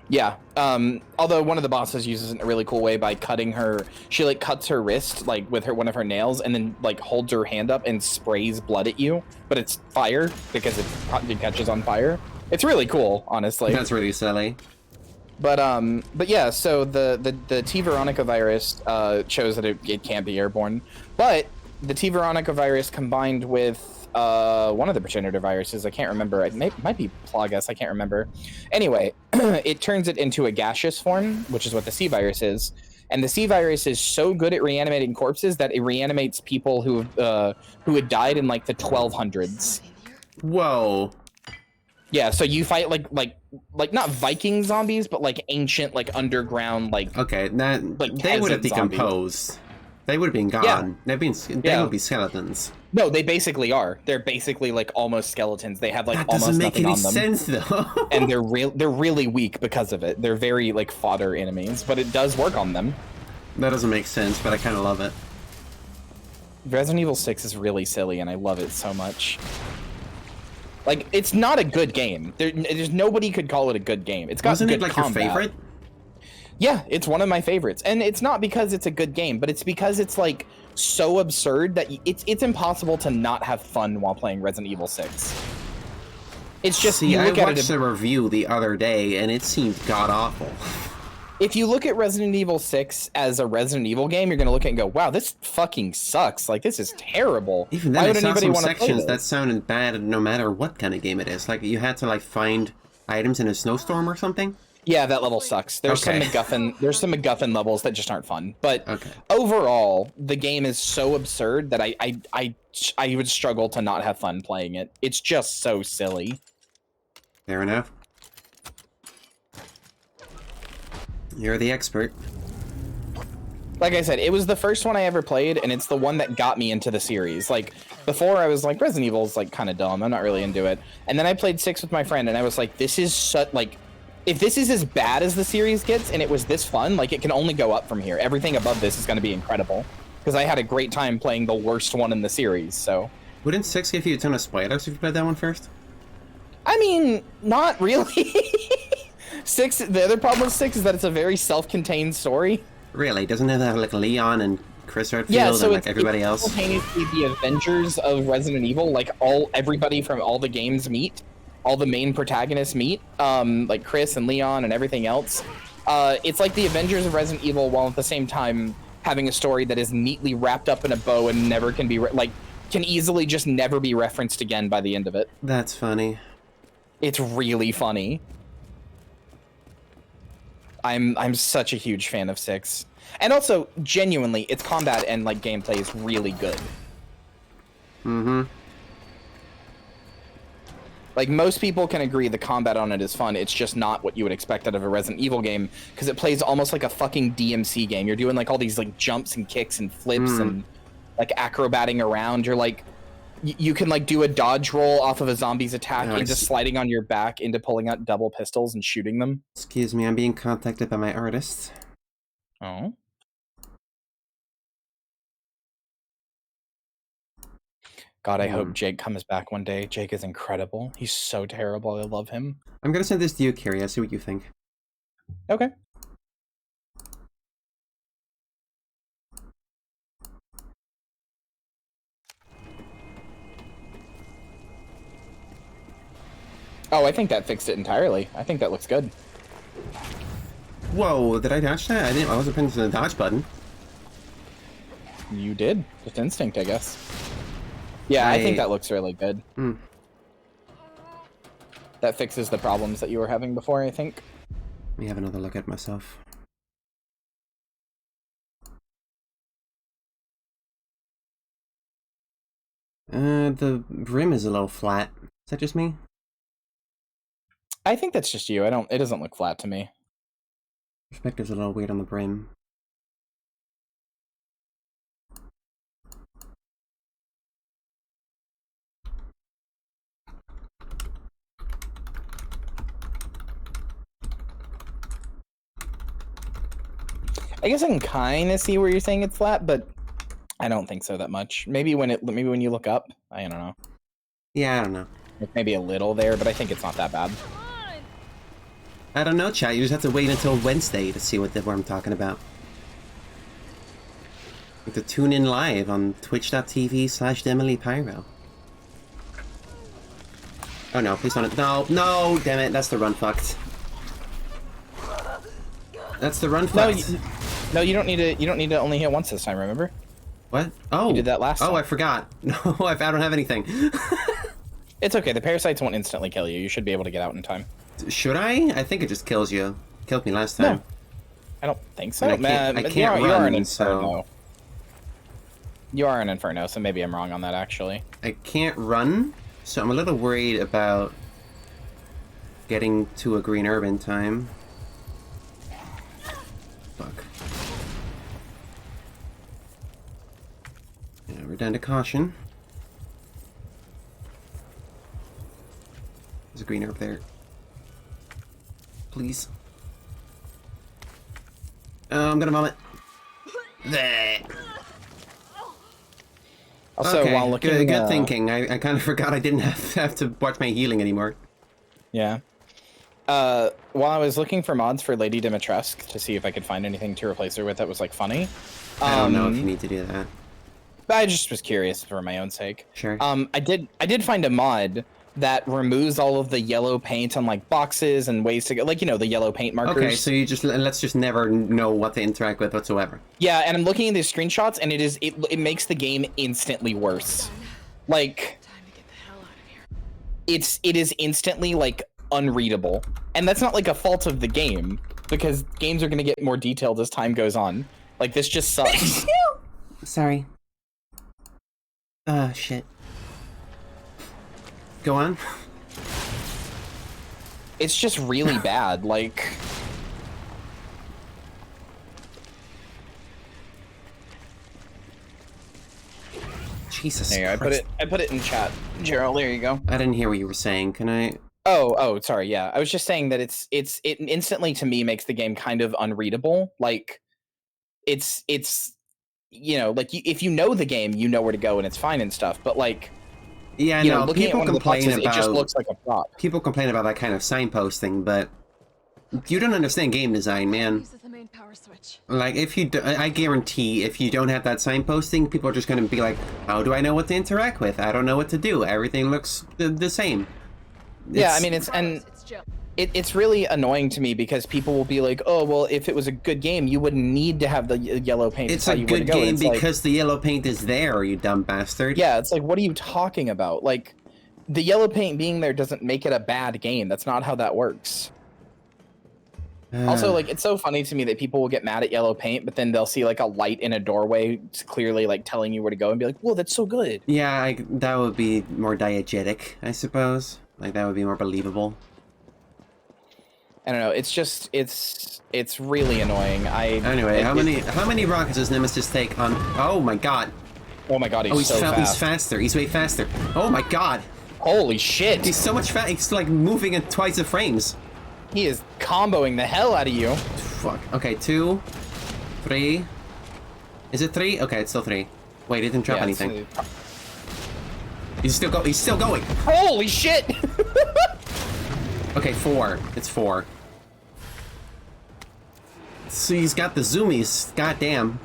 Yeah. Although one of the bosses uses it in a really cool way by cutting her. She like cuts her wrist like with one of her nails, and then like holds her hand up and sprays blood at you. But it's fire because it catches on fire. It's really cool, honestly. That's really silly. But yeah. So the T Veronica virus shows that it can't be airborne, but the T Veronica virus combined with one of the progenitor viruses, I can't remember. It might be Plagas, I can't remember. Anyway, it turns it into a gaseous form, which is what the C virus is. And the C virus is so good at reanimating corpses that it reanimates people who had died in like the 1200s. Whoa. Yeah, so you fight like not Viking zombies, but like ancient, like underground, like okay, that like they would have peasant zombies. decomposed. They would have been gone. Yeah. They would be skeletons. No, they basically are. They're basically like almost skeletons. They have like That almost doesn't make nothing any on them. sense, though. And they're really weak because of it. They're very like fodder enemies, but it does work on them. That doesn't make sense, but I kind of love it. Resident Evil 6 is really silly, and I love it so much. Like, it's not a good game. There's nobody could call it a good game. It's got Wasn't good it like combat. your favorite? Yeah, it's one of my favorites, and it's not because it's a good game, but it's because it's like so absurd that it's impossible to not have fun while playing Resident Evil 6. It's just See, you I look at watched it. a review the other day, and it seemed god awful. If you look at Resident Evil 6 as a Resident Evil game, you're gonna look at it and go, "Wow, this fucking sucks! Like this is terrible." Even Why then, would I saw anybody some want to play sections this? that sounded bad, no matter what kind of game it is. Like you had to like find items in a snowstorm or something. Yeah, that level sucks. There's Okay. some MacGuffin. There's some MacGuffin levels that just aren't fun. But Okay. overall, the game is so absurd that I would struggle to not have fun playing it. It's just so silly. Fair enough. You're the expert. Like I said, it was the first one I ever played, and it's the one that got me into the series. Like, before I was like, Resident Evil's like kind of dumb. I'm not really into it. And then I played 6 with my friend, and I was like, this is such like, if this is as bad as the series gets, and it was this fun, like it can only go up from here. Everything above this is going to be incredible. Because I had a great time playing the worst one in the series. So, Wouldn't 6 give you a ton of spoilers if you played that one first? I mean, not really. 6. The other problem with 6 is that it's a very self-contained story. Really? Doesn't it have like Leon and Chris Redfield Yeah, so and like it's everybody else? simultaneously the Avengers of Resident Evil, like everybody from all the games meet, all the main protagonists meet, like Chris and Leon and everything else. It's like the Avengers of Resident Evil, while at the same time having a story that is neatly wrapped up in a bow and never can be can easily just never be referenced again by the end of it. That's funny. It's really funny. I'm such a huge fan of 6. And also, genuinely, its combat and like gameplay is really good. Mm-hmm. Like, most people can agree the combat on it is fun. It's just not what you would expect out of a Resident Evil game, because it plays almost like a fucking DMC game. You're doing like all these like jumps and kicks and flips and like acrobating around. You're like, you can like do a dodge roll off of a zombie's attack Nice. into sliding on your back into pulling out double pistols and shooting them. Excuse me, I'm being contacted by my artist. Oh. God, I hope Jake comes back one day. Jake is incredible. He's so terrible. I love him. I'm gonna send this to you, Kyria, see what you think. Okay. Oh, I think that fixed it entirely. I think that looks good. Whoa, did I dodge that? I wasn't paying attention to the dodge button. You did. Just instinct, I guess. Yeah, I think that looks really good. That fixes the problems that you were having before, I think. Let me have another look at myself. The rim is a little flat. Is that just me? I think that's just you. It doesn't look flat to me. Perspective's a little weird on the brim. I guess I can kind of see where you're saying it's flat, but I don't think so that much. Maybe when you look up, I don't know. Yeah, I don't know. Like maybe a little there, but I think it's not that bad. I don't know, chat. You just have to wait until Wednesday to see what I'm talking about. You have to tune in live on twitch.tv/demilypyro. Oh no, please don't. No, damn it. That's the run fucked. That's the run fucked. No, you don't need to. You don't need to only hit once this time. Remember? What? Oh, You did that last time. Oh, I forgot. No, I don't have anything. It's okay. The parasites won't instantly kill you. You should be able to get out in time. Should I? I think it just kills you. Killed me last time. No. I don't think so. And I can't you are run, an so- inferno. You are an inferno, so maybe I'm wrong on that actually. I can't run, so I'm a little worried about getting to a green herb in time. Fuck. Yeah, we're down to caution. There's a green herb there. Please. I'm gonna vomit. There. Also, okay, while looking, good thinking. I kind of forgot I didn't have to watch my healing anymore. Yeah. While I was looking for mods for Lady Dimitrescu to see if I could find anything to replace her with that was like funny. I don't know if you need to do that. But I just was curious for my own sake. Sure. I did find a mod that removes all of the yellow paint on like boxes and ways to go, like, you know, the yellow paint markers. Okay, so let's just never know what to interact with whatsoever. Yeah, and I'm looking at these screenshots and it makes the game instantly worse. Like, it is instantly like unreadable. And that's not like a fault of the game, because games are going to get more detailed as time goes on. Like, this just sucks. Sorry. Shit. Go on. It's just really bad, like... Jesus There, Christ. I put it in chat. Gerald, there you go. I didn't hear what you were saying. Can I... Oh, sorry, yeah. I was just saying that it instantly, to me, makes the game kind of unreadable. Like, it's you know, like, if you know the game, you know where to go and it's fine and stuff, but like... Yeah, you know, no, looking at people one of the complain boxes, about... it just looks like a prop. People complain about that kind of signposting, but... You don't understand game design, man. Uses the main power switch. Like, if you... I guarantee, if you don't have that signposting, people are just gonna be like, how do I know what to interact with? I don't know what to do. Everything looks the same. Yeah, I mean, it's really annoying to me because people will be like, oh, well, if it was a good game, you wouldn't need to have the yellow paint. It's a good game because the yellow paint is there, you dumb bastard. Yeah, it's like, what are you talking about? Like, the yellow paint being there doesn't make it a bad game. That's not how that works. Also, like, it's so funny to me that people will get mad at yellow paint, but then they'll see, like, a light in a doorway clearly, like, telling you where to go and be like, whoa, that's so good. Yeah, that would be more diegetic, I suppose. Like, that would be more believable. I don't know. It's just, it's really annoying. Anyway, how many rockets does Nemesis take on... Oh my god. Oh my god, he's so fast. He's faster. He's way faster. Oh my god. Holy shit. He's so much fast. He's like moving at twice the frames. He is comboing the hell out of you. Fuck. Okay, 2, 3. Is it 3? Okay, it's still 3. Wait, it didn't drop anything. He's still going. Holy shit. Okay, 4. It's 4. So he's got the zoomies. Goddamn.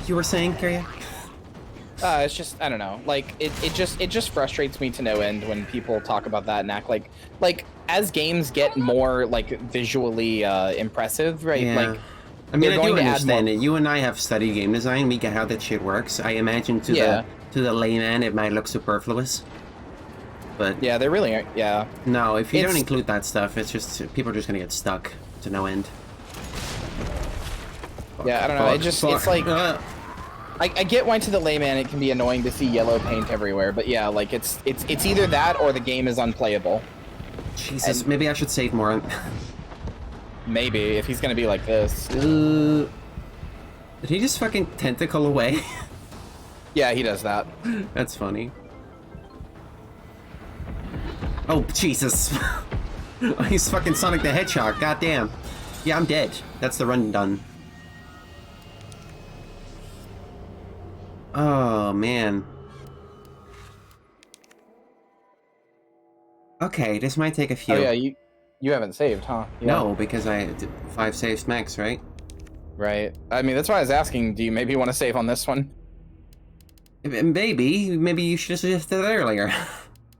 You were saying, Kyria? It's just, I don't know. Like, it just frustrates me to no end when people talk about that and act like as games get more like visually impressive, right? Yeah. Like, I mean, I do going to add understand more... it. You and I have studied game design. We get how that shit works. I imagine to the layman, it might look superfluous. But yeah, they really are. Yeah. No, if you don't include that stuff, it's just people are just gonna get stuck to no end. Yeah, I don't know. It's like I get why to the layman it can be annoying to see yellow paint everywhere, but yeah, like it's either that or the game is unplayable. Jesus, maybe I should save more. Maybe if he's gonna be like this. Did he just fucking tentacle away? Yeah, he does that. That's funny. Oh, Jesus. He's fucking Sonic the Hedgehog, goddamn. Yeah, I'm dead. That's the run done. Oh, man. Okay, this might take a few. Oh, yeah, you haven't saved, huh? Yeah. No, because I did 5 saves max, right? Right. I mean, that's why I was asking, do you maybe want to save on this one? Maybe you should have suggested it earlier.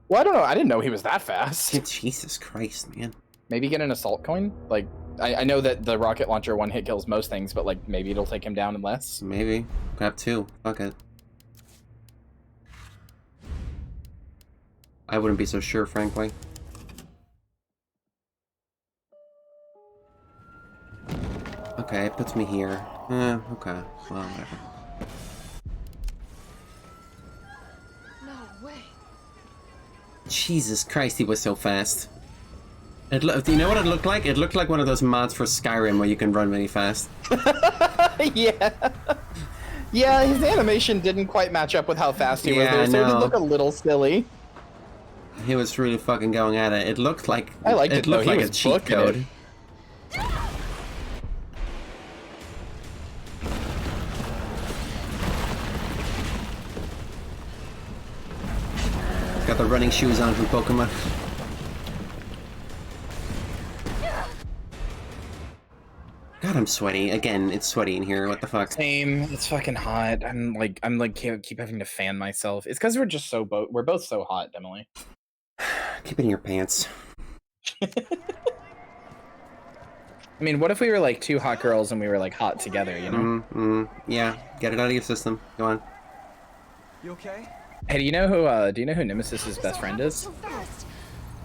Well, I don't know. I didn't know he was that fast. Jesus Christ, man. Maybe get an assault coin? Like, I know that the rocket launcher one hit kills most things, but like maybe it'll take him down in less. Maybe. Grab 2. Fuck it. I wouldn't be so sure, frankly. Okay, it puts me here. Okay. Well, whatever. No way. Jesus Christ, he was so fast. You know what it looked like? It looked like one of those mods for Skyrim where you can run really fast. Yeah. Yeah, his animation didn't quite match up with how fast he was there, so it did look a little silly. He was really fucking going at it. It looked like I liked it, looked though. like He a was cheat booking code. it. Got the running shoes on from Pokemon. God, I'm sweaty. Again, it's sweaty in here. What the fuck? Same. It's fucking hot. I'm like keep having to fan myself. It's because we're just we're both so hot, Demily. Keep it in your pants. I mean, what if we were like two hot girls and we were like hot together, you know? Yeah, get it out of your system. Go on. You okay? Hey, do you know who Nemesis's best friend is?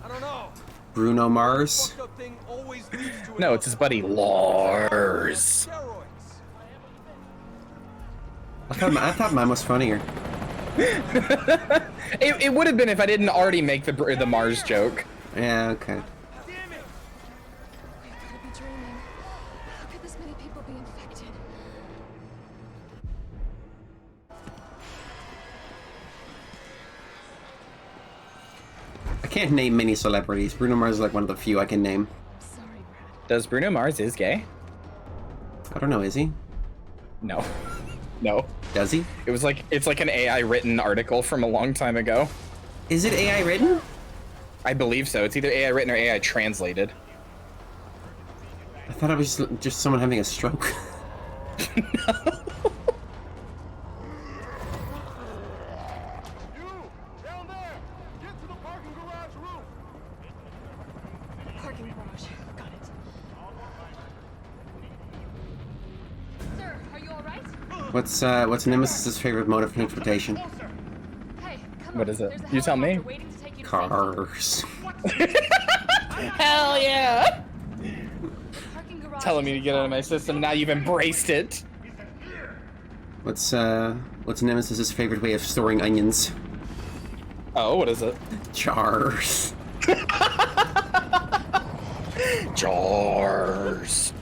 I don't know. Bruno Mars. Fucked up thing always leads to No, it's his buddy Lars. steroids. I thought mine was funnier. It would have been if I didn't already make the Mars joke. Yeah, okay. Damn it! I gotta be dreaming. How could this many people be infected? I can't name many celebrities. Bruno Mars is like one of the few I can name. Sorry, Brad. Does Bruno Mars is gay? I don't know, is he? No. No. Does he? It's like an AI written article from a long time ago. Is it AI written? I believe so. It's either AI written or AI translated. I thought it was just someone having a stroke. Parking garage. Got it. Sir, are you alright? What's Nemesis's favorite mode of transportation? Hey, come What on. is it? There's a You tell me. helicopter waiting to take you to safety. Cars. Hell yeah! Parking garage Telling me is to get out of my system. Now you've embraced it. What's Nemesis's favorite way of storing onions? Oh, what is it? Jars. Jars.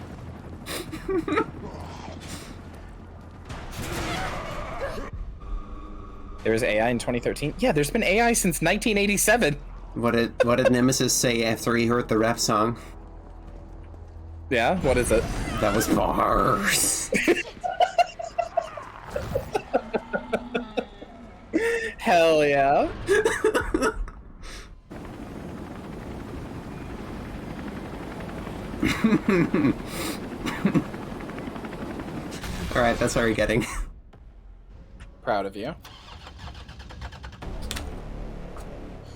There was AI in 2013? Yeah, there's been AI since 1987. What did Nemesis say after he heard the rap song? Yeah, what is it? That was bars. Hell yeah. Alright, that's what we're getting. Proud of you.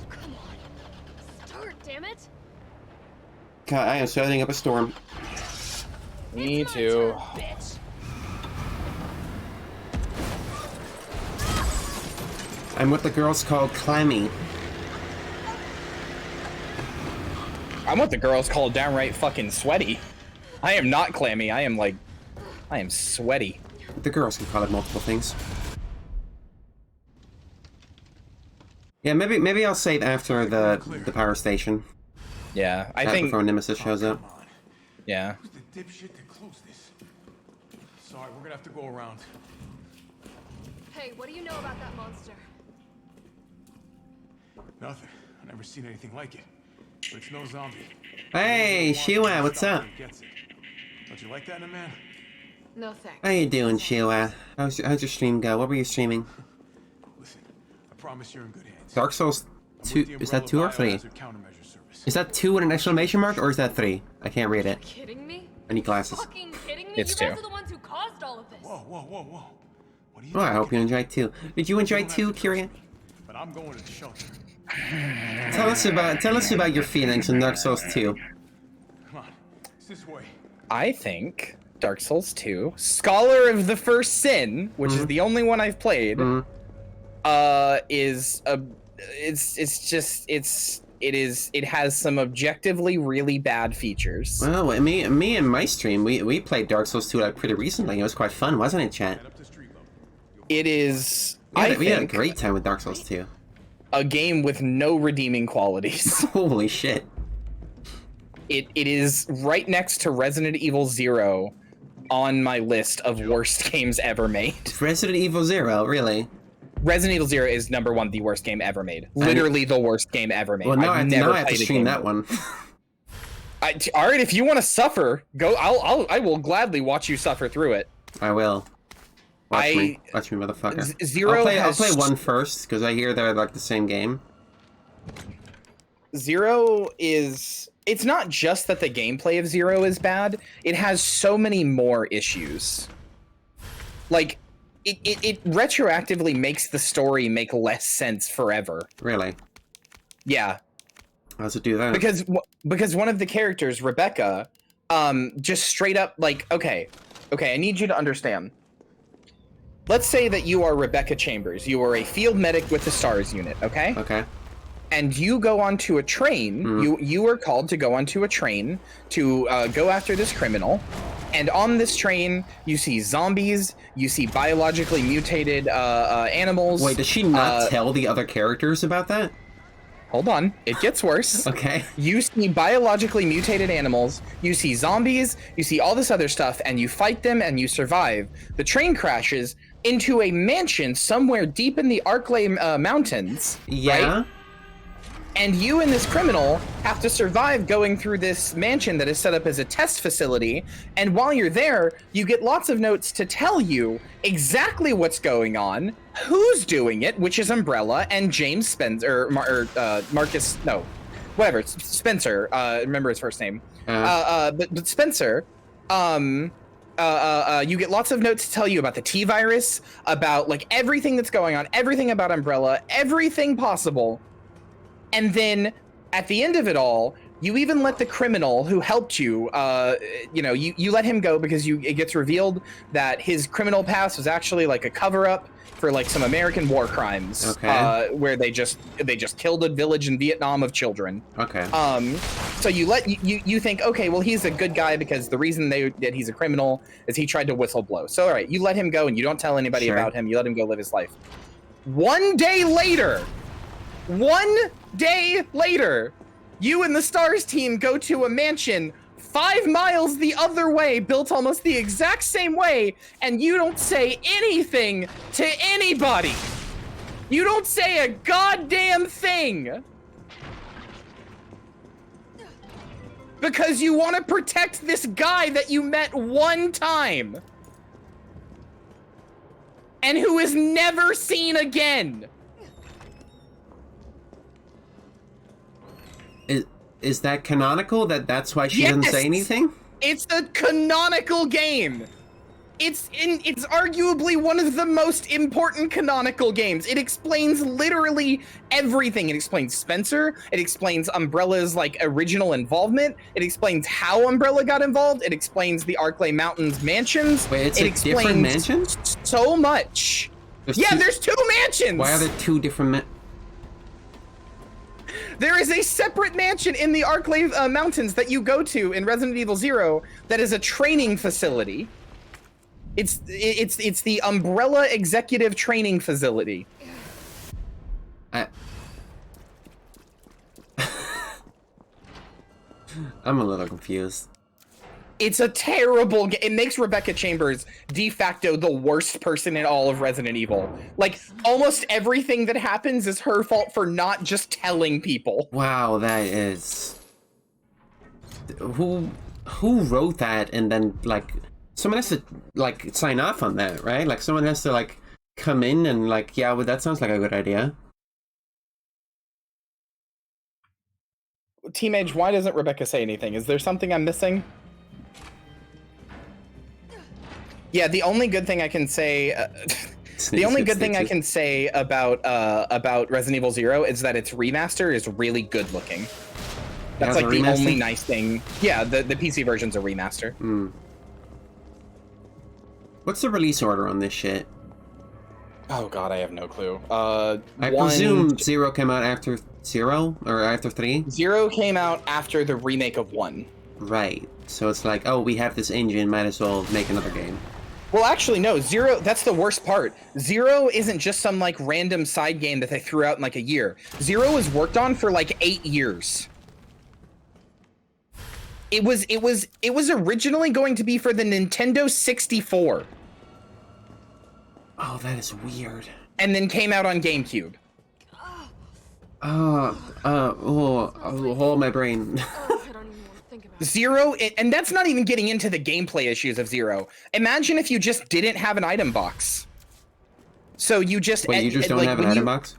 Come on. Start, damn it. God, I am setting up a storm. Me It's my too. turn, bitch. I'm what the girls call clammy. I'm what the girls call downright fucking sweaty. I am not clammy. I am sweaty. The girls can call it multiple things. Yeah, maybe I'll save after the power station. Yeah, I think. Before Nemesis shows up. Come on. Yeah. Who's the dipshit that closed this? Sorry, we're gonna have to go around. Hey, what do you know about that monster? Nothing. I've never seen anything like it. But it's no zombie. Hey, Shua, what's up? Gets it. Don't you like that in a man? No thanks. How you doing, Shua? How's your stream go? What were you streaming? Listen, I promise you're in good hands. Dark Souls I'm 2, with the is that 2 or Umbrella 3? Biohazard Countermeasure service. Is that 2 with an exclamation mark, or is that 3? I can't read it. Kidding me? I need glasses. Fucking kidding me? It's you guys two. are the ones who caused all of this. Whoa, whoa, whoa, whoa. What are you Oh, I hope you talking enjoyed 2. Did you enjoy 2, Kyrian? about? But I'm going to the shelter. Tell us about your feelings in Dark Souls 2. Come on. It's this way. I think Dark Souls 2, Scholar of the First Sin, which is the only one I've played, is a it has some objectively really bad features. Well, me and my stream, we played Dark Souls 2 like pretty recently. It was quite fun, wasn't it, chat? Head up to street level. It is, We had a think, great time with Dark Souls 2. a game with no redeeming qualities. Holy shit. It is right next to Resident Evil 0 on my list of worst games ever made. Resident Evil 0, really? Resident Evil 0 is #1 the worst game ever made. Literally the worst game ever made. Well, now I've I never have to played a stream game. that one. All right, if you want to suffer, go. I will gladly watch you suffer through it. I will. Watch me, motherfucker. Zero I'll play 1 first because I hear they're like the same game. 0 is. It's not just that the gameplay of 0 is bad. It has so many more issues. Like, it retroactively makes the story make less sense forever. Really? Yeah. How's it do that? Because one of the characters, Rebecca, just straight up like, okay, I need you to understand. Let's say that you are Rebecca Chambers. You are a field medic with the STARS unit, okay? Okay. And you go onto a train. You are called to go onto a train to go after this criminal. And on this train, you see zombies. You see biologically mutated animals. Wait, does she not tell the other characters about that? Hold on, it gets worse. Okay. You see biologically mutated animals, you see zombies, you see all this other stuff, and you fight them and you survive. The train crashes into a mansion somewhere deep in the Arklay Mountains. Yeah. Right? And you and this criminal have to survive going through this mansion that is set up as a test facility. And while you're there, you get lots of notes to tell you exactly what's going on, who's doing it, which is Umbrella and James Spencer, Marcus, no, whatever, Spencer, remember his first name. But Spencer, you get lots of notes to tell you about the T-virus, about like everything that's going on, everything about Umbrella, everything possible. And then at the end of it all, you even let the criminal who helped you, you let him go because it gets revealed that his criminal past was actually like a cover-up for like some American war crimes, where they just killed a village in Vietnam of children. Okay. So you think, okay, well, he's a good guy because the reason that he's a criminal is he tried to whistleblow. So all right, you let him go and you don't tell anybody about him. You let him go live his life. 1 day later, you and the STARS team go to a mansion 5 miles the other way, built almost the exact same way, and you don't say anything to anybody. You don't say a goddamn thing. Because you want to protect this guy that you met 1 time. And who is never seen again. Is that canonical? That's why she doesn't say anything? It's a canonical game. It's arguably one of the most important canonical games. It explains literally everything. It explains Spencer. It explains Umbrella's like original involvement. It explains how Umbrella got involved. It explains the Arklay Mountains mansions. Wait, it's it a different mansion? So much. There's 2 mansions. Why are there 2 different There is a separate mansion in the Arklay Mountains that you go to in Resident Evil 0 that is a training facility. It's the Umbrella Executive Training Facility. I'm a little confused. It's a terrible game. It makes Rebecca Chambers de facto the worst person in all of Resident Evil. Like, almost everything that happens is her fault for not just telling people. Wow, that is... Who wrote that and then, like... Someone has to, like, sign off on that, right? Like, someone has to, like, come in and, like, yeah, well, that sounds like a good idea. Team Age, why doesn't Rebecca say anything? Is there something I'm missing? Yeah, the only good thing I can say, about Resident Evil 0 is that its remaster is really good looking. That's like the only nice thing. Yeah, the PC version's a remaster. What's the release order on this shit? Oh god, I have no clue. I presume 0 came out after 0 or after 3? 0 came out after the remake of 1. Right. So it's like, oh, we have this engine, might as well make another game. Well, actually, no. 0, that's the worst part. 0 isn't just some, like, random side game that they threw out in, like, a year. 0 was worked on for, like, 8 years. It was originally going to be for the Nintendo 64. Oh, that is weird. And then came out on GameCube. Hold my brain. Oh, I don't even want to think about it. Zero, and that's not even getting into the gameplay issues of Zero. Imagine if you just didn't have an item box. So you just Wait, you just don't like, have an when item box?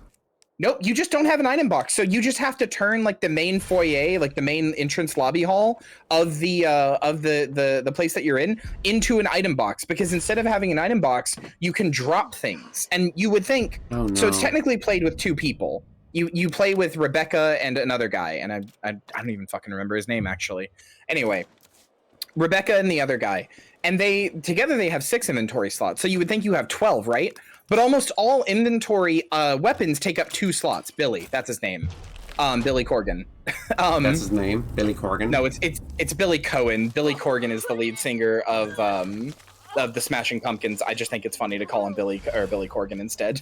Nope, you just don't have an item box. So you just have to turn like the main foyer, like the main entrance lobby hall of the place that you're in into an item box, because instead of having an item box, you can drop things. And you would think, Oh, no. so it's technically played with two people. You play with Rebecca and another guy, and I don't even fucking remember his name actually. Anyway, Rebecca and the other guy, and they together they have 6 inventory slots. So you would think you have 12, right? But almost all inventory weapons take up 2 slots. Billy, that's his name. Billy Corgan. That's his name, Billy Corgan. No, it's Billy Cohen. Billy Corgan is the lead singer of the Smashing Pumpkins. I just think it's funny to call him Billy Corgan instead.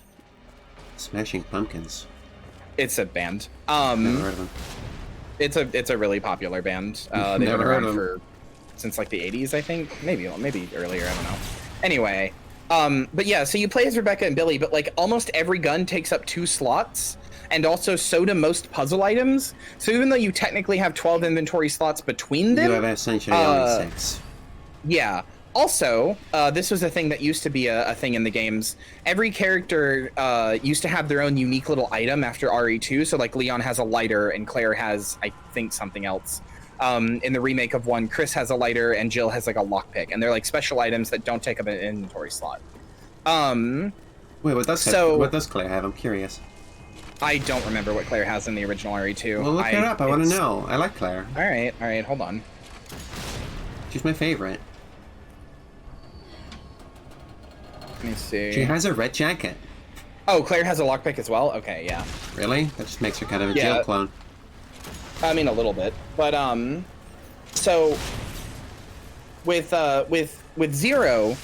Smashing Pumpkins. It's a band. Never heard of them. It's a really popular band. They've been around since like the 80s, I think. Maybe earlier, I don't know. Anyway, but yeah, so you play as Rebecca and Billy, but like almost every gun takes up 2 slots, and also so do most puzzle items. So even though you technically have 12 inventory slots between them, You have essentially only 6. Yeah. Also, this was a thing that used to be a thing in the games. Every character used to have their own unique little item after RE2. So like Leon has a lighter and Claire has, I think, something else. In the remake of 1, Chris has a lighter and Jill has like a lockpick. And they're like special items that don't take up an inventory slot. Wait, what does Claire have? I'm curious. I don't remember what Claire has in the original RE2. Well, look it up. I want to know. I like Claire. All right, hold on. She's my favorite. Let me see. She has a red jacket. Oh, Claire has a lockpick as well? Okay, yeah. Really? That just makes her kind of a Yeah. Jill clone. I mean, a little bit, but so with Zero,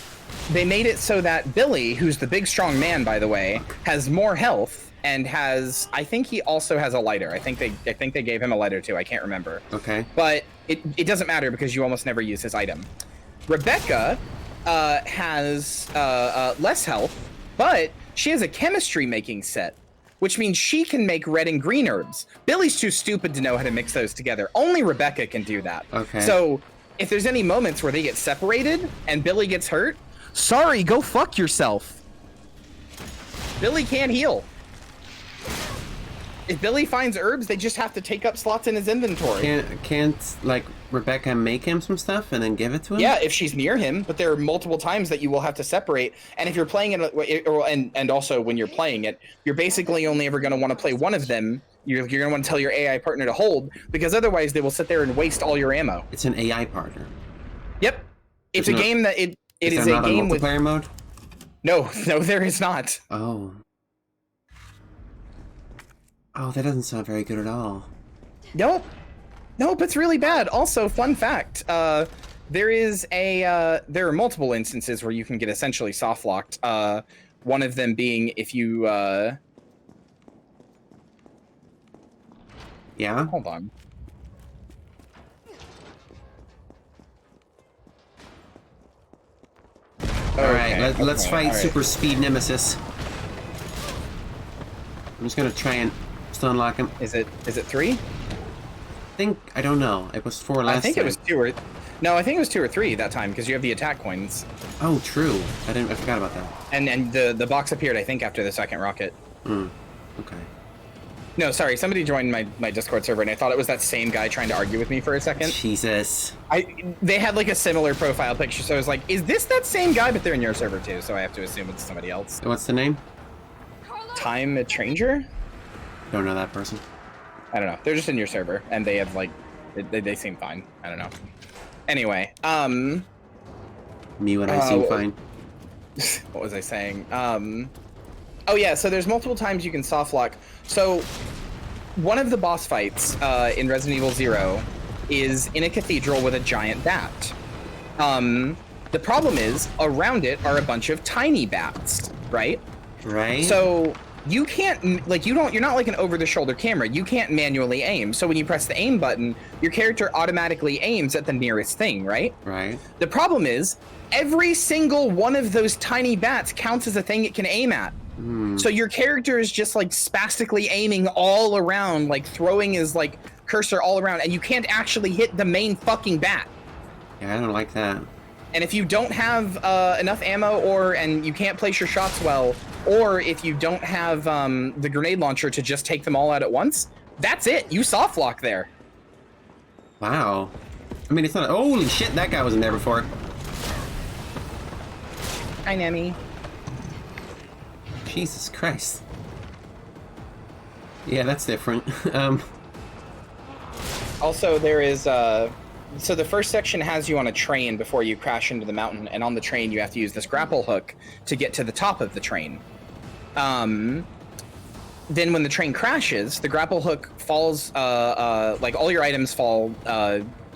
they made it so that Billy, who's the big strong man, by the way, has more health and has, I think he also has a lighter. I think they gave him a lighter too. I can't remember. Okay. But it doesn't matter because you almost never use his item. Rebecca has less health, but she has a chemistry making set, which means she can make red and green herbs. Billy's too stupid to know how to mix those together. Only Rebecca can do that. Okay. So if there's any moments where they get separated and Billy gets hurt, sorry, go fuck yourself. Billy can't heal. If Billy finds herbs, they just have to take up slots in his inventory. Can't like Rebecca make him some stuff and then give it to him? Yeah, if she's near him, but there are multiple times that you will have to separate. And if you're playing it, and also when you're playing it, you're basically only ever going to want to play one of them. You're going to want to tell your AI partner to hold, because otherwise they will sit there and waste all your ammo. It's an AI partner. Yep, it's a game that it is there a not game with multiplayer mode? no, there is not. Oh. Oh, that doesn't sound very good at all. Nope, it's really bad. Also, fun fact: there are multiple instances where you can get essentially soft locked. One of them being if you Yeah? hold on. Alright, let's fight all right. Super Speed Nemesis. I'm just gonna try and still unlock him. Is it 3? I don't know. It was 4 last time. I think it was 2 or... No, I think it was 2 or 3 that time, because you have the attack coins. Oh, true. I forgot about that. And the box appeared, I think, after the second rocket. Okay. No, sorry, somebody joined my Discord server, and I thought it was that same guy trying to argue with me for a second. Jesus. They had, like, a similar profile picture, so I was like, is this that same guy? But they're in your server, too, so I have to assume it's somebody else. What's the name? Time a Stranger? Don't know that person. I don't know. They're just in your server, and they have, like... They seem fine. I don't know. Anyway, Me when I seem fine. what was I saying? Oh yeah, so there's multiple times you can soft lock. So one of the boss fights in Resident Evil 0 is in a cathedral with a giant bat. The problem is, around it are a bunch of tiny bats, right? Right? So you can't, like, you're not like an over-the-shoulder camera. You can't manually aim. So when you press the aim button, your character automatically aims at the nearest thing, right? Right. The problem is, every single one of those tiny bats counts as a thing it can aim at. So your character is just like spastically aiming all around, like throwing his like cursor all around, and you can't actually hit the main fucking bat. Yeah, I don't like that. And if you don't have enough ammo, and you can't place your shots well, or if you don't have the grenade launcher to just take them all out at once, that's it. You soft lock there. Wow. I mean, it's not. Holy shit, that guy wasn't there before. Hi, Nemi. Jesus Christ. Yeah, that's different. Also, there is so the first section has you on a train before you crash into the mountain, and on the train you have to use this grapple hook to get to the top of the train. Then when the train crashes, the grapple hook falls, like all your items fall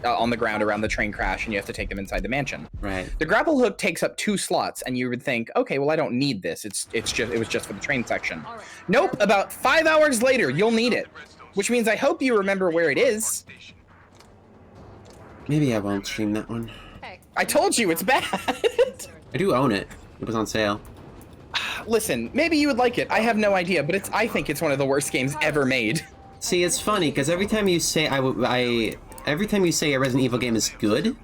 on the ground around the train crash, and you have to take them inside the mansion. Right. The grapple hook takes up 2 slots, and you would think, okay, well, I don't need this. It was just for the train section. Nope. About 5 hours later, you'll need it, which means I hope you remember where it is. Maybe I won't stream that one. I told you it's bad. I do own it. It was on sale. Listen, maybe you would like it. I have no idea, but I think it's one of the worst games ever made. See, it's funny because every time you say every time you say a Resident Evil game is good,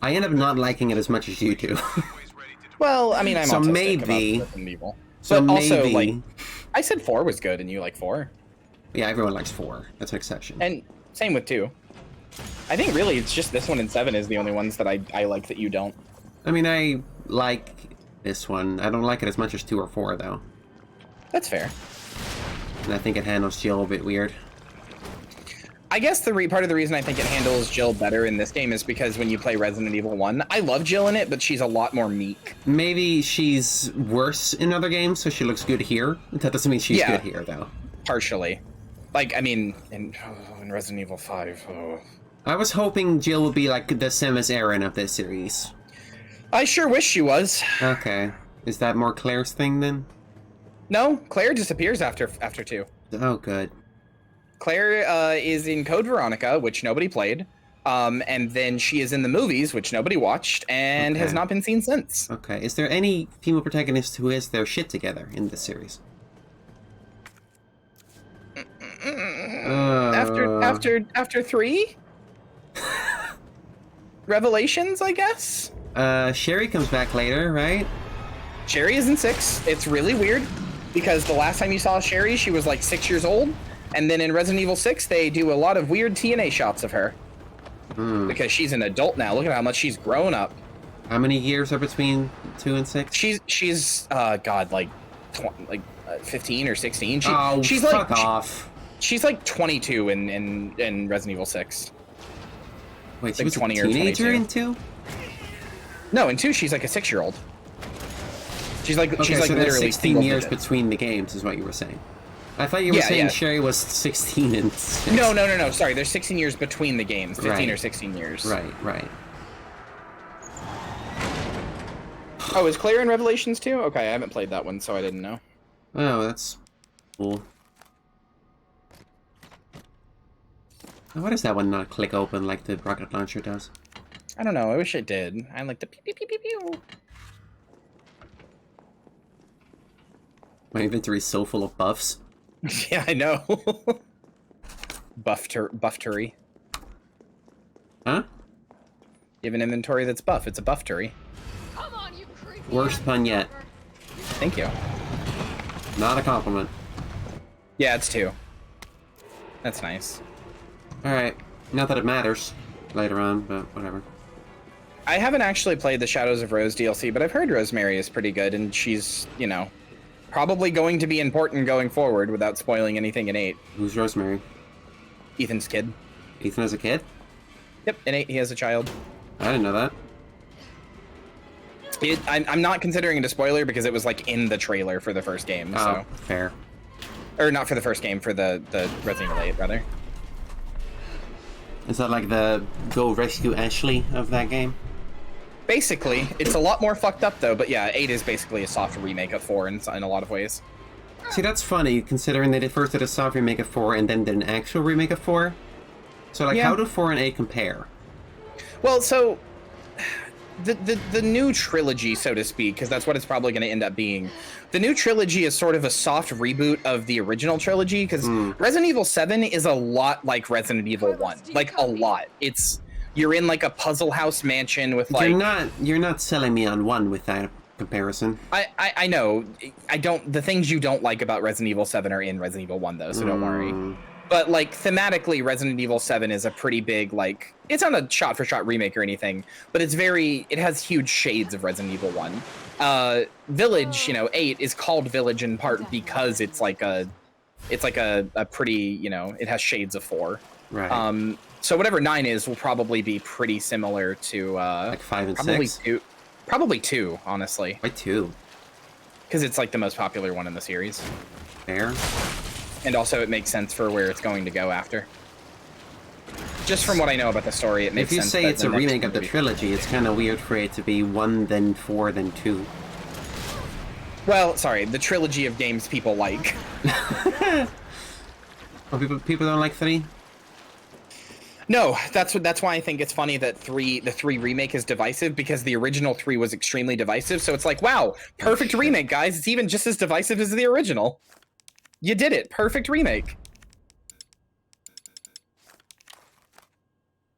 I end up not liking it as much as you do. Well, I mean, I'm so autistic maybe. about Resident Evil. So but maybe. Also, like, I said 4 was good, and you like 4. Yeah, everyone likes 4. That's an exception. And same with 2. I think really it's just this one and 7 is the only ones that I like that you don't. I mean, I like this one. I don't like it as much as 2 or 4, though. That's fair. And I think it handles Jill a bit weird. I guess part of the reason I think it handles Jill better in this game is because when you play Resident Evil 1, I love Jill in it, but she's a lot more meek. Maybe she's worse in other games, so she looks good here. That doesn't mean she's good here, though. Partially. Like, I mean, in Resident Evil 5... Oh. I was hoping Jill would be like the Samus Aran of this series. I sure wish she was. Okay. Is that more Claire's thing, then? No, Claire disappears after 2. Oh, good. Claire is in Code Veronica, which nobody played, and then she is in the movies, which nobody watched, and has not been seen since. Okay. Is there any female protagonist who has their shit together in this series? After 3? Revelations, I guess? Sherry comes back later, right? Sherry is in 6. It's really weird, because the last time you saw Sherry, she was like 6 years old, and then in Resident Evil 6, they do a lot of weird TNA shots of her. Because she's an adult now. Look at how much she's grown up. How many years are between 2 and 6? She's God, like 15 or 16. She's fuck off. She's like 22 in Resident Evil 6. Wait, she like was 20 a or teenager 22. in 2? No, in 2 she's like a 6-year-old. She's like Okay, she's like so there's literally 16 years digit. between the games, is what you were saying. I thought you were saying Sherry was 16 and 6. No. Sorry, there's 16 years between the games. 15 or 16 years. Right. Oh, is Claire in Revelations 2? Okay, I haven't played that one, so I didn't know. Oh, that's cool. Why does that one not click open like the rocket launcher does? I don't know. I wish it did. I like the pew pew pew pew pew. My inventory is so full of buffs. Yeah, I know. Bufftery. Huh? You have an inventory that's buff. It's a bufftery. Come on, you creepy. Worst pun yet. Thank you. Not a compliment. Yeah, it's 2. That's nice. Alright. Not that it matters later on, but whatever. I haven't actually played the Shadows of Rose DLC, but I've heard Rosemary is pretty good, and she's, you know, probably going to be important going forward without spoiling anything in 8. Who's Rosemary? Ethan's kid. Ethan has a kid? Yep, in 8 he has a child. I didn't know that. I'm not considering it a spoiler because it was like in the trailer for the first game. Oh, fair. Or not for the first game, for the Resident Evil 8, rather. Is that like the go rescue Ashley of that game? Basically, it's a lot more fucked up though, but yeah, 8 is basically a soft remake of 4 in a lot of ways. See, that's funny, considering they first did a soft remake of 4 and then did an actual remake of 4. So, like, Yeah. how do 4 and 8 compare? Well, so the new trilogy, so to speak, because that's what it's probably going to end up being. The new trilogy is sort of a soft reboot of the original trilogy, because Resident Evil 7 is a lot like Resident Evil 1, like a lot. You're in like a puzzle house mansion with like. You're not selling me on 1 with that comparison. I know. I don't. The things you don't like about Resident Evil 7 are in Resident Evil 1, though, so don't worry. But like thematically, Resident Evil 7 is a pretty big, like, it's not a shot-for-shot remake or anything, but it has huge shades of Resident Evil 1. Village, 8 is called Village in part because it's like a pretty, it has shades of 4. Right. So whatever 9 is will probably be pretty similar to like 5 and probably 6. 2. Probably 2, honestly. Why 2? Because it's like the most popular one in the series. Fair. And also it makes sense for where it's going to go after. Just from what I know about the story, it makes sense. If you say it's a remake of the trilogy, it's kind of weird for it to be 1, then 4, then 2. Well, sorry, the trilogy of games people like. Oh, people don't like 3? No, that's why I think it's funny that the 3 remake is divisive, because the original 3 was extremely divisive. So it's like, wow, perfect remake, guys. It's even just as divisive as the original. You did it. Perfect remake.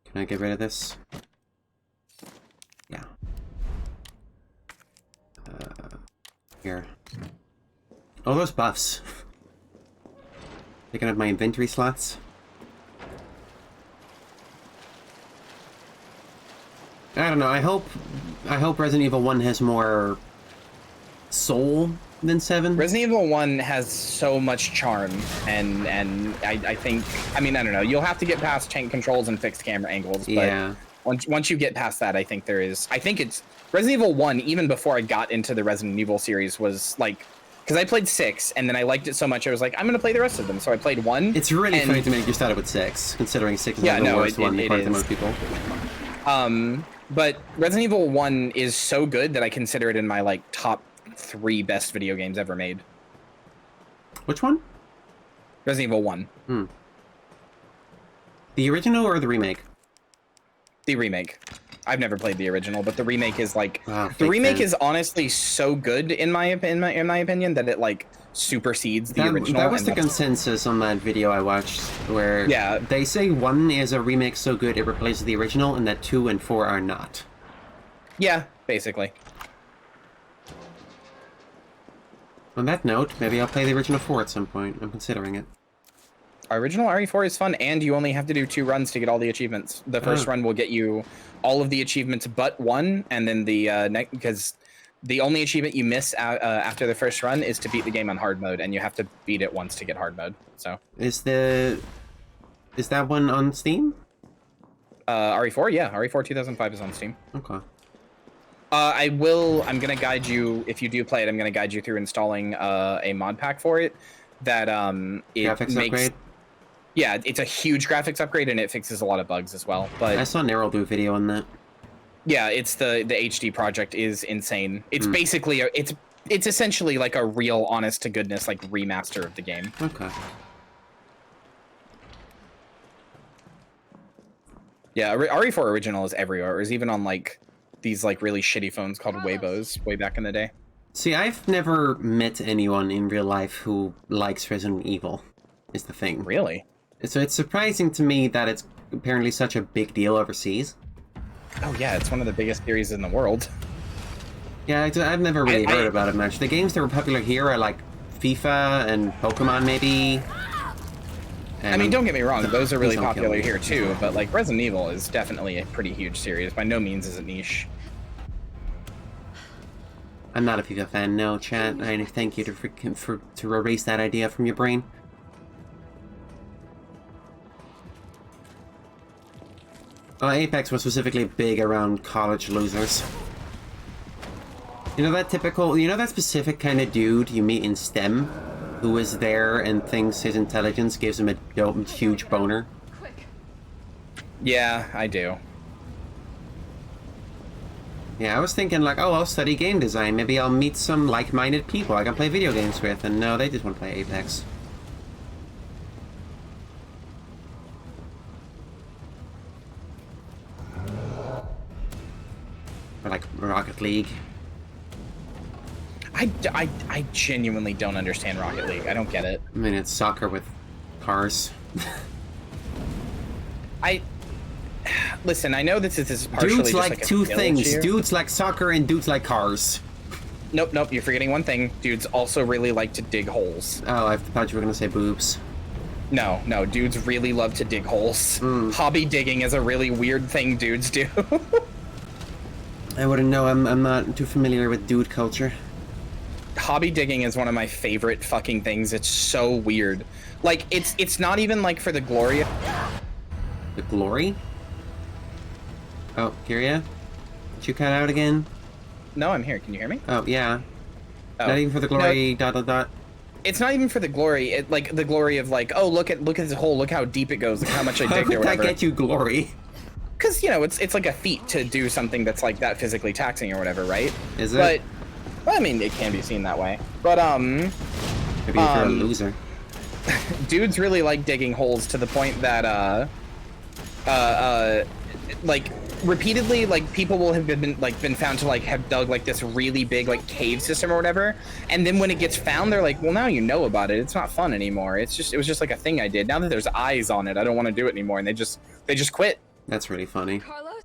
Can I get rid of this? Yeah. Here. Oh, those buffs. Picking up my inventory slots. I don't know. I hope Resident Evil 1 has more soul than 7. Resident Evil 1 has so much charm, and I think, I don't know. You'll have to get past tank controls and fixed camera angles, but Yeah. once you get past that, I think it's Resident Evil 1, even before I got into the Resident Evil series, was like, because I played 6, and then I liked it so much, I was like, I'm going to play the rest of them. So I played 1. It's really funny to me that you started with 6, considering 6 is Yeah, the no, worst one according to most people. But Resident Evil 1 is so good that I consider it in my like top 3 best video games ever made. Which one? Resident Evil 1. The original or the remake? The remake. I've never played the original, but the remake is like Wow, the big remake fan. is honestly so good in my opinion that it like supersedes the original. That was and the that's- consensus on that video I watched, where Yeah. they say 1 is a remake so good it replaces the original, and that 2 and 4 are not. Yeah, basically. On that note, maybe I'll play the original 4 at some point. I'm considering it. Original RE4 is fun, and you only have to do 2 runs to get all the achievements. The first run will get you all of the achievements but 1, and then the because the only achievement you miss after the first run is to beat the game on hard mode, and you have to beat it once to get hard mode. So Is that one on Steam? RE4, yeah, RE4 2005 is on Steam. Okay. I'm gonna guide you, if you do play it, I'm gonna guide you through installing a mod pack for it that it Graphics makes upgrade? Yeah, it's a huge graphics upgrade, and it fixes a lot of bugs as well. But I saw Nerol do a video on that. yeah, it's the HD project is insane. It's basically it's essentially like a real honest to goodness like remaster of the game. Okay. Yeah, RE4 original is everywhere. It was even on like these like really shitty phones called Weibos way back in the day. See, I've never met anyone in real life who likes Resident Evil, is the thing. Really? So it's surprising to me that it's apparently such a big deal overseas. Oh yeah, it's one of the biggest series in the world. Yeah, I've never really heard about it much. The games that were popular here are like FIFA and Pokemon, maybe. I mean, don't get me wrong, those are really Please don't kill popular me. here too, but like Resident Evil is definitely a pretty huge series. By no means is it niche. I'm not a FIFA fan, no, chat. I thank you to erase that idea from your brain. Apex was specifically big around college losers. You know that specific kind of dude you meet in STEM, who is there and thinks his intelligence gives him a dope, huge boner? Quick. Yeah, I do. Yeah, I was thinking like, oh, I'll study game design. Maybe I'll meet some like-minded people I can play video games with. And no, they just want to play Apex. Or like Rocket League. I genuinely don't understand Rocket League. I don't get it. I mean, it's soccer with cars. Listen, I know this is partially Dudes just like like a two village things. here. Dudes like soccer and dudes like cars. Nope, you're forgetting one thing. Dudes also really like to dig holes. Oh, I thought you were gonna say boobs. No, dudes really love to dig holes. Mm. Hobby digging is a really weird thing dudes do. I wouldn't know. I'm not too familiar with dude culture. Hobby digging is one of my favorite fucking things. It's so weird. Like, it's not even like for the glory of... The glory? Oh, Kyria? Did you cut out again? No, I'm here. Can you hear me? Oh, yeah. Oh. Not even for the glory, No, it's not even for the glory. Like the glory of like, oh, look at this hole. Look how deep it goes. Look how much I How digged or would that whatever. get you glory? Because, you know, it's like a feat to do something that's like that physically taxing or whatever, right? Is it? But, well, I mean, it can be seen that way. But, Maybe if you're a loser. dudes really like digging holes to the point that, like, repeatedly, like, people will have been found to, like, have dug, like, this really big, like, cave system or whatever. And then when it gets found, they're like, well, now you know about it. It's not fun anymore. It was just like a thing I did. Now that there's eyes on it, I don't want to do it anymore. And they just quit. That's really funny. Carlos?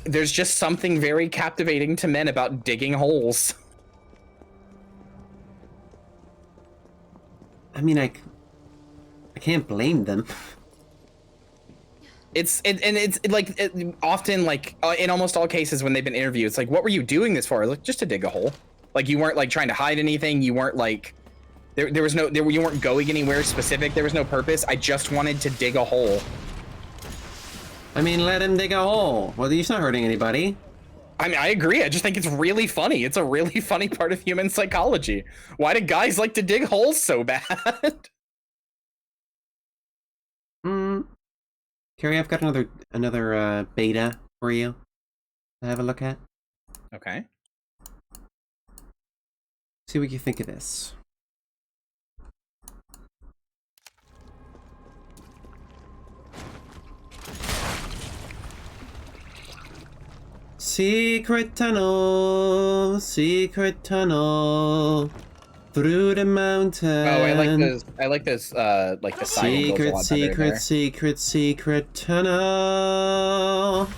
There's just something very captivating to men about digging holes. I mean, I can't blame them. Often like in almost all cases when they've been interviewed, it's like, what were you doing this for? Like, just to dig a hole. Like, you weren't like trying to hide anything. You weren't like you weren't going anywhere specific. There was no purpose. I just wanted to dig a hole. I mean, let him dig a hole. Well, he's not hurting anybody. I mean, I agree. I just think it's really funny. It's a really funny part of human psychology. Why do guys like to dig holes so bad? Carrie, I've got another beta for you to have a look at. Okay. See what you think of this. Secret tunnel, through the mountain. Oh, I like this. Like the side goes a lot better there. Secret tunnel.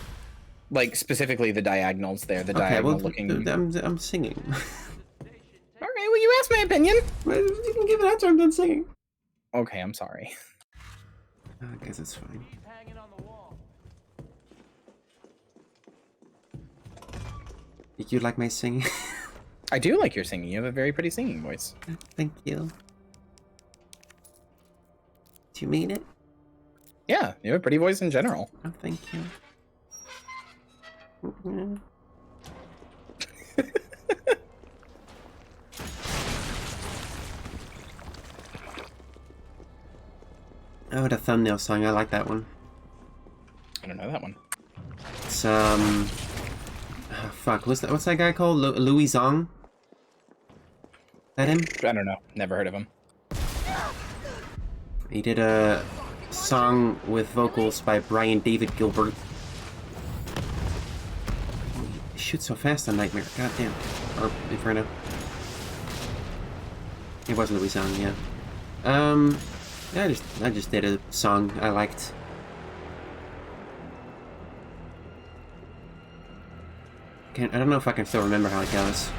Like specifically the diagonals there, the diagonal looking. I'm singing. All right, well, you asked my opinion. You can give it after I'm done singing. Okay, I'm sorry. I guess it's fine. You like my singing? I do like your singing. You have a very pretty singing voice. Thank you. Do you mean it? Yeah, you have a pretty voice in general. Oh, thank you. Oh, the thumbnail song. I like that one. I don't know that one. It's oh, fuck. What's that guy called? Louis Zong? That him? I don't know. Never heard of him. He did a song with vocals by Brian David Gilbert. He shoots so fast on Nightmare. God damn. Or Inferno. It was Louis Zong, yeah. I just did a song I liked. I don't know if I can still remember how it goes.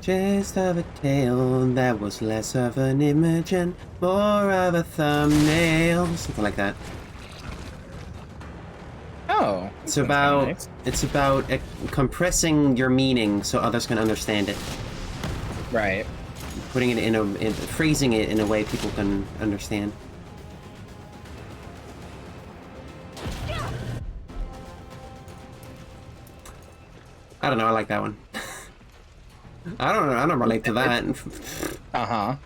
Just of a tale that was less of an image and more of a thumbnail. Something like that. Oh. It's about compressing your meaning so others can understand it. Right. Putting it phrasing it in a way people can understand. I don't know, I like that one. I don't relate to that. Uh-huh.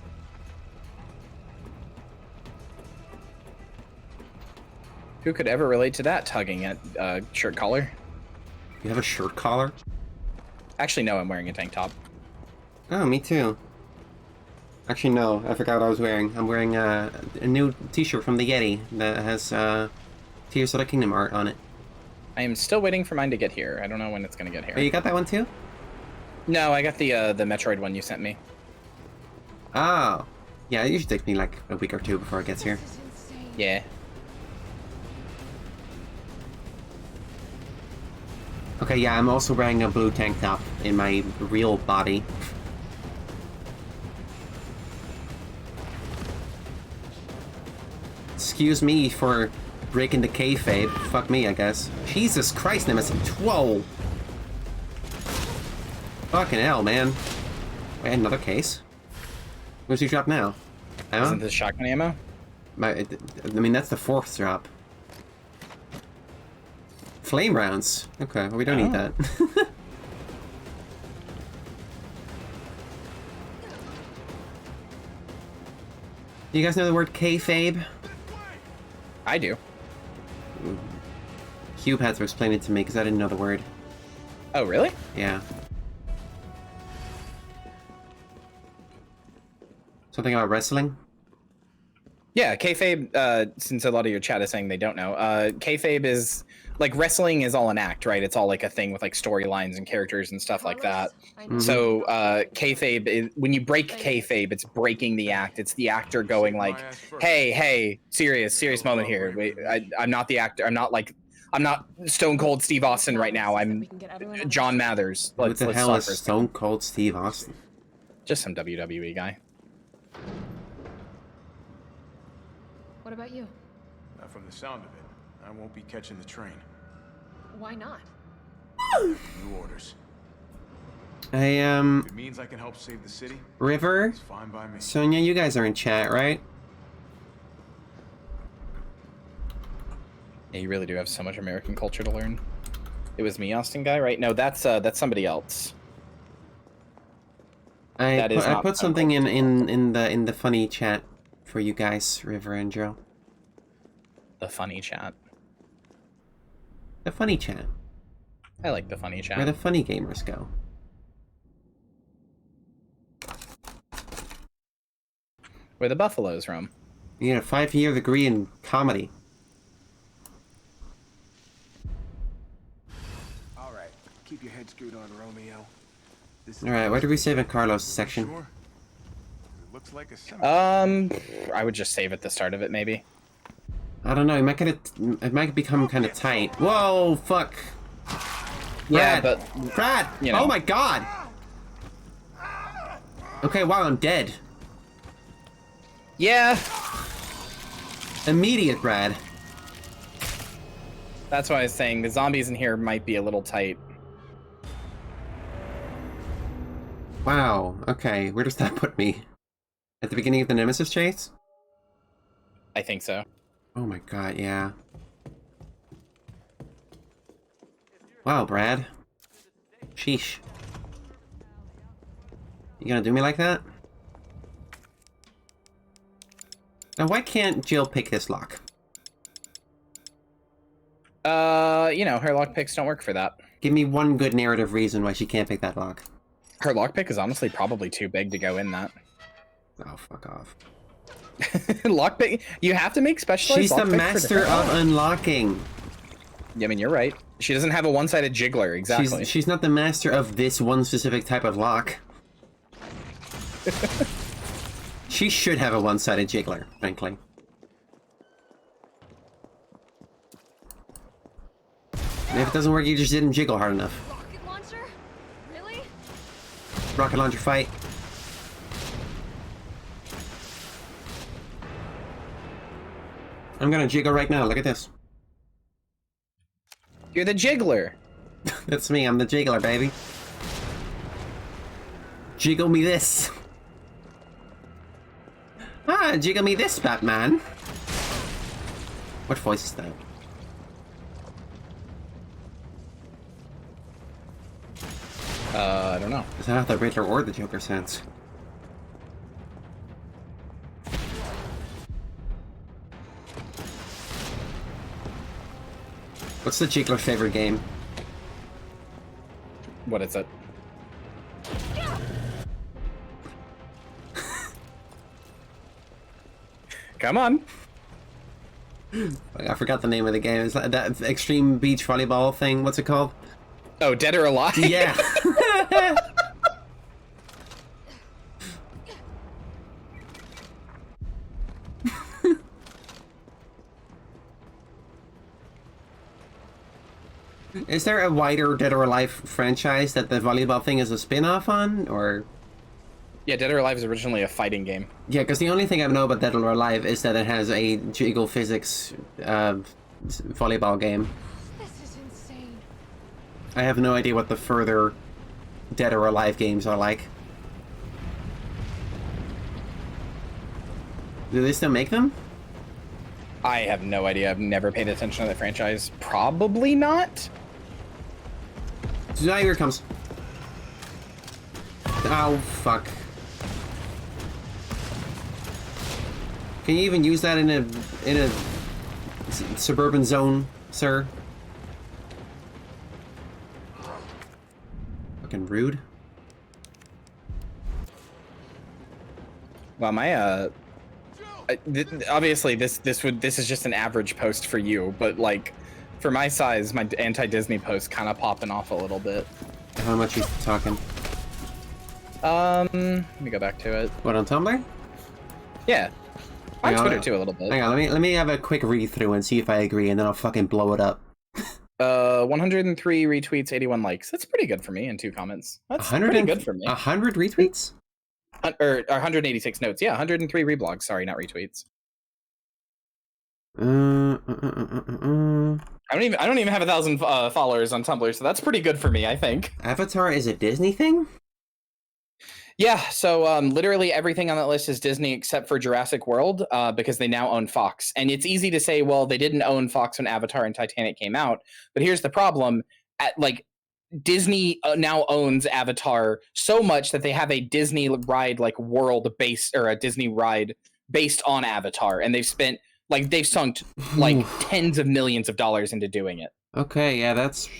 Who could ever relate to that tugging at shirt collar? You have a shirt collar? Actually, no, I'm wearing a tank top. Oh, me too. Actually, no, I forgot what I was wearing. I'm wearing a new t-shirt from the Yeti that has Tears of the Kingdom art on it. I am still waiting for mine to get here. I don't know when it's gonna get here. Oh, you got that one too? No, I got the Metroid one you sent me. Oh. Yeah, it usually takes me like a week or two before it gets here. This is insane. Yeah. Okay, yeah, I'm also wearing a blue tank top in my real body. Excuse me for breaking the kayfabe. Fuck me, I guess. Jesus Christ, Nemesis. Whoa! Fucking hell, man. Wait, another case? Where's he drop now? Ammo? Isn't this shotgun ammo? I mean, that's the 4th drop. Flame rounds. Okay, well, we don't need that. You guys know the word kayfabe? I do. Cube had to explain it to me because I didn't know the word. Oh, really? Yeah. Something about wrestling? Yeah, kayfabe, since a lot of your chat is saying they don't know, kayfabe is, like, wrestling is all an act, right? It's all, like, a thing with, like, storylines and characters and stuff like that. So, kayfabe, is, when you break kayfabe, it's breaking the act. It's the actor going, like, hey, serious moment here. Wait, I'm not the actor. I'm not Stone Cold Steve Austin right now. I'm John Mathers. What Let's the hell talk is for a second. Stone Cold Steve Austin? Just some WWE guy. What about you? Not from the sound of it. I won't be catching the train. Why not? New orders. Hey, If it means I can help save the city, River, it's fine by me. Sonia, you guys are in chat, right? Yeah, you really do have so much American culture to learn. It was me, Austin guy, right? No, that's somebody else. That is I not put something in the funny chat for you guys, River and Joe. The funny chat. The funny chat, I like the funny chat. where the funny gamers go. Where the buffaloes roam. You get a 5-year degree in comedy. All right, keep your head screwed on, Romeo. This is All right, where do we save in Carlos' section? Sure. It looks like a cemetery. I would just save at the start of it, maybe. I don't know. It might become kind of tight. Whoa, fuck. Yeah, Brad, but Brad. you know. Oh my god. Okay, wow, I'm dead. yeah, Immediate, Brad. that's why I was saying the zombies in here might be a little tight. Wow. Okay, where does that put me? At the beginning of the Nemesis chase? I think so. Oh my god, yeah. Wow, Brad. Sheesh. You gonna do me like that? Now, why can't Jill pick this lock? You know, her lockpicks don't work for that. Give me one good narrative reason why she can't pick that lock. Her lockpick is honestly probably too big to go in that. Oh, fuck off. Lockpick, you have to make specialized She's the lockpicks for master different of locks. unlocking. Yeah, I mean, you're right. She doesn't have a one-sided jiggler, exactly. She's not the master of this one specific type of lock. She should have a one-sided jiggler, frankly. And if it doesn't work, you just didn't jiggle hard enough. Rocket launcher? Really? Rocket launcher fight. I'm gonna jiggle right now, look at this. You're the jiggler. That's me, I'm the jiggler, baby. Jiggle me this. Ah, jiggle me this, Batman. What voice is that? I don't know. Is that how the Riddler or the Joker sounds? What's the Jiggler's favorite game? What is it? Come on. I forgot the name of the game. It's like that extreme beach volleyball thing. What's it called? Oh, Dead or Alive? Yeah. Is there a wider Dead or Alive franchise that the volleyball thing is a spin-off on, or? Yeah, Dead or Alive is originally a fighting game. Yeah, because the only thing I know about Dead or Alive is that it has a jiggle physics volleyball game. This is insane. I have no idea what the further Dead or Alive games are like. Do they still make them? I have no idea. I've never paid attention to that franchise. Probably not. So now here it comes. Oh, fuck. Can you even use that in a suburban zone, sir? Fucking rude. Well, my obviously this is just an average post for you, but like for my size, my anti-Disney post kind of popping off a little bit. How much are you talking? Let me go back to it. What, on Tumblr? Yeah, on Hang on, Twitter too a little bit. Hang on, let me have a quick read through and see if I agree, and then I'll fucking blow it up. 103 retweets, 81 likes. That's pretty good for me, and 2 comments. That's pretty good for me. 100 retweets? Or 186 notes. Yeah, 103 reblogs. Sorry, not retweets. I don't even have 1,000 followers on Tumblr, so that's pretty good for me, I think. Avatar is a Disney thing? Yeah, so literally everything on that list is Disney except for Jurassic World, because they now own Fox. And it's easy to say, well, they didn't own Fox when Avatar and Titanic came out, but here's the problem: Disney now owns Avatar so much that they have a Disney ride world based, or a Disney ride based on Avatar, and they've sunk tens of millions of dollars into doing it. Okay, yeah, that's...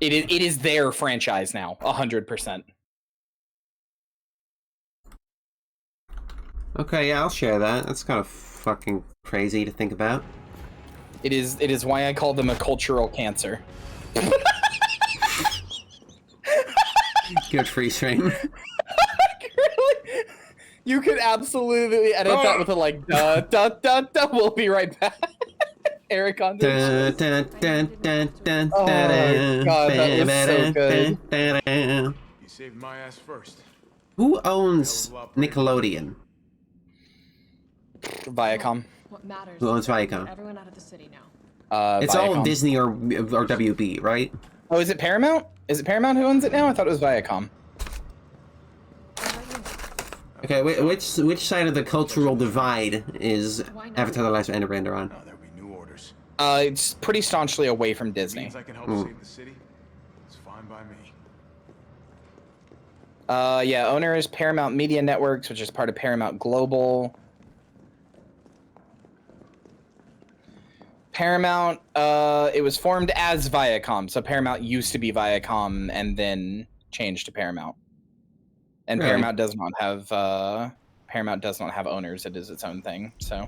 It is their franchise now, 100%. Okay, yeah, I'll share that. That's kind of fucking crazy to think about. It is why I call them a cultural cancer. Good free stream. You could absolutely edit that with a duh, duh, duh, duh. We'll be right back. Eric on this. Oh god, that was so good. You saved my ass first. Who owns Nickelodeon? Viacom. What matters? Who owns is that Viacom? everyone out of the city now. It's Viacom. all Disney or WB, right? Oh, is it Paramount? Is it Paramount who owns it now? I thought it was Viacom. Okay, which side of the cultural divide is Avatar: The Last Airbender on? No, there'll be new orders. It's pretty staunchly away from Disney. Means I can help save the city. It's fine by me. Yeah, owner is Paramount Media Networks, which is part of Paramount Global. Paramount, it was formed as Viacom, so Paramount used to be Viacom and then changed to Paramount. And Really? Paramount does not have owners. It is its own thing. So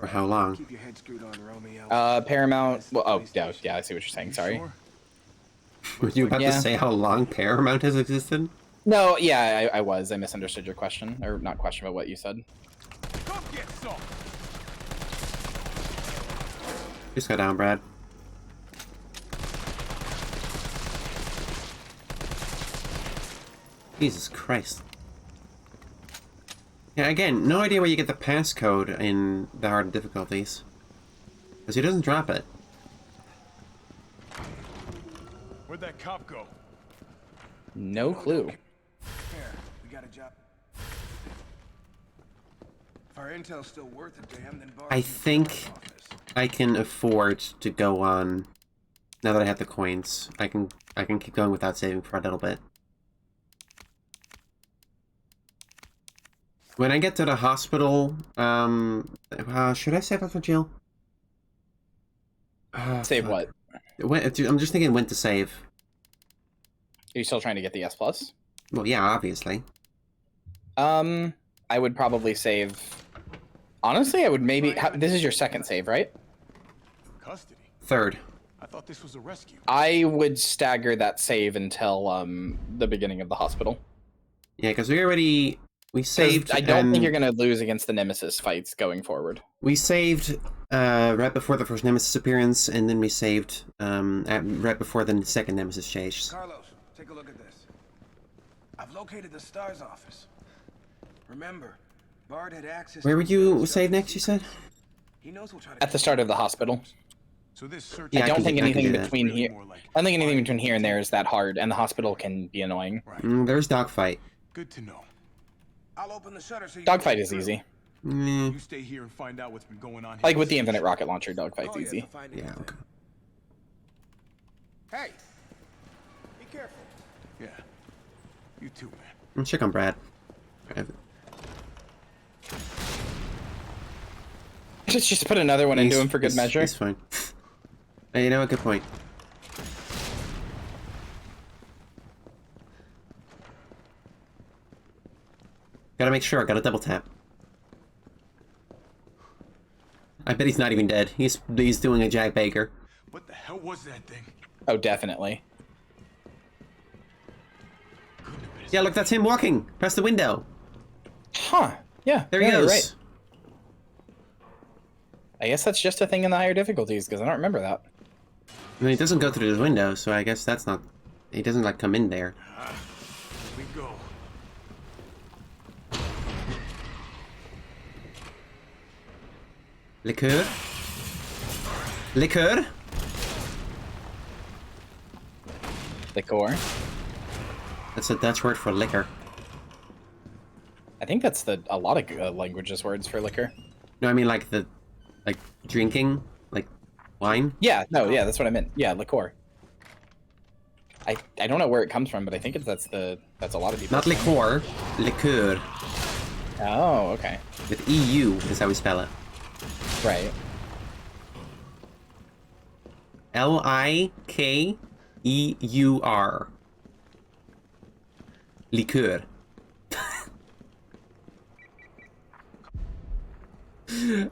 For how long? Keep your head screwed on, Romeo. Paramount. Well, oh yeah, I see what you're saying. Sorry. Sure? Were you about Yeah. to say how long Paramount has existed? No, yeah, I was. I misunderstood your question, or not question, but what you said. Come get some. Just go down, Brad. Jesus Christ. Yeah, again, no idea where you get the passcode in the hard difficulties. Because he doesn't drop it. Where'd that cop go? No clue. Here, we got a job. If our intel's still worth a damn, then Bart I can think find our office. I can afford to go on. Now that I have the coins, I can keep going without saving for a little bit. When I get to the hospital, should I save up for Jill? Save fuck. what? I'm just thinking when to save. Are you still trying to get the S plus? Well, yeah, obviously. I would probably save. Honestly, I would maybe. This is your second save, right? Custody? Third. I thought this was a rescue. I would stagger that save until the beginning of the hospital. Yeah, because we saved. I don't think you're gonna lose against the Nemesis fights going forward. We saved right before the first Nemesis appearance, and then we saved right before the second Nemesis chase. Carlos, take a look at this. I've located the STARS office. Remember, Bard had access. Where to would you the save next? You said. He knows we'll try to At the start of the hospital. So this search. Yeah, I don't think I can anything do that. between here. More like I don't think anything between here and there is that hard, and the hospital can be annoying. right. There's dogfight. Good to know. I'll open the shutter so you Dogfight can is get easy. Mm, You stay here and find out what's been going on here. Like with the infinite rocket launcher, dogfight's through. Oh, yeah, easy. to find yeah. anything. Okay. Hey, be careful. Yeah. You too, man. Check on Brad. Just put another one into him for good measure. He's fine. Hey, you know, a good point. Gotta make sure. Gotta double tap. I bet he's not even dead. He's doing a Jack Baker. What the hell was that thing? Oh, definitely. Yeah, look, that's him walking past the window. Huh. Yeah. There he yeah, goes. you're right. I guess that's just a thing in the higher difficulties, because I don't remember that. I mean, he doesn't go through the window, so I guess that's not. He doesn't like come in there. Here we go. Liqueur. Liqueur. Liquor. That's a Dutch word for liquor. I think that's a lot of languages words for liquor. No, I mean like drinking, like wine. Yeah, no, yeah, that's what I meant. Yeah, liquor. I don't know where it comes from, but I think that's a lot of people. Not liqueur, liqueur. Oh, okay. With EU is how we spell it. Right. Liqueur. Liqueur.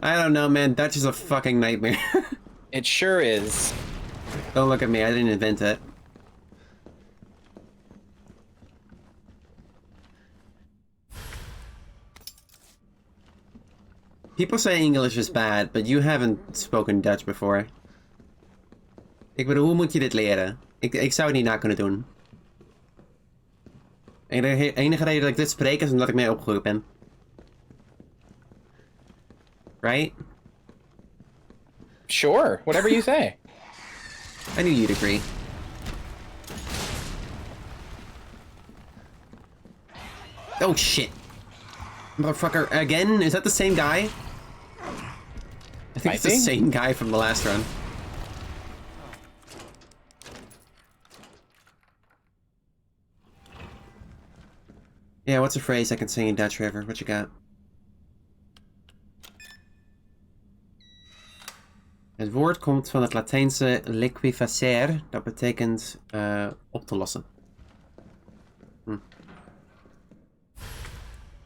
I don't know, man. Dutch is a fucking nightmare. It sure is. Don't look at me. I didn't invent it. People say English is bad, but you haven't spoken Dutch before. Ik bedoel, hoe moet je dit leren? Ik zou het niet na kunnen doen. En de enige reden dat ik dit spreek is omdat ik mee opgegroeid ben. Right? Sure, whatever you say. I knew you'd agree. Oh shit. Motherfucker, again? Is that the same guy? I think it's the same guy from the last run. Yeah, what's a phrase I can say in Dutch, River? What you got? Het woord komt van het Latijnse liquefacere. Dat betekent op te lossen.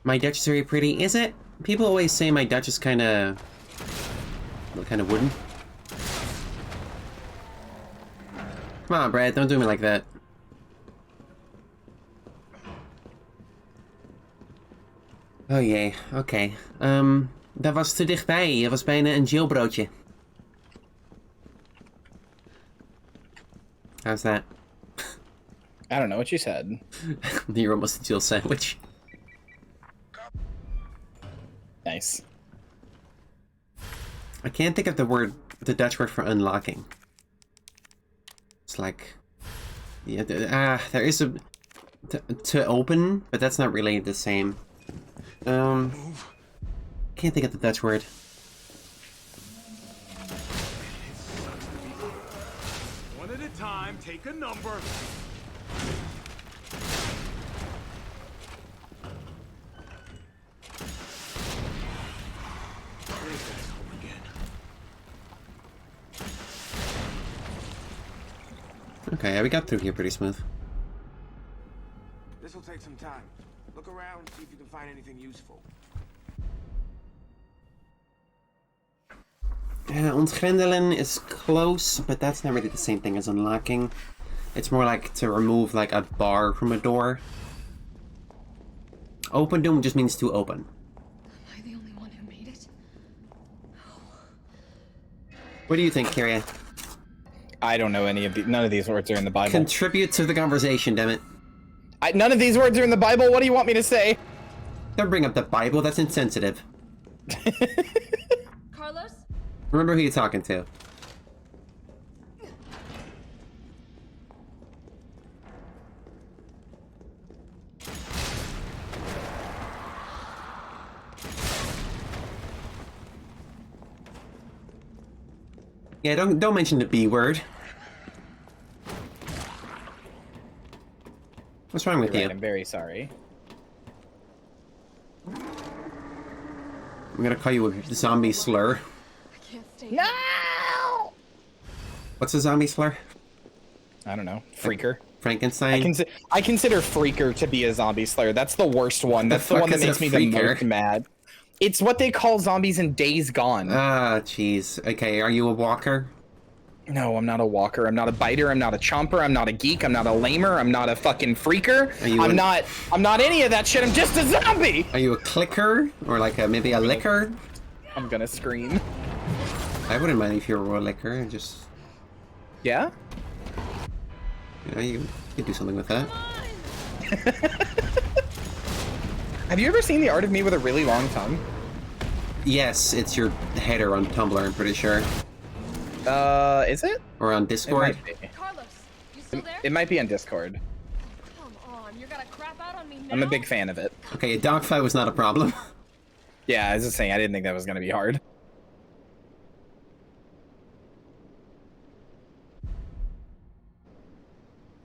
My Dutch is very pretty, is it? People always say my Dutch is kind of wooden. Come on, Brad, don't do me like that. Oh jee, oké. Dat was te dichtbij. Dat was bijna een jailbroodje. How's that? I don't know what you said. You're almost a jail sandwich. Nice. I can't think of the Dutch word for unlocking. It's like, yeah, there is a to open, but that's not really the same. Can't think of the Dutch word. One at a time, take a number. There's that home again. Okay, yeah, we got through here pretty smooth. This will take some time. Look around, see if you can find anything useful. Ontgrendelen is close, but that's not really the same thing as unlocking. It's more like to remove like a bar from a door. Open doom just means to open. Am I the only one who made it? What do you think, Kyria? I don't know any of the, none of these words are in the Bible. Contribute to the conversation, dammit. None of these words are in the Bible. What do you want me to say? Don't bring up the Bible, that's insensitive. Carlos? Remember who you're talking to. Yeah, don't mention the B word. What's wrong with You're you? right, I'm very sorry. I'm gonna call you a zombie slur. I can't stay. No! What's a zombie slur? I don't know. Freaker. Frankenstein? I consider Freaker to be a zombie slayer. That's the worst one. That's the fuck one that is a makes me the freaker? most mad. It's what they call zombies in Days Gone. Ah, jeez. Okay, are you a walker? No, I'm not a walker. I'm not a biter. I'm not a chomper. I'm not a geek. I'm not a lamer. I'm not a fucking freaker. I'm not any of that shit. I'm just a zombie. Are you a clicker? Or like maybe a licker? I'm gonna scream. I wouldn't mind if you were a licker and just, Yeah? you know, you could do something with that. Have you ever seen The Art of Me with a really long tongue? Yes, it's your header on Tumblr, I'm pretty sure. Is it? Or on It Discord. might be. Carlos, you still there? It might be on Discord. Come on, you're gonna crap out on me now? I'm a big fan of it. Okay, a dogfight was not a problem. Yeah, I was just saying, I didn't think that was gonna be hard.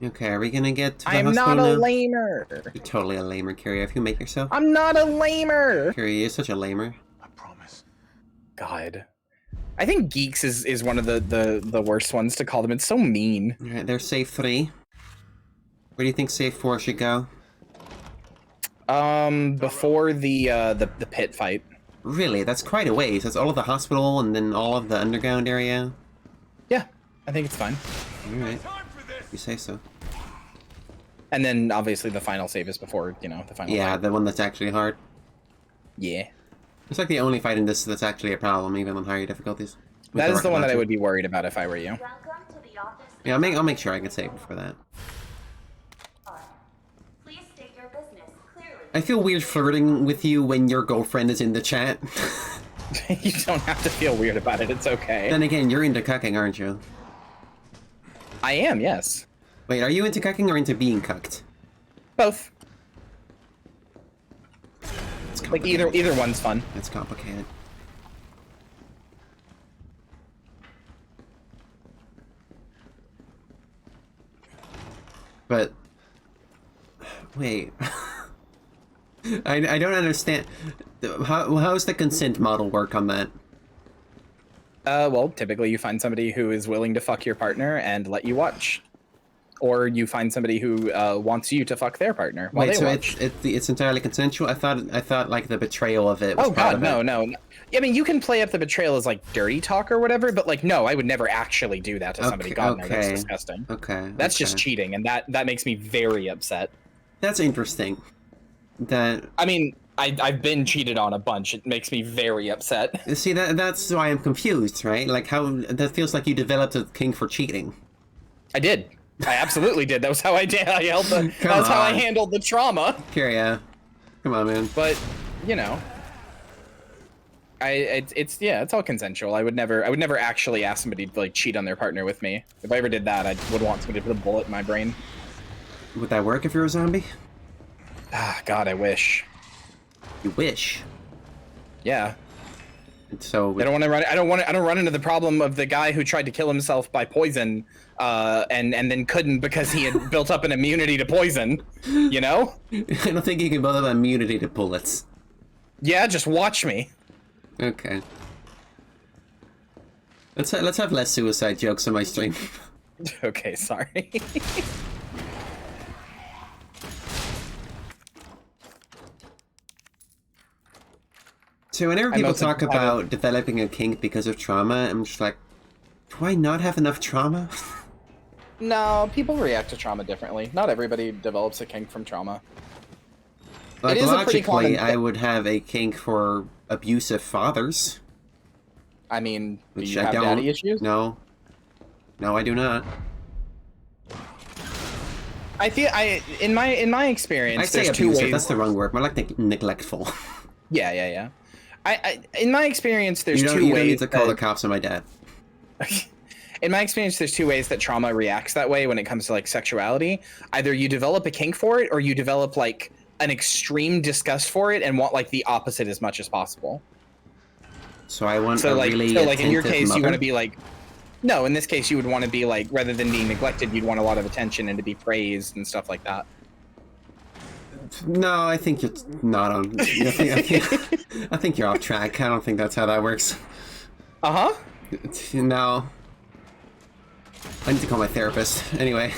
Okay, are we gonna get to the I'm hospital not a now? lamer. You're totally a lamer, Kyria, if you make yourself. I'm not a lamer. Kyria, you're such a lamer. I promise. God. I think geeks is one of the worst ones to call them. It's so mean. Alright, there's save 3. Where do you think save 4 should go? Before the pit fight. Really? That's quite a ways. That's all of the hospital and then all of the underground area? Yeah, I think it's fine. Alright, Time for this! you say so. And then obviously the final save is before, you know, the final Yeah, fight. the one that's actually hard. Yeah. It's like the only fight in this that's actually a problem, even on higher difficulties. With That is the rocket one that I launcher. would be worried about if I were you. Welcome to the office. Yeah, I'll make sure I can save for that. Please state your business clearly. I feel weird flirting with you when your girlfriend is in the chat. You don't have to feel weird about it. It's okay. Then again, you're into cucking, aren't you? I am, yes. Wait, are you into cucking or into being cucked? Both. It's Like either one's fun. It's complicated. But wait, I don't understand. How's the consent model work on that? Well, typically you find somebody who is willing to fuck your partner and let you watch. Or you find somebody who wants you to fuck their partner while Wait, they so watch. it's entirely consensual? I thought like the betrayal of it was Oh part god, of no, it. no. I mean, you can play up the betrayal as like dirty talk or whatever, but like, no, I would never actually do that to somebody. God, no, that's okay. disgusting. Okay. That's okay. just cheating, and that makes me very upset. That's interesting. That I mean, I've been cheated on a bunch. It makes me very upset. see that's why I'm confused, right? Like how that feels like you developed a kink for cheating. I did. I absolutely did. That was how I did. That was how I handled the trauma. Kyria, come on, man. But you know, it's all consensual. I would never actually ask somebody to like cheat on their partner with me. If I ever did that, I would want somebody to put a bullet in my brain. Would that work if you're a zombie? Ah, God, I wish. You wish. Yeah. So I don't want to run. I don't run into the problem of the guy who tried to kill himself by poison, and then couldn't because he had built up an immunity to poison. You know? I don't think you can build up immunity to bullets. Yeah, just watch me. Okay. Let's have less suicide jokes on my stream. Okay, sorry. So whenever I people mostly talk have about developing a kink because of trauma, I'm just like, do I not have enough trauma? No, people react to trauma differently. Not everybody develops a kink from trauma. Like, It is a pretty logically, common I would have a kink for abusive fathers. I mean, do Which you I have don't. daddy issues? No. No, I do not. I feel in my experience, I say there's two abusive, ways. that's the wrong word. More like neglectful. Yeah. I in my experience, there's you two don't ways. need to call the cops on my dad. In my experience, there's two ways that trauma reacts that way when it comes to like sexuality. Either you develop a kink for it, or you develop like an extreme disgust for it and want like the opposite as much as possible. So I want So a like, really so like in your attentive case, you want mother? to be like, no. In this case, you would want to be like, rather than being neglected, you'd want a lot of attention and to be praised and stuff like that. No, I think you're not on. I think you're off track. I don't think that's how that works. Uh huh. No. I need to call my therapist. Anyway.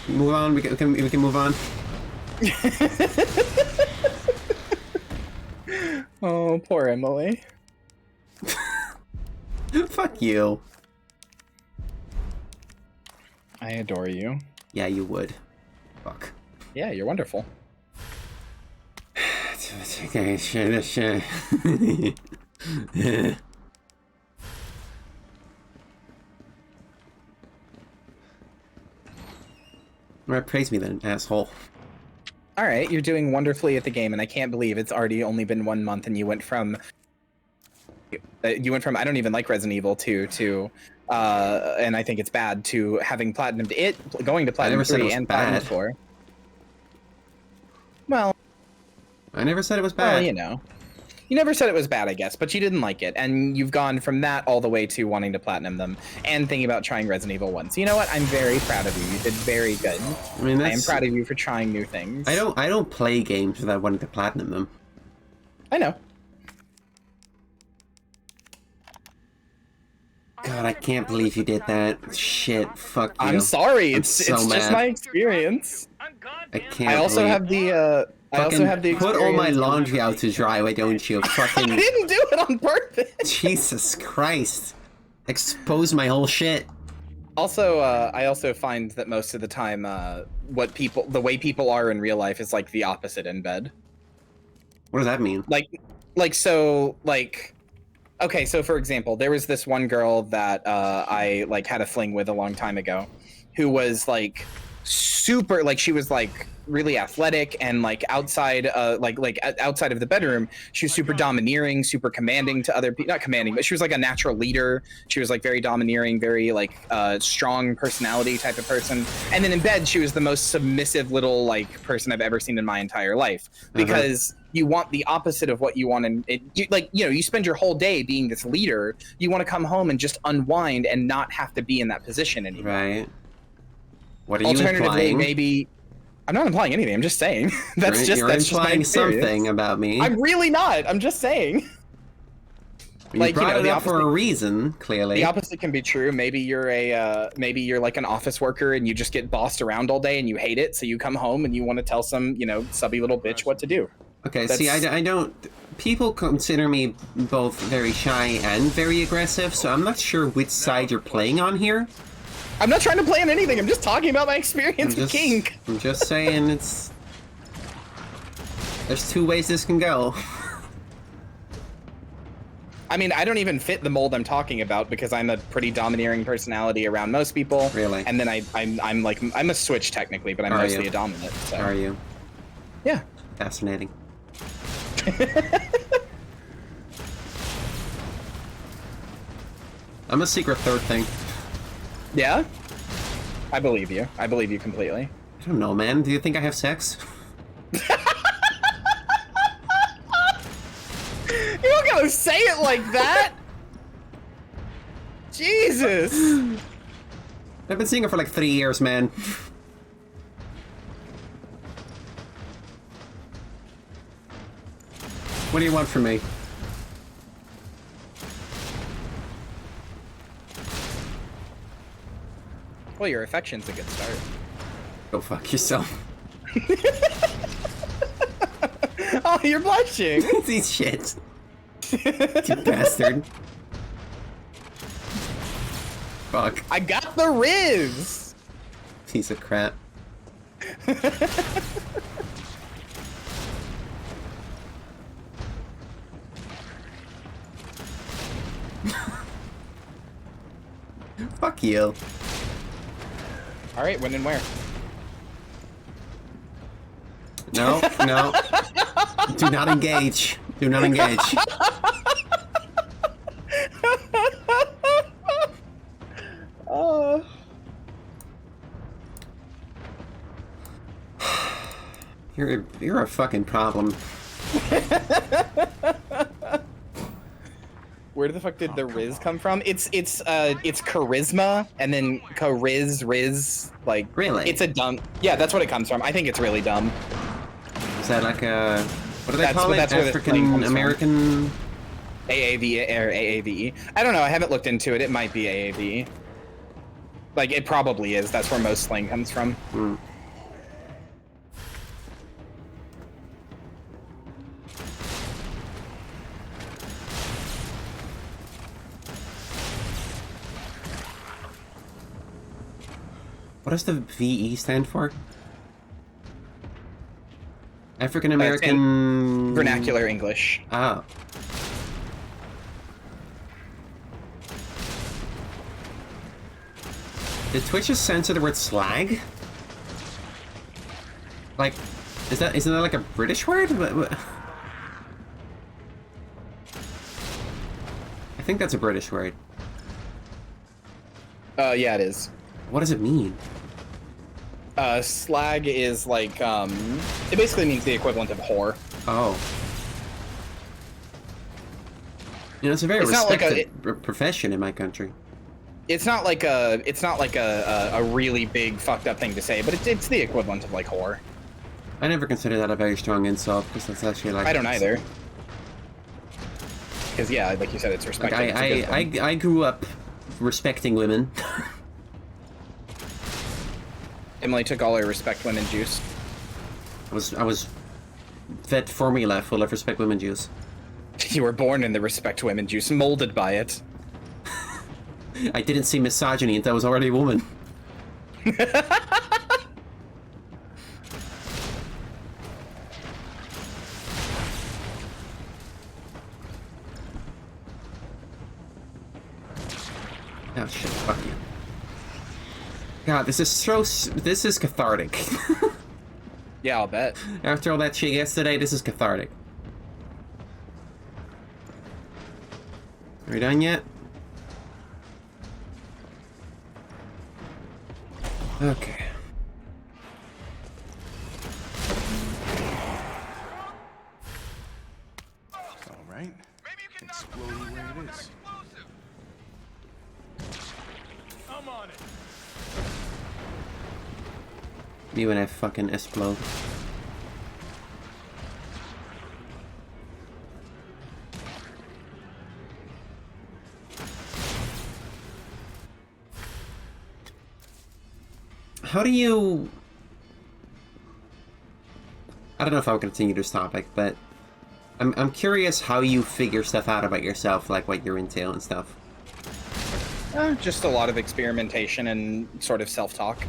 Move on. We can move on. Oh, poor Emily. Fuck you. I adore you. Yeah, you would. Fuck. Yeah, you're wonderful. Okay, shit. Alright, praise me then, asshole. All right, you're doing wonderfully at the game, and I can't believe it's already only been 1 month, and you went from I don't even like Resident Evil 2 to and I think it's bad, to having platinumed it, going to platinum 3 and platinum 4. Well, I never said it was bad. well, you know. You never said it was bad, I guess, but you didn't like it, and you've gone from that all the way to wanting to platinum them and thinking about trying Resident Evil 1. So you know what? I'm very proud of you. You did very good. I mean, I am proud of you for trying new things. I don't play games without wanting to platinum them. I know. God, I can't believe you did that. Shit, fuck you. I'm sorry. I'm It's so just mad. my experience. I can't I also believe- have the Put all my experience- laundry out to dry, why don't you? I Fucking didn't do it on purpose. Jesus Christ. Expose my whole shit. Also, I also find that most of the time, the way people are in real life is like the opposite in bed. What does that mean? Okay, so for example, there was this one girl that I like had a fling with a long time ago, who was like super, like she was like really athletic and like outside outside of the bedroom, she was super domineering, super commanding to other people. Not commanding, but she was like a natural leader. She was like very domineering, very like strong personality type of person. And then in bed, she was the most submissive little like person I've ever seen in my entire life, because you want the opposite of what you want, and you spend your whole day being this leader. You want to come home and just unwind and not have to be in that position anymore. Right. What are you Alternatively, implying? maybe I'm not implying anything. I'm just saying that's You're just my implying experience. something about me. I'm really not. I'm just saying. You brought it the up for a opposite- reason, clearly. The opposite can be true. Maybe you're like an office worker and you just get bossed around all day and you hate it. So you come home and you want to tell some subby little bitch what to do. Okay, see, I don't... People consider me both very shy and very aggressive, so I'm not sure which side you're playing on here. I'm not trying to play on anything. I'm just talking about my experience with kink. I'm just saying it's... There's two ways this can go. I mean, I don't even fit the mold I'm talking about because I'm a pretty domineering personality around most people. Really? And then I'm a switch technically, but I'm Are mostly you? a dominant. So. Are you? Yeah. Fascinating. I'm a secret third thing. Yeah? I believe you. I believe you completely. I don't know, man. Do you think I have sex? You're not gonna say it like that! Jesus! I've been seeing her for like 3 years, man. What do you want from me? Well, your affection's a good start. Go fuck yourself. Oh, you're blushing. These shit. You bastard. Fuck. I got the Riz. Piece of crap. Fuck you. All right, when and where? No, no. Do not engage. Do not engage. Oh. You're a fucking problem. Where the fuck did the Riz come from? It's charisma and then riz like. Really? It's a dumb. Yeah, that's what it comes from. I think it's really dumb. Is that like a what do they That's call what- it? that's where the slang comes African from. American. AAV or AAVE. I don't know. I haven't looked into it. It might be AAVE. Like it probably is. That's where most slang comes from. Hmm. What does the VE stand for? African American Vernacular English. Oh. Did Twitch just censor the word slag? Like, isn't that like a British word? I think that's a British word. Yeah, it is. What does it mean? Slag is like, it basically means the equivalent of whore. Oh. You know, it's a very It's not like respected profession in my country. It's not like a really big fucked up thing to say, but it's the equivalent of like whore. I never consider that a very strong insult, because that's actually like... I don't either. Because yeah, like you said, it's Like, respected. It's a good thing. I grew up respecting women. Emily took all her respect women juice. I was fed formula full of respect women juice. You were born in the respect women juice, molded by it. I didn't see misogyny until I was already a woman. Oh shit, fuck you. God, this is cathartic. Yeah, I'll bet. After all that shit yesterday, this is cathartic. Are we done yet? Okay. All right. Explode where it is. I'm on it. You and I fucking explode. How do you... I don't know if I'll continue this topic, but I'm curious how you figure stuff out about yourself, like what you're into and stuff. Just a lot of experimentation and sort of self-talk.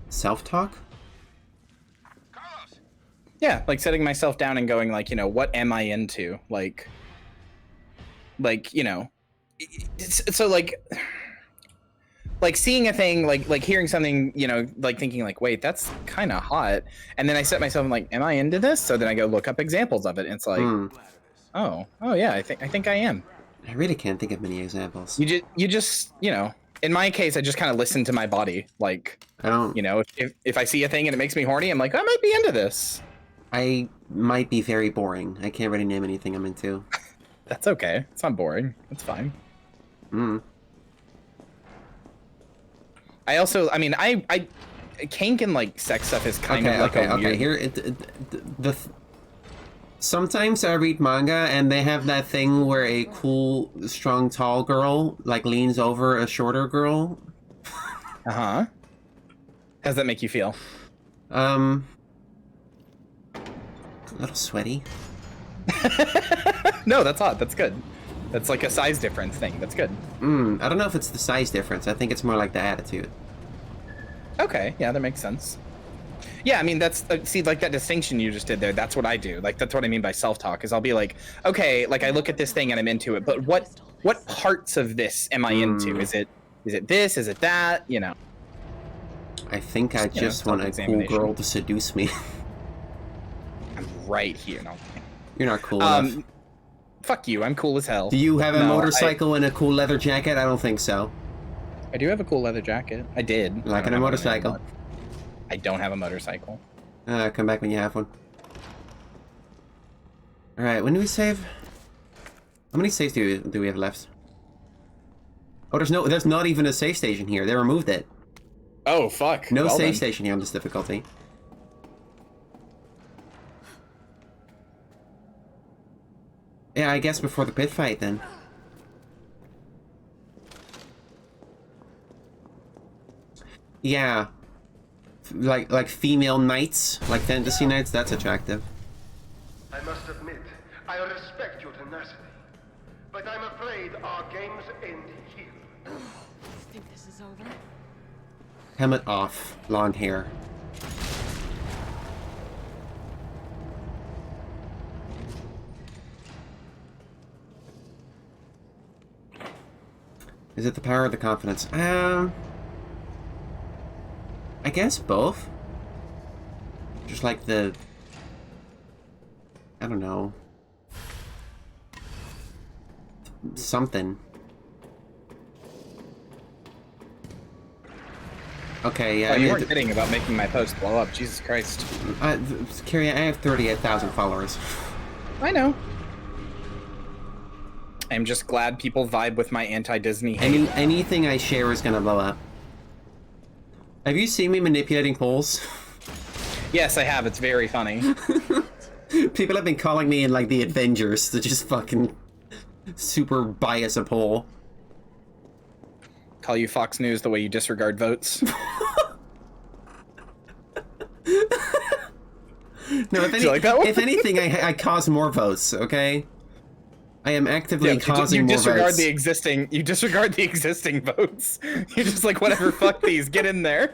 Self-talk? Carlos! Yeah, like setting myself down and going like, you know, what am I into? Like, you know, so like seeing a thing, like hearing something, you know, like thinking like, wait, that's kind of hot. And then I set myself like, am I into this? So then I go look up examples of it. And it's like, oh yeah, I think I am. I really can't think of many examples. You just, you know, in my case, I just kind of listen to my body. Like, I don't... you know, if I see a thing and it makes me horny, I'm like, I might be into this. I might be very boring. I can't really name anything I'm into. That's okay. It's not boring. It's fine. I also, I mean, I kink and like sex stuff is kind of like a weird... Here, Sometimes I read manga and they have that thing where a cool, strong, tall girl like leans over a shorter girl. Uh-huh. How does that make you feel? A little sweaty. No, that's odd. That's good. That's like a size difference thing. That's good. I don't know if it's the size difference. I think it's more like the attitude. Okay, yeah, that makes sense. Yeah, I mean, that's, see, like that distinction you just did there, that's what I do. Like, that's what I mean by self-talk, is I'll be like, okay, like I look at this thing and I'm into it, but what parts of this am I into? Is it this? Is it that? You know? I think I just want a cool girl to seduce me. I'm right here. No. You're not cool enough. Fuck you, I'm cool as hell. Do you have a motorcycle and a cool leather jacket? I don't think so. I do have a cool leather jacket. I did. Like in a motorcycle. I don't have a motorcycle. Come back when you have one. Alright, when do we save? How many saves do we have left? Oh, there's not even a save station here. They removed it. Oh, fuck. No save station here on this difficulty. Yeah, I guess before the pit fight then. Yeah. Like female knights, like fantasy knights, that's attractive. I must admit, I respect your tenacity. But I'm afraid our games end here. Think this is over? Helmet off, blonde hair. Is it the power or the confidence? I guess both. Just like the... I don't know. Something. Okay, yeah. Oh, you weren't kidding about making my post blow up. Jesus Christ. Carrie, I have 38,000 followers. I know. I'm just glad people vibe with my anti-Disney hate. Anything I share is gonna blow up. Have you seen me manipulating polls? Yes, I have. It's very funny. People have been calling me in like the Avengers to just fucking super bias a poll. Call you Fox News the way you disregard votes. No, if anything, I cause more votes. Okay, I am actively causing more votes. You disregard the existing votes. You're just like, whatever. Fuck these. Get in there.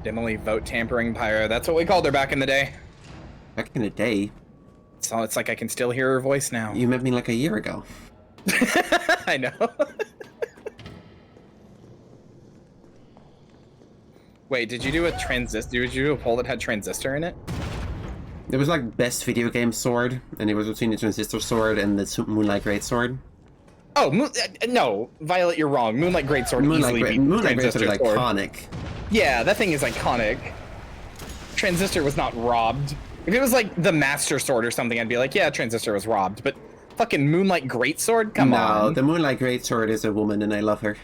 Demily vote tampering Pyro. That's what we called her back in the day. Back in the day. So it's like I can still hear her voice now. You met me like a year ago. I know. Wait, did you do a transistor? Did you do a poll that had transistor in it? It was like best video game sword, and it was between the transistor sword and the Moonlight Greatsword. Oh, no, Violet, you're wrong. Moonlight Greatsword easily beat Moonlight Transistor Greatsword is sword. iconic. Yeah, that thing is iconic. Transistor was not robbed. If it was like the Master Sword or something, I'd be like, yeah, Transistor was robbed. But fucking Moonlight Greatsword? Come on. No, the Moonlight Greatsword is a woman, and I love her.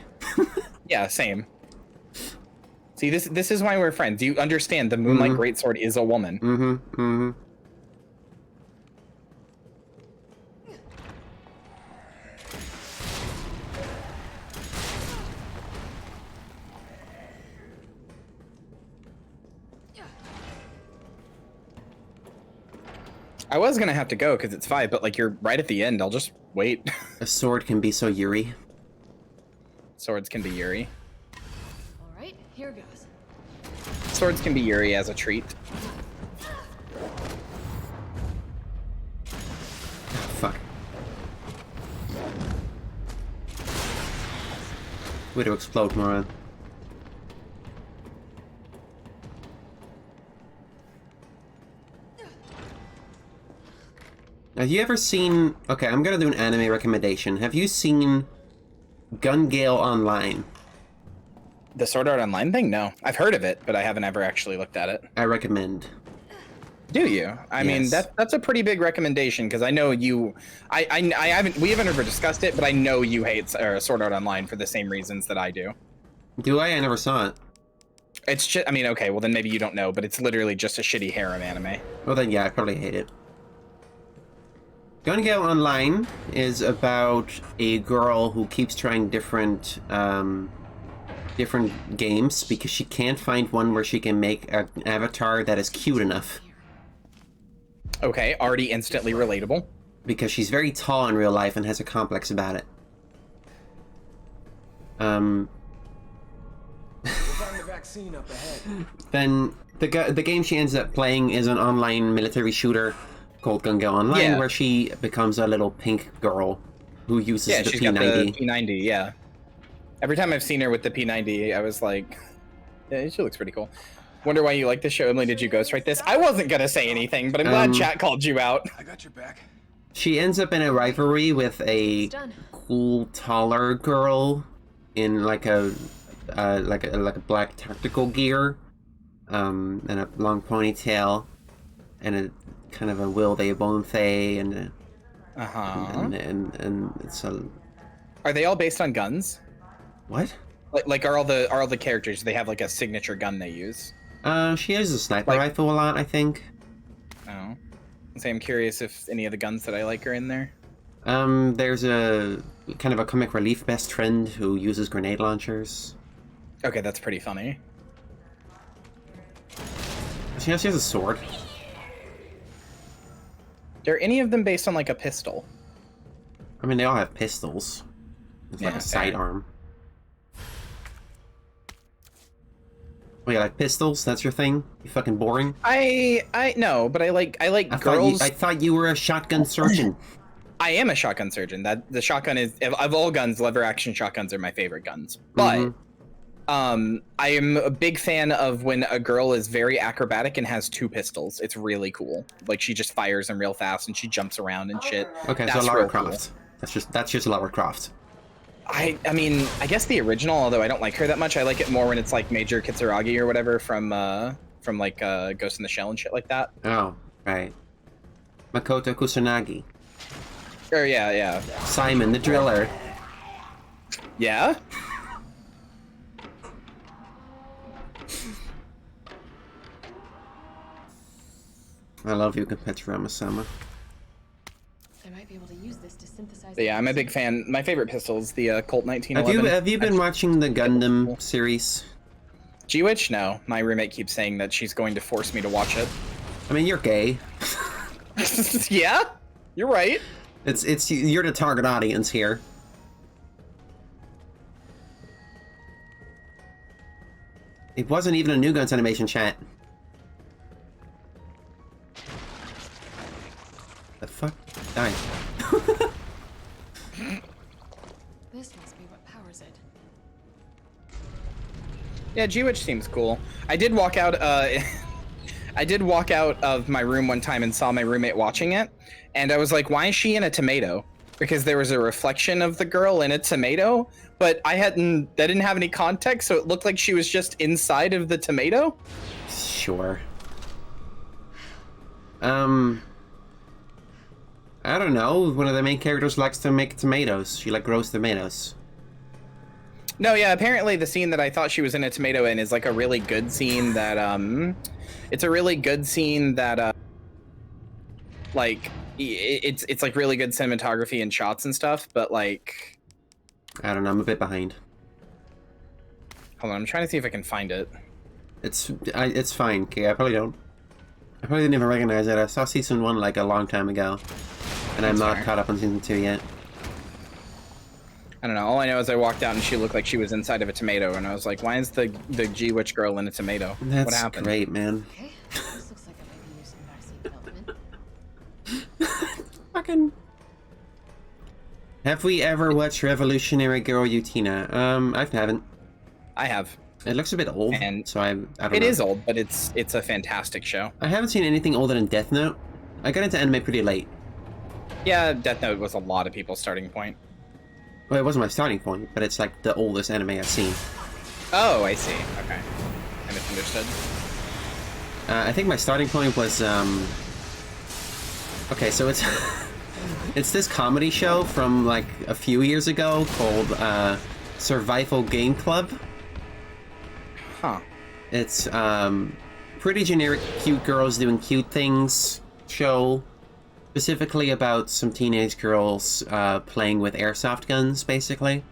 Yeah, same. See, this is why we're friends. You understand the Moonlight Greatsword is a woman. I was gonna have to go because it's 5, but like you're right at the end. I'll just wait. A sword can be so Yuri. Swords can be Yuri. All right, here goes. Swords can be Yuri as a treat. Fuck. Way to explode, moron. Have you ever seen... Okay, I'm gonna do an anime recommendation. Have you seen Gun Gale Online? The Sword Art Online thing? No. I've heard of it, but I haven't ever actually looked at it. I recommend. Do you? I mean, that's a pretty big recommendation because I know you... we haven't ever discussed it, but I know you hate Sword Art Online for the same reasons that I do. Do I? I never saw it. It's just, I mean, okay, well then maybe you don't know, but it's literally just a shitty harem anime. Well then, yeah, I probably hate it. Gun Gale Online is about a girl who keeps trying different games because she can't find one where she can make an avatar that is cute enough. Okay, already instantly relatable. Because she's very tall in real life and has a complex about it. We'll find the vaccine up ahead. Then the game she ends up playing is an online military shooter called Gun Gale Online, where she becomes a little pink girl who uses the she's P90. got the P90, yeah. Every time I've seen her with the P90, I was like, yeah, she looks pretty cool. Wonder why you like this show, Emily. Did you ghostwrite this? I wasn't gonna say anything, but I'm glad chat called you out. I got your back. She ends up in a rivalry with a cool, taller girl in like a black tactical gear, and a long ponytail, and a kind of a will they won't they, and and it's a. Are they all based on guns? What? Like are all the characters? Do they have like a signature gun they use? She uses a sniper rifle a lot, I think. Oh. So I'm curious if any of the guns that I like are in there. There's a kind of a comic relief best friend who uses grenade launchers. Okay, that's pretty funny. She has a sword. Are any of them based on like a pistol? I mean, they all have pistols. It's like a sidearm. Oh, you like pistols? That's your thing? You fucking boring? I know, but I like girls. I thought you were a shotgun surgeon. I am a shotgun surgeon. That the shotgun is of all guns, lever action shotguns are my favorite guns. But I am a big fan of when a girl is very acrobatic and has two pistols. It's really cool. Like she just fires them real fast and she jumps around and shit. Okay, that's so Lara real Croft. Cool. That's just Lara Croft. I mean, I guess the original, although I don't like her that much. I like it more when it's like Major Kitsuragi or whatever from like Ghost in the Shell and shit like that. Oh, right. Makoto Kusanagi. Or yeah. Simon the Driller. Yeah? I love you, Petsurama-sama. I might be able to use this to synthesize. But yeah, I'm a big fan. My favorite pistol is the Colt 1911. Have you been watching the Gundam series? G-Witch? No. My roommate keeps saying that she's going to force me to watch it. I mean, you're gay. Yeah? You're right. You're the target audience here. It wasn't even a New Guns animation chat. The fuck? Die. This must be what powers it. Yeah, G-Witch seems cool. I did walk out I did walk out of my room one time and saw my roommate watching it, and I was like, why is she in a tomato? Because there was a reflection of the girl in a tomato, but that didn't have any context, so it looked like she was just inside of the tomato? Sure. I don't know. One of the main characters likes to make tomatoes. She grows tomatoes. No, yeah, apparently the scene that I thought she was in a tomato in is like a really good scene that, it's a really good scene that, like, it's like really good cinematography and shots and stuff, but like... I don't know, I'm a bit behind. Hold on, I'm trying to see if I can find it. It's fine, okay, I probably didn't even recognize it. I saw season 1 like a long time ago. And I'm not caught up on season 2 yet. I don't know. All I know is I walked out and she looked like she was inside of a tomato, and I was like, "Why is the G-Witch girl in a tomato? That's what happened?" Great, man. Okay, this looks like I might be using vaccine development. Fucking. Have we ever watched Revolutionary Girl Utina? I haven't. I have. It looks a bit old, and so I don't know. It is old, but it's a fantastic show. I haven't seen anything older than Death Note. I got into anime pretty late. Yeah, Death Note was a lot of people's starting point. Well, it wasn't my starting point, but it's like the oldest anime I've seen. Oh, I see. Okay. I misunderstood. I think my starting point was, okay, so it's... it's this comedy show from, like, a few years ago called, Survival Game Club. Huh. It's pretty generic cute girls doing cute things show. Specifically about some teenage girls playing with airsoft guns, basically.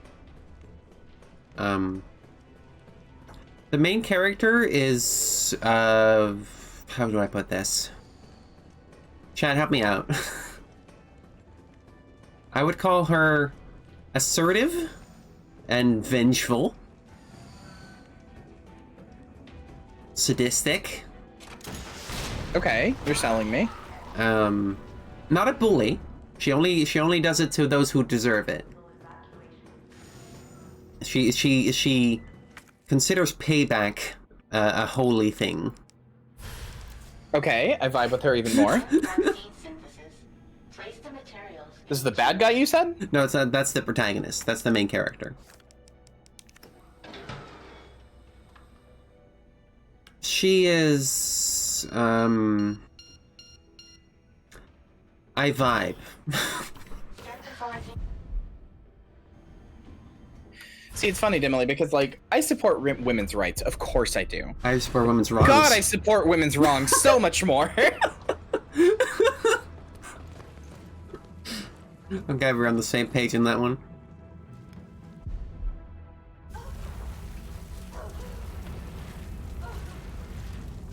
The main character is, how do I put this? Chad, help me out. I would call her assertive and vengeful. Sadistic. Okay, you're selling me. Not a bully. She only does it to those who deserve it. She considers payback a holy thing. Okay, I vibe with her even more. This is the bad guy you said? No, it's not, that's the protagonist. That's the main character. She is I vibe. See, it's funny, Demily, because, like, I support women's rights. Of course I do. I support women's wrongs. God, I support women's wrongs so much more. Okay, we're on the same page in that one.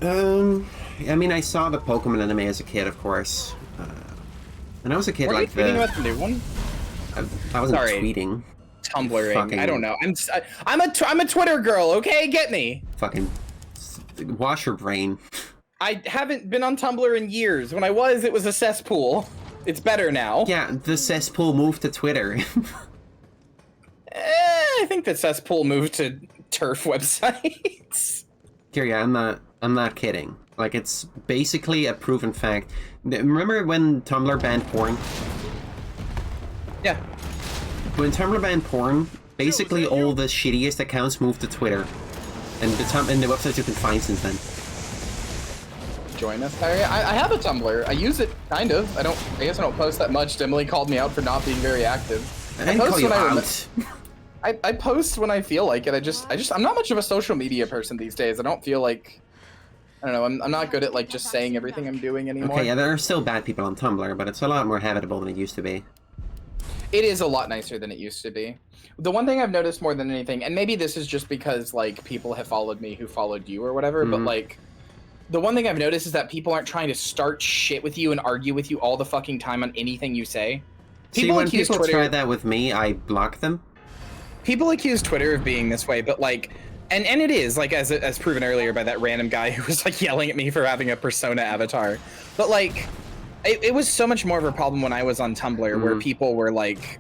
I mean, I saw the Pokemon anime as a kid, of course. And I was a kid Were like you tweeting about the new one? I wasn't Sorry. tweeting. Tumblring. Fucking- I don't know. I'm a Twitter girl. Okay, get me. Fucking wash your brain. I haven't been on Tumblr in years. When I was, it was a cesspool. It's better now. Yeah, the cesspool moved to Twitter. I think the cesspool moved to turf websites. Yeah, I'm not kidding. Like, it's basically a proven fact. Remember when Tumblr banned porn? Yeah. When Tumblr banned porn, basically all the shittiest accounts moved to Twitter. And the websites you can find since then. Join us, Harry. I have a Tumblr. I use it, kind of. I guess I don't post that much. Demily called me out for not being very active. I didn't call you out. I post when I feel like it. I'm not much of a social media person these days. I don't feel like, I don't know, I'm not good at, like, just saying everything I'm doing anymore. Okay, yeah, there are still bad people on Tumblr, but it's a lot more habitable than it used to be. It is a lot nicer than it used to be. The one thing I've noticed more than anything, and maybe this is just because, like, people have followed me who followed you or whatever, but, like, the one thing I've noticed is that people aren't trying to start shit with you and argue with you all the fucking time on anything you say. See, when people try that with me, I block them. People accuse Twitter of being this way, but, like, and it is, like, as proven earlier by that random guy who was, like, yelling at me for having a persona avatar. But, like, it was so much more of a problem when I was on Tumblr, where people were like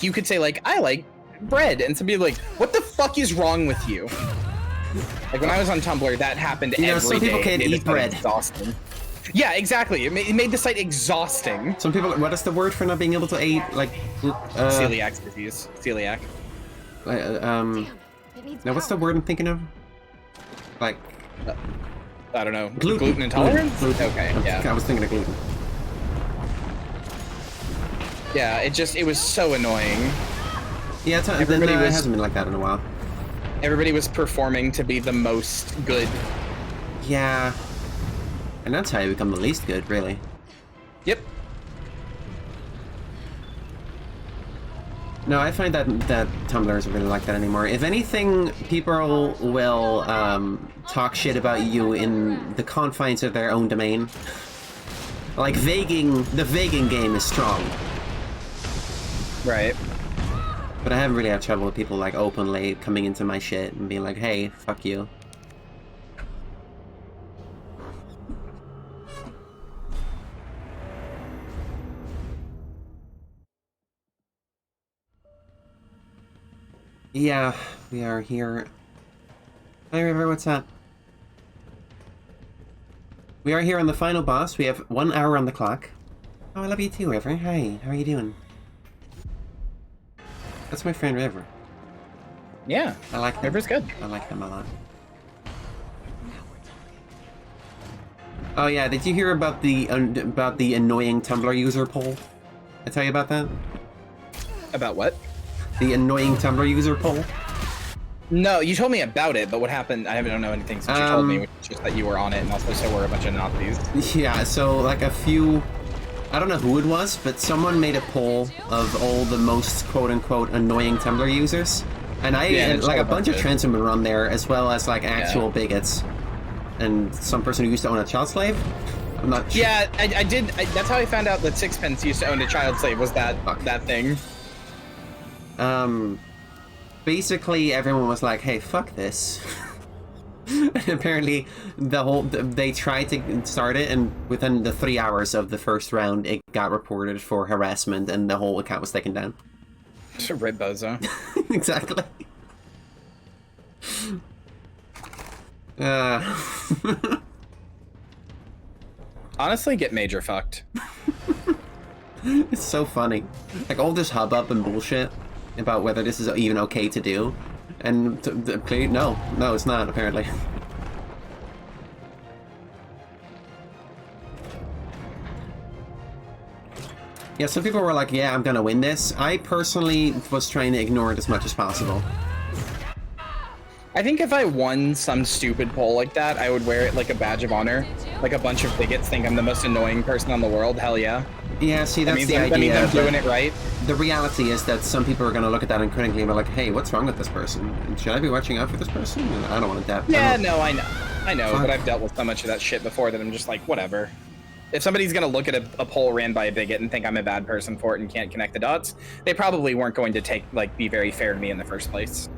you could say, like, I like bread, and somebody like, what the fuck is wrong with you? Like, when I was on Tumblr, that happened every day. Some people can't eat bread. Exhausting. Yeah, exactly. It made the site exhausting. Some people, what is the word for not being able to eat, like, celiac disease. Celiac. Now, what's the word I'm thinking of? Like, I don't know. Gluten intolerance? Gluten. Okay, yeah. I was thinking of gluten. Yeah, it was so annoying. Yeah, it hasn't been like that in a while. Everybody was performing to be the most good. Yeah. And that's how you become the least good, really. Yep. No, I find that Tumblr isn't really like that anymore. If anything, people will talk shit about you in the confines of their own domain. Like, the vaguing game is strong. Right. But I haven't really had trouble with people, like, openly coming into my shit and being like, hey, fuck you. Yeah, we are here. Hi, River, what's up? We are here on the final boss. We have 1 hour on the clock. Oh, I love you too, River. Hi, how are you doing? That's my friend River. Yeah, I like him. River's good. I like him a lot. Oh yeah, did you hear about the annoying Tumblr user poll? I tell you about that? About what? The annoying Tumblr user poll? No, you told me about it, but what happened? I don't know anything since you told me, which is just that you were on it, and also so were a bunch of Nazis. Yeah, so like a few, I don't know who it was, but someone made a poll of all the most quote-unquote annoying Tumblr users, and like a bunch of trans women were on there, as well as like actual bigots, and some person who used to own a child slave. I'm not sure. Yeah, I did. That's how I found out that Sixpence used to own a child slave. Was that thing? Basically, everyone was like, "Hey, fuck this." And apparently, they tried to start it, and within the 3 hours of the first round, it got reported for harassment, and the whole account was taken down. Just a red bozo. Exactly. Honestly, get major fucked. It's so funny. Like, all this hubbub and bullshit about whether this is even okay to do. And no, it's not, apparently. Yeah, some people were like, yeah, I'm gonna win this. I personally was trying to ignore it as much as possible. I think if I won some stupid poll like that, I would wear it like a badge of honor. Like a bunch of bigots think I'm the most annoying person on the world. Hell yeah. Yeah, see, that's the idea. That means I'm doing it right. The reality is that some people are going to look at that and critically be like, hey, what's wrong with this person? Should I be watching out for this person? I don't want to dab. Yeah, no, I know, but I've dealt with so much of that shit before that I'm just like, whatever. If somebody's going to look at a poll ran by a bigot and think I'm a bad person for it and can't connect the dots, they probably weren't going to be very fair to me in the first place.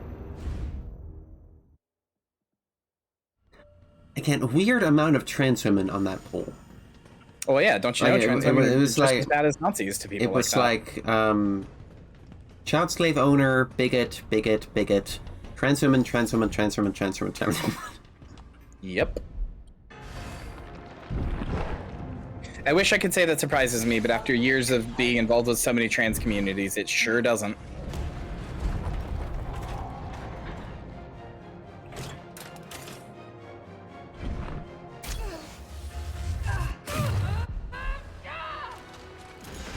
Again, weird amount of trans women on that poll. Oh yeah, don't you know trans women it was just as bad as Nazis to people like that. It was like, child slave owner, bigot, trans woman. Yep. I wish I could say that surprises me, but after years of being involved with so many trans communities, it sure doesn't.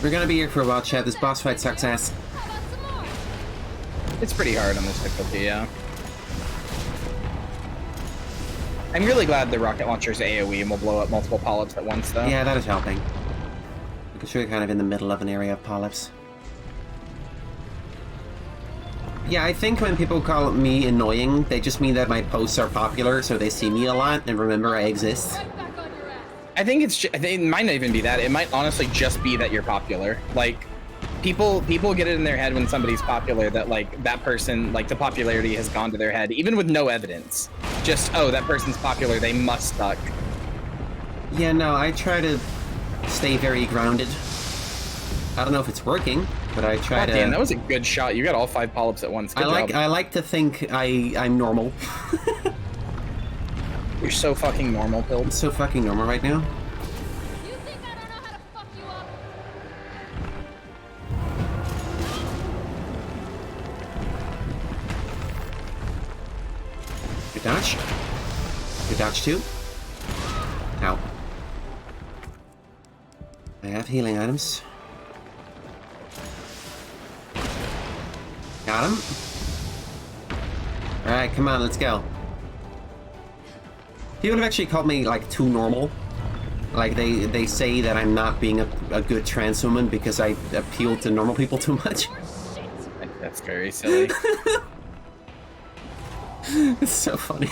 We're gonna be here for a while, Chad. This boss fight sucks ass. It's pretty hard on this difficulty, yeah. I'm really glad the rocket launcher's AoE and will blow up multiple polyps at once, though. Yeah, that is helping. Because we're kind of in the middle of an area of polyps. Yeah, I think when people call me annoying, they just mean that my posts are popular, so they see me a lot and remember I exist. I think it might not even be that. It might honestly just be that you're popular. Like, people get it in their head when somebody's popular that, like, that person, like, the popularity has gone to their head, even with no evidence. Just, oh, that person's popular, they must suck. Yeah, no, I try to stay very grounded. I don't know if it's working, but I try to... Damn, that was a good shot. You got all 5 polyps at once. Good job. I like to think I'm normal. You're so fucking normal, Pill. I'm so fucking normal right now. You think I don't know how to fuck you up? Good dodge. Good dodge too. Ow. I have healing items. Got him. Alright, come on, let's go. People have actually called me, like, too normal. Like, they say that I'm not being a good trans woman because I appeal to normal people too much. That's very silly. It's so funny.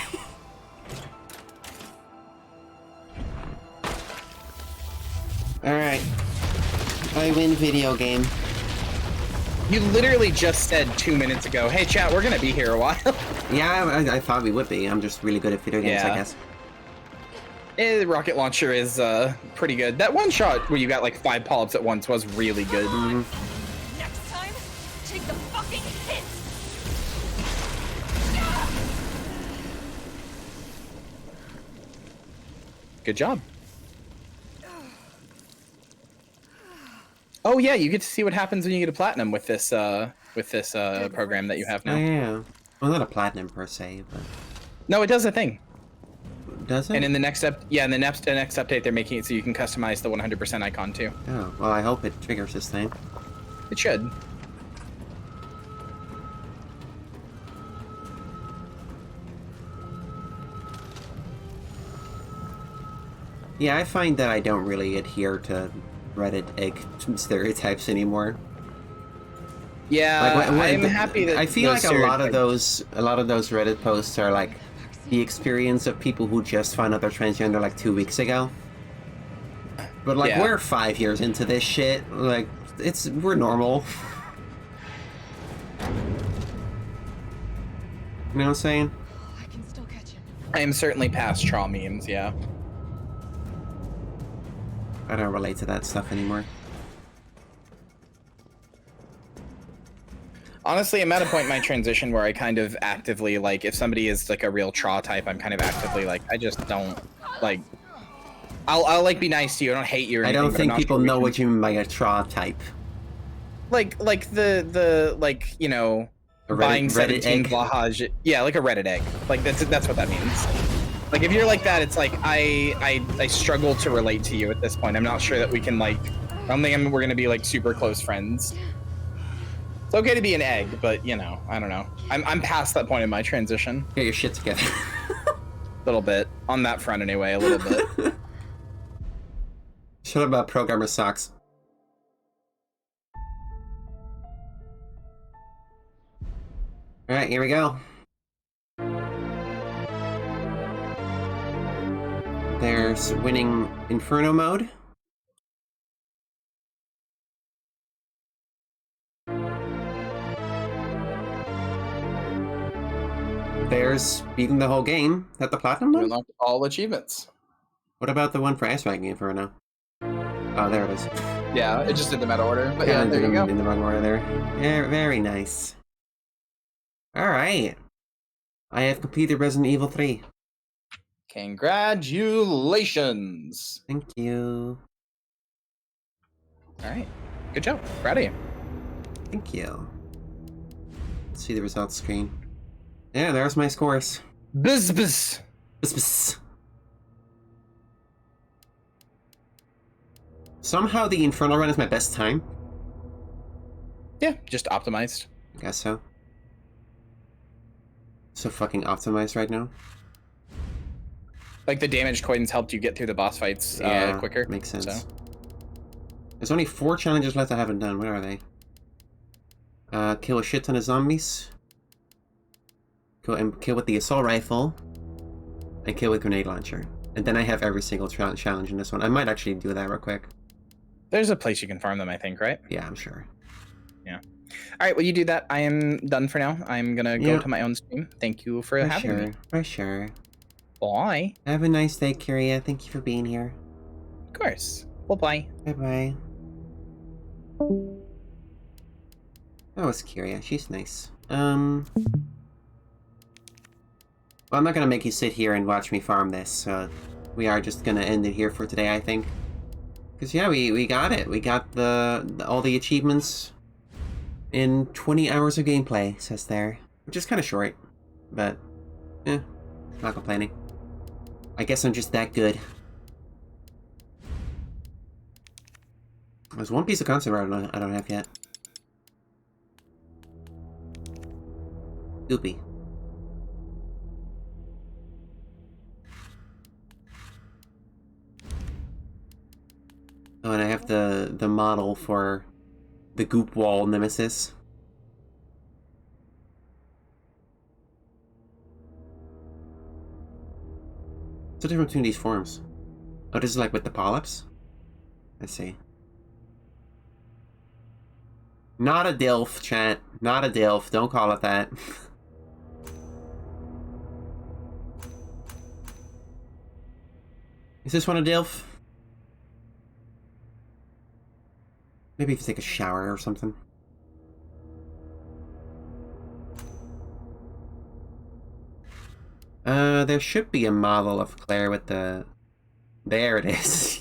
Alright. I win video game. You literally just said 2 minutes ago, hey chat, we're gonna be here a while. Yeah, I thought we would be. I'm just really good at video games, I guess. The rocket launcher is pretty good. That one shot where you got like 5 polyps at once was really good. Next time, take the fucking hit. Good job. Oh yeah, you get to see what happens when you get a platinum with this program that you have now. Oh, yeah. Well, not a platinum per se, but... No, it does a thing. Does it? And in the next update, they're making it so you can customize the 100% icon too. Oh, well, I hope it triggers this thing. It should. Yeah, I find that I don't really adhere to Reddit egg stereotypes anymore. Yeah, I'm happy that I feel those like a lot of stereotypes- those Reddit posts are like the experience of people who just found out they're transgender like 2 weeks ago. But like Yeah. we're 5 years into this shit. Like we're normal. You know what I'm saying? I can still catch him. I am certainly past traw memes, yeah. I don't relate to that stuff anymore. Honestly, I'm at a point in my transition where I kind of actively, like, if somebody is like a real traw type, I'm kind of actively like, I just don't, like, I'll like be nice to you, I don't hate you or I anything, don't but think I'm not people sure we know can- what you mean by a traw type. Like the like, you know, A buying Reddit 17 egg? Blahaj. Yeah, like a Reddit egg. Like that's what that means. Like if you're like that, it's like I struggle to relate to you at this point. I'm not sure that we can like. I don't think we're gonna be like super close friends. It's okay to be an egg, but you know, I don't know. I'm past that point in my transition. Get your shit together. A little bit on that front, anyway. A little bit. Shut up about programmer socks. Alright, here we go. There's winning Inferno mode. There's beating the whole game. Is that the platinum You one? unlocked all achievements. What about the one for Ice Ranking Inferno? Oh, there it is. Yeah, it just did them out of order. But yeah, I there did you them go. in the wrong order there. Yeah, very nice. Alright. I have completed Resident Evil 3. Congratulations. Thank you. All right. Good job. Proud of you. Thank you. Let's see the results screen. Yeah, there's my scores. Buzz buzz. Bzz, bzz. Somehow the Infernal run is my best time. Yeah, just optimized. I guess so. So fucking optimized right now. Like the damage coins helped you get through the boss fights Yeah, quicker. makes sense. So. There's only 4 challenges left I haven't done. Where are they? Kill a shit ton of zombies. Kill with the assault rifle. And kill with grenade launcher. And then I have every single challenge in this one. I might actually do that real quick. There's a place you can farm them, I think, right? Yeah, I'm sure. Yeah. All right, well, you do that. I am done for now. I'm going to go to my own stream. Thank you for having me. For sure. Bye. Have a nice day, Kyria. Thank you for being here. Of course. Bye-bye. Bye-bye. That was Kyria. She's nice. Well, I'm not gonna make you sit here and watch me farm this. We are just gonna end it here for today, I think. Because, yeah, we got it. We got all the achievements in 20 hours of gameplay, says there. Which is kind of short. But, not complaining. I guess I'm just that good. There's one piece of concept art I don't have yet. Goopy. Oh, and I have the model for the goop wall nemesis. What's the difference between these forms? Oh, this is like with the polyps? I see. Not a DILF, chat. Not a DILF. Don't call it that. Is this one a DILF? Maybe if you take a shower or something. There should be a model of Claire with the... There it is.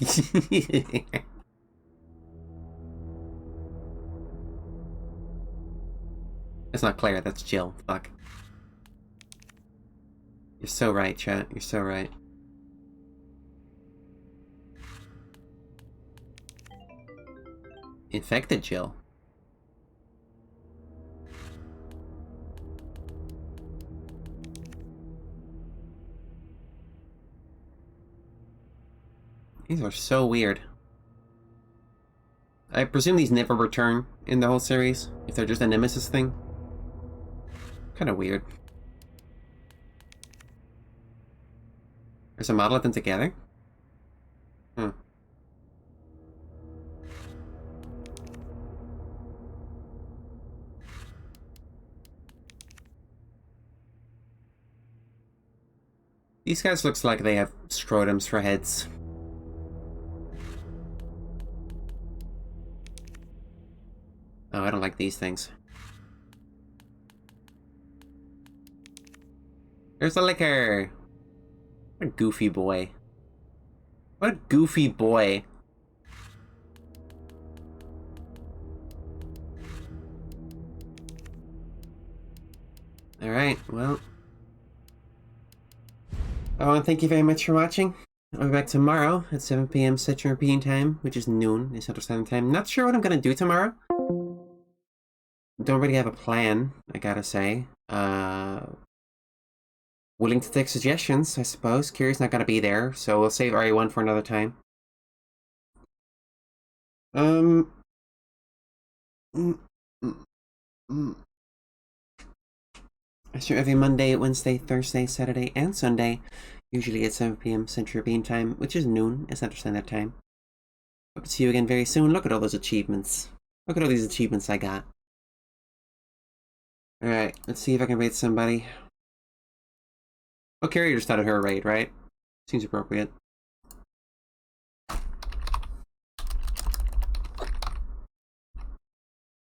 That's not Claire, that's Jill. Fuck. You're so right, chat. You're so right. Infected Jill. These are so weird. I presume these never return in the whole series, if they're just a nemesis thing. Kind of weird. There's a model of them together? Hmm. These guys looks like they have scrotums for heads. Oh, I don't like these things. There's the liquor! What a goofy boy. What a goofy boy. Alright, well. Oh, and thank you very much for watching. I'll be back tomorrow at 7 p.m. Central European Time, which is noon in Central Standard Time. Not sure what I'm gonna do tomorrow. Don't really have a plan, I gotta say. Willing to take suggestions, I suppose. Kiri's not gonna be there, so we'll save RE1 for another time. I stream every Monday, Wednesday, Thursday, Saturday, and Sunday, usually at 7 p.m. Central European Time, which is noon at Central Standard Time. Hope to see you again very soon. Look at all those achievements. Look at all these achievements I got. Alright, let's see if I can raid somebody. Oh, Carrie just started her raid, right? Seems appropriate.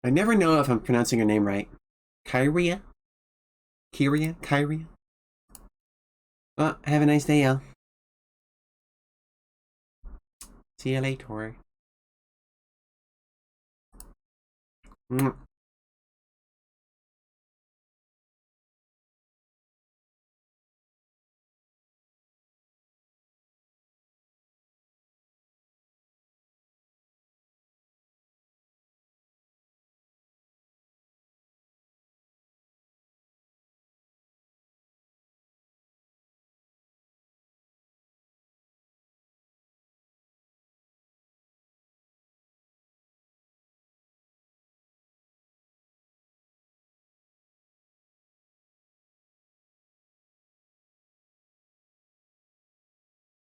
I never know if I'm pronouncing her name right. Kyria? Kyria? Well, have a nice day, y'all. See you later.